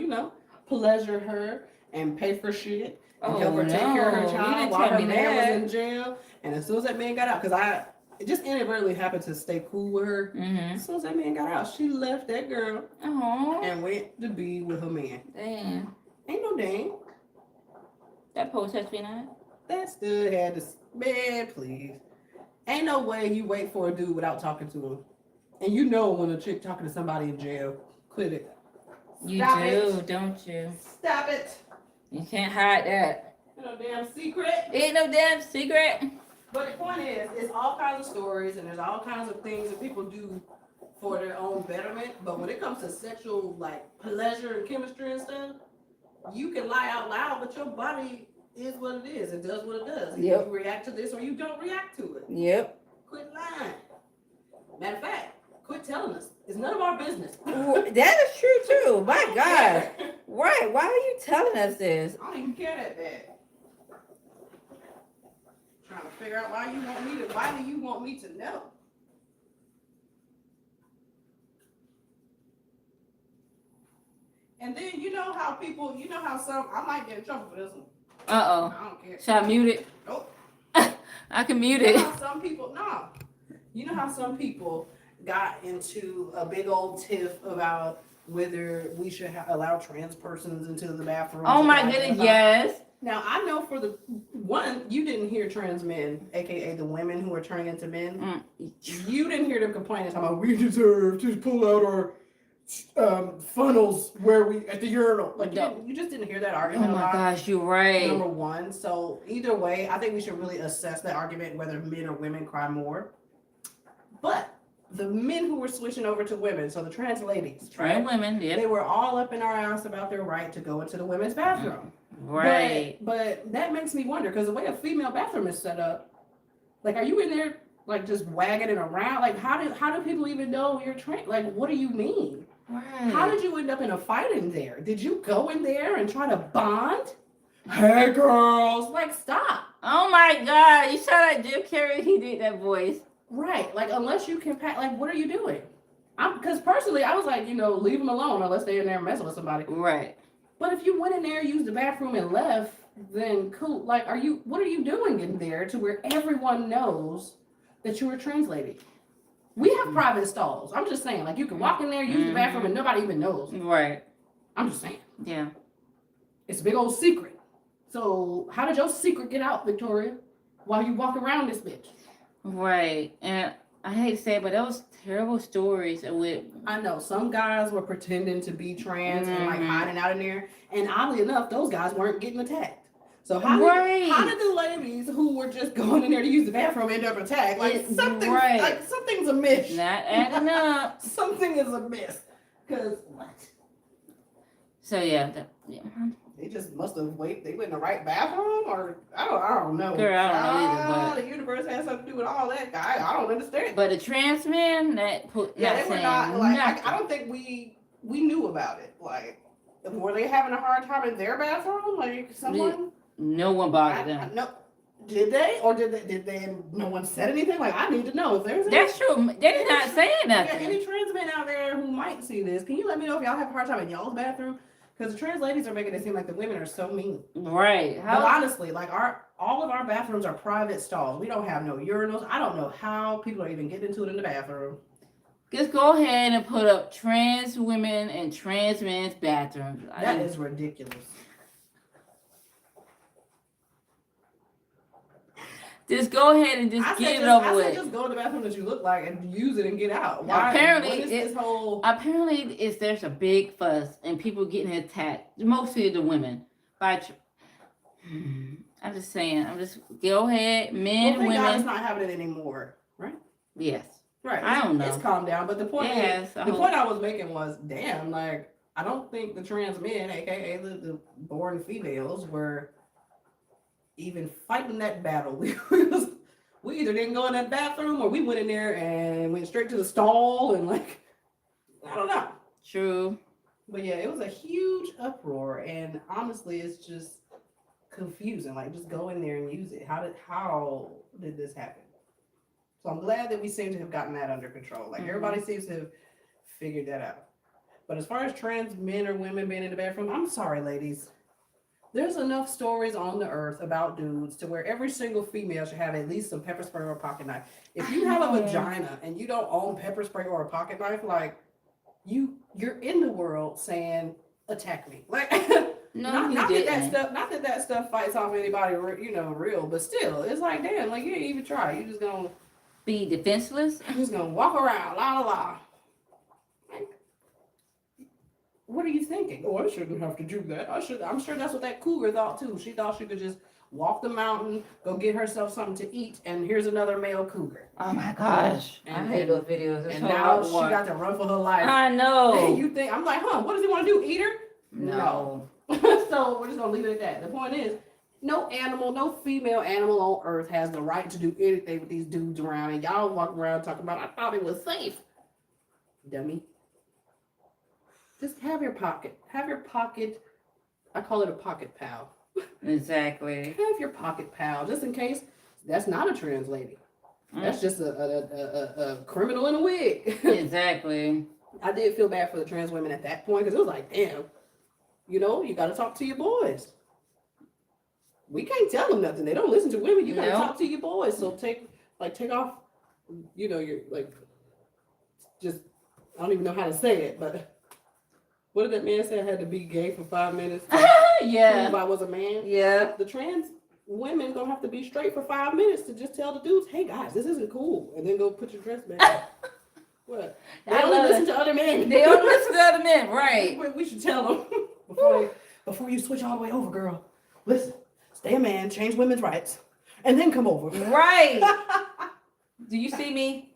pleasure her and pay for shit and help her take care of her child while her man was in jail. And as soon as that man got out, because it just inadvertently happened to stay cool with her. Mm-hmm. As soon as that man got out, she left that girl and went to be with her man. Damn. Ain't no dang. That poor touch me not. That still had to, man, please. Ain't no way you wait for a dude without talking to him. And you know when a chick talking to somebody in jail. Quit it. Stop it. Don't you? Stop it. You can't hide that. Ain't no damn secret. Ain't no damn secret. But the point is, it's all kinds of stories and there's all kinds of things that people do for their own betterment. But when it comes to sexual, like, pleasure and chemistry and stuff, you can lie out loud, but your body is what it is. It does what it does. Yep. You react to this or you don't react to it. Yep. Quit lying. Matter of fact, quit telling us. It's none of our business. That is true too. My God. Right. Why are you telling us this? I don't even care that bad. Trying to figure out why do you want me to know? And then how some I might get in trouble for this one. Uh-oh. I don't care. Should I mute it? Nope. I can mute You it. know how some people got into a big old tiff about whether we should allow trans persons into the bathroom. Oh my goodness, yes. Now I know for the one, you didn't hear trans men, aka the women who are turning into men. You didn't hear them complaining about we deserve to pull out our funnels where we at the urinal. Like you just didn't hear that argument. Oh my gosh, you're right. Number one. So either way, I think we should really assess that argument whether men or women cry more. But the men who were switching over to women, so the trans ladies, Trans women, yeah. they were all up in our ass about their right to go into the women's bathroom. Right. But that makes me wonder, because the way a female bathroom is set up, like, are you in there like just wagging it around? Like, how do people even know you're trans? Like, what do you mean? Right. How did you end up in a fight in there? Did you go in there and try to bond? Hey girls, like, stop. Oh my God, you saw that Jim Carrey? He did that voice. Right, like, unless you can like, what are you doing? Because personally, I was like, leave them alone unless they're in there messing with somebody. Right. But if you went in there, used the bathroom, and left, then cool. Like, what are you doing in there to where everyone knows that you're a trans lady? We have private stalls. I'm just saying, like, you can walk in there, use the bathroom, and nobody even knows. Right. I'm just saying. Yeah. It's a big old secret. So how did your secret get out, Victoria? While you walk around this bitch? Right. And I hate to say it, but those terrible stories with... I know. Some guys were pretending to be trans and like hiding out in there. And oddly enough, those guys weren't getting attacked. So how Right. did the ladies who were just going in there to use the bathroom end up attacked? Like It's something, right. like something's amiss. Not adding up. Something is amiss. Cause what? So yeah, They just must have waited. They went in the right bathroom, or I don't know. Girl, I don't know either, The universe has something to do with all that. I don't understand. but the trans men that put Yeah, not they were saying not like. nothing. I don't think we knew about it. Like, were they having a hard time in their bathroom? Like someone. No one bothered them. No. Did they, or did they? No one said anything. Like, I need to know if there's. That's true. They did not say If there are nothing. any trans men out there who might see this, can you let me know if y'all have a hard time in y'all's bathroom? Because the trans ladies are making it seem like the women are so mean. Right. But honestly, like all of our bathrooms are private stalls. We don't have no urinals. I don't know how people are even getting into it in the bathroom. Just go ahead and put up trans women and trans men's bathrooms. That is ridiculous. Just go ahead and just get it over I with. said just go to the bathroom that you look like and use it and get out. Why? Apparently, what is this whole? Apparently, there's a big fuss and people getting attacked. Mostly the women. I'm just saying. I'm just go ahead, men, Well, thank God it's women. not happening anymore, right? Yes. Right. I don't know. It's calmed down, but the point Yes, I the hope- point I was making was, damn, like I don't think the trans men, aka the born females, were even fighting that battle. We either didn't go in that bathroom or we went in there and went straight to the stall and like I don't know. True. But yeah, it was a huge uproar, and honestly, it's just confusing. Like, just go in there and use it. How did this happen? So I'm glad that we seem to have gotten that under control. Like everybody seems to have figured that out. But as far as trans men or women being in the bathroom, I'm sorry, ladies. There's enough stories on the earth about dudes to where every single female should have at least some pepper spray or a pocket knife. If you have a vagina and you don't own pepper spray or a pocket knife, like you're in the world saying attack me. Like No, not he that didn't. that stuff fights off anybody, real, but still, it's like damn, like you ain't even try. You just gonna Be defenseless. walk around, la la la. Like, what are you thinking? Oh, I shouldn't have to do that. I'm sure that's what that cougar thought too. She thought she could just walk the mountain, go get herself something to eat, and here's another male cougar. Oh my gosh. I And- hate those videos. It's And so now hard to she watch. got to run for her life. I know. You think I'm like, what does he want to do? Eat her? No. So we're just gonna leave it at that. The point is, no female animal on earth has the right to do anything with these dudes around, and y'all walk around talking about I thought it was safe. Dummy. Just have your pocket. I call it a pocket pal. Exactly. Have your pocket pal, just in case that's not a trans lady. That's just a criminal in a wig. Exactly. I did feel bad for the trans women at that point because it was like, damn, you got to talk to your boys. We can't tell them nothing. They don't listen to women. You got to No. talk to your boys. So take off, your just I don't even know how to say it, but what did that man say? I had to be gay for 5 minutes. Yeah. Prove I was a man. Yeah. The trans women gonna have to be straight for 5 minutes to just tell the dudes, hey guys, this isn't cool, and then go put your dress back on. What? They I only love listen it. to other men. They don't listen to other men, right? We should tell them before you switch all the way over, girl. Listen, stay a man, change women's rights, and then come over. Right. Do you see me?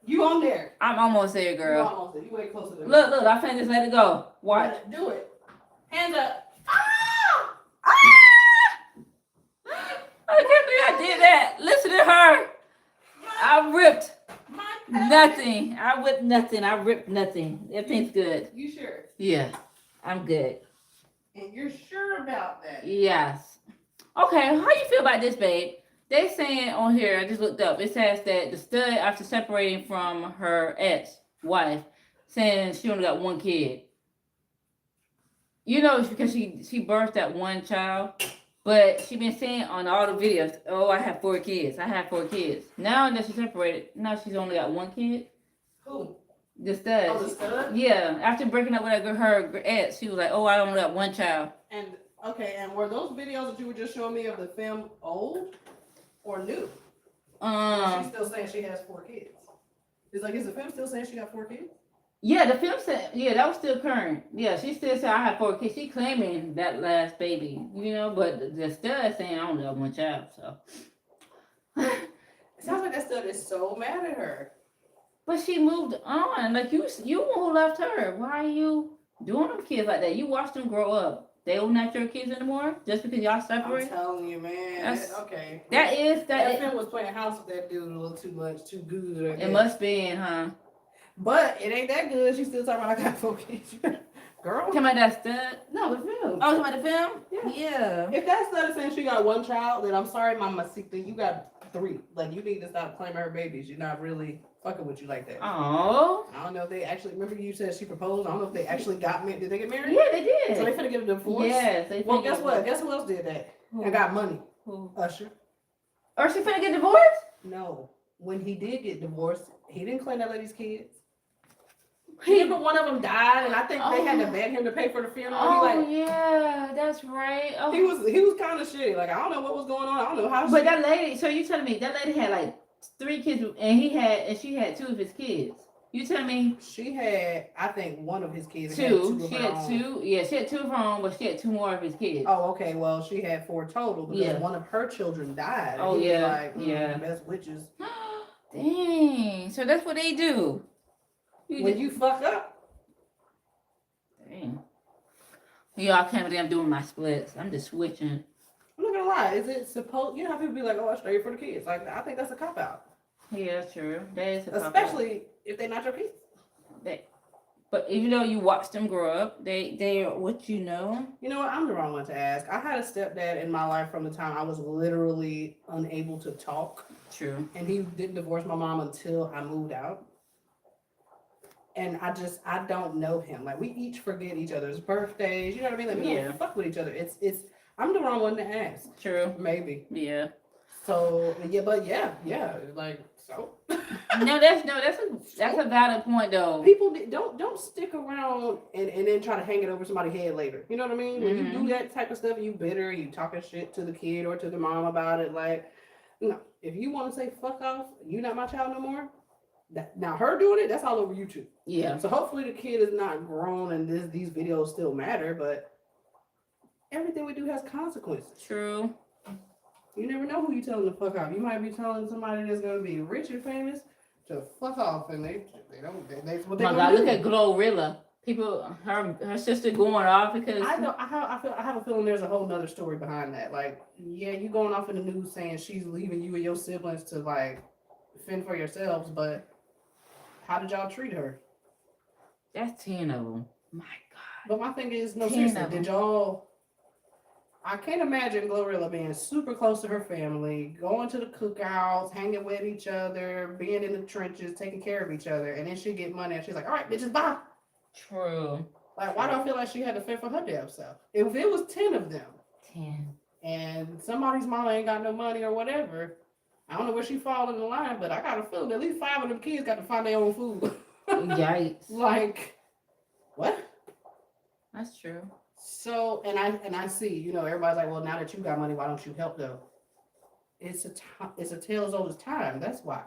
You on there? I'm almost there, You girl. almost there. You way closer than me. Look, I finna just let it go. Watch. Do it. Hands up. I can't believe I did that. Listen to her. I ripped nothing. I whipped nothing. I ripped nothing. Everything's good. You sure? Yeah, I'm good. And you're sure about that? Yes. Okay, how you feel about this, babe? They saying on here, I just looked up, it says that the stud, after separating from her ex-wife, saying she only got one kid. It's because she birthed that one child, but she been saying on all the videos, oh, I have 4 kids. Now that she's separated, now she's only got one kid. Who? The stud. Oh, the stud? Yeah, after breaking up with her ex, she was like, oh, I only got one child. And okay, and were those videos that you were just showing me of the film old or new? She's still saying she has 4 kids. Is the film still saying she got 4 kids? Yeah, the film said, yeah, that was still current. Yeah, she still said I had 4 kids. She claiming that last baby, you know, but the stud saying I only have 1 child. So, It sounds like that stud is so mad at her. but she moved on. Like you who left her. Why are you doing them kids like that? You watched them grow up. They are not your kids anymore just because y'all I'm separate. telling you, man. That's- Okay. That That film was playing house with that dude a little too much, too good. I it guess. must be, huh? But it ain't that good. She's still talking about I got 4 kids. Girl. Come on, that stud. No, the film. Oh, somebody the film? Yeah. Yeah. If that stud is saying she got 1 child, then I'm sorry, Mama Sita, you got 3. Like, you need to stop claiming her babies. She's not really fucking with you like that. Oh. I don't know if they actually, remember you said she proposed? I don't know if they actually got married. Did they get married? Yeah, they did. So they finna get a divorce? Yes. They Well, finna guess get what? divorced. Guess who else did that? Who? And got money. Who? Usher. Or she finna get divorced? No. When he did get divorced, he didn't claim that lady's kids. Even one of them died, and I think they had to beg him to pay for the funeral. Oh, He yeah, that's right. Oh. he was kind of shitty. Like, I don't know what was going on. I don't know how. But that lady, so you telling me that lady had like 3 kids, and she had 2 of his kids. You telling me She had, I think, one of his kids. and had 2? of She her had own. 2. Yeah, she had 2 of her own, but she had 2 more of his kids. Oh, okay. Well, she had 4 total because Yeah. one of her children died. and Oh, he was yeah, like, yeah. Best witches. Dang. So that's what they do. When you fuck up. Dang. Yeah, I can't believe I'm doing my splits. I'm just switching. I'm not gonna lie. Is it supposed? You know how people be like, "Oh, I straight for the kids." Like, I think that's a cop out. Yeah, true. That is a cop-out. Especially if they're not your kids. But even though you watch them grow up, they are what you know. You know what? I'm the wrong one to ask. I had a stepdad in my life from the time I was literally unable to talk. True. And he didn't divorce my mom until I moved out. And I don't know him. Like, we each forget each other's birthdays. You know what I mean? Like, we Yeah. don't fuck with each other. I'm the wrong one to ask. True. Maybe. Yeah. So, yeah, but yeah, like, so. That's a valid point though. People don't stick around and then try to hang it over somebody's head later. You know what I mean? When you do that type of stuff, you bitter, you talking shit to the kid or to the mom about it. Like, no, if you want to say fuck off, you not my child no more. Now her doing it, that's all over YouTube. Yeah. So hopefully the kid is not grown and these videos still matter, but everything we do has consequences. True. You never know who you telling to fuck off. You might be telling somebody that's gonna be rich and famous to fuck off, and they what they My gonna God, do. look at Glorilla. People, her sister going off because I have a feeling there's a whole nother story behind that. Like, yeah, you going off in the news saying she's leaving you and your siblings to like fend for yourselves, but how did y'all treat her? that's 10 of them. My God. But my thing is, no, 10 seriously, of them. did y'all? I can't imagine Glorilla being super close to her family, going to the cookouts, hanging with each other, being in the trenches, taking care of each other, and then she get money and she's like, all right, bitches, bye. True. Like, why do I feel like she had to fend for her damn self? If it was 10 of them, 10. and somebody's mama ain't got no money or whatever, I don't know where she fall in the line, but I got a feeling at least 5 of them kids got to find their own food. Yikes. Like, what? That's true. So, and I see, you know, everybody's like, well, now that you got money, why don't you help them? It's a tale as old as time. That's why.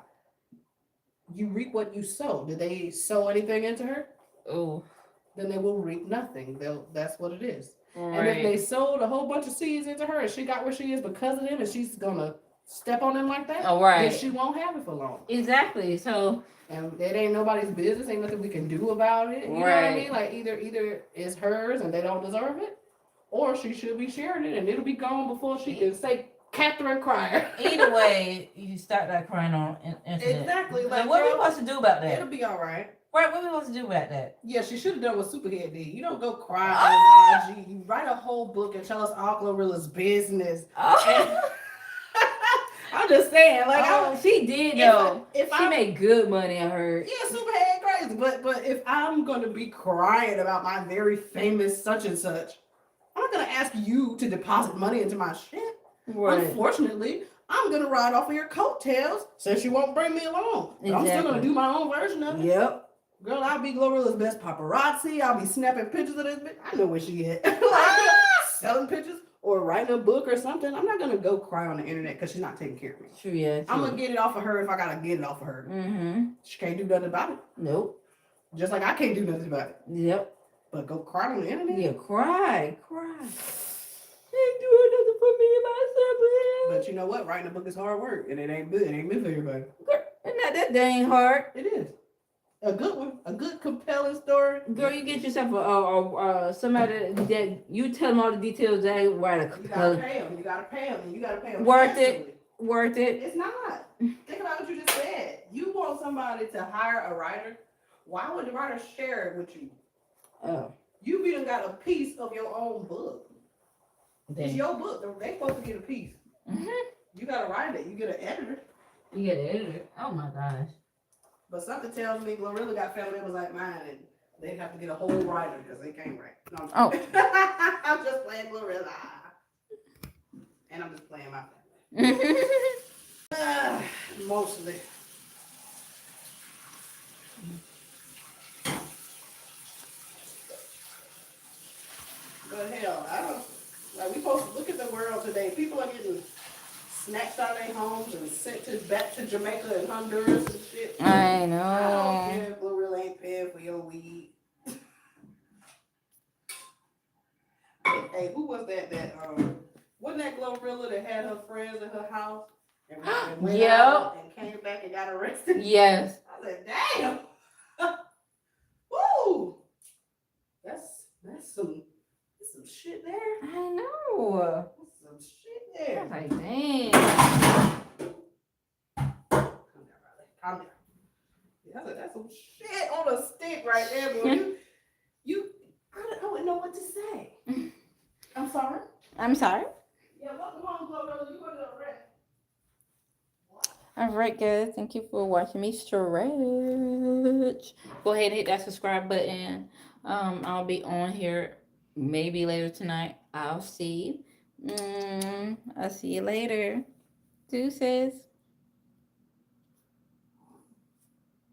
You reap what you sow. Did they sow anything into her? Oh. Then they will reap nothing. That's what it is. Right. And if they sowed a whole bunch of seeds into her and she got where she is because of them and she's gonna step on them like that, Oh, right. then she won't have it for long. Exactly. So. And it ain't nobody's business. Ain't nothing we can do about it. You know what I Right. mean? Like either it's hers and they don't deserve it, or she should be sharing it and it'll be gone before she can say Catherine Cryer. Either way, you start that crying on internet. Exactly. Like, Like, what are we girl, supposed to do about it'll that? be all right. Right, what are we supposed to do about that? Yeah, she should have done what Superhead did. You don't go cry on IG. You write a whole book and tell us all Glorilla's business. Oh. I'm just saying, like, she did if though. If She made good money, I heard. Yeah, Superhead crazy. But if I'm gonna be crying about my very famous such and such, I'm not gonna ask you to deposit money into my shit. Right. Unfortunately, I'm gonna ride off of your coattails since you won't bring me along. But I'm still gonna Exactly. do my own version of it. Yep. Girl, I'll be Glorilla's best paparazzi. I'll be snapping pictures of this bitch. I know where she at. like, selling pictures or writing a book or something. I'm not gonna go cry on the internet because she's not taking care of me. True, yeah. I'm gonna get it off of her if I gotta get it off of her. Mm-hmm. She can't do nothing about it. Nope. Just like I can't do nothing about it. Yep. But go cry on the internet? Yeah, cry. Ain't doing nothing for me and my siblings. But you know what? Writing a book is hard work, and it ain't good. It ain't meant for everybody. And not that dang hard. It is. A good one. A good compelling story. Girl, you get yourself somebody that you tell them all the details. They write a You gotta compelling. pay them. You gotta pay them. You gotta pay them. Worth it. Worth it. It's not. Think about what you just said. You want somebody to hire a writer. Why would the writer share it with you? Oh. You even got a piece of your own book. It's Then your book. They supposed to get a piece. You gotta write it. You get an editor. you get it edited. Oh my gosh. But something tells me Glorilla got family members like mine, and they'd have to get a whole writer because they can't write. No, I'm just I'm just playing Glorilla. And I'm just playing my family. Mostly. But hell, I don't, like, we supposed to look at the world today. People are getting snatched out of their homes and sent back to Jamaica and Honduras and shit. I I don't know. care if Glorilla ain't paying for your weed. Hey, who was that? Wasn't that Glorilla that had her friends in her house and went Yep. out and came back and got arrested? Yes. I said, damn. Woo. That's some shit there. I know. That's some shit there. I was like, dang. Calm down. Yeah, that's some shit on a stick right there, boy. I wouldn't know what to say. I'm sorry. I'm sorry. Yeah, welcome home, Glorilla. You want to rest. All right, guys. Thank you for watching me stretch. Go ahead and hit that subscribe button. I'll be on here maybe later tonight. I'll see. I'll see you later. Deuces.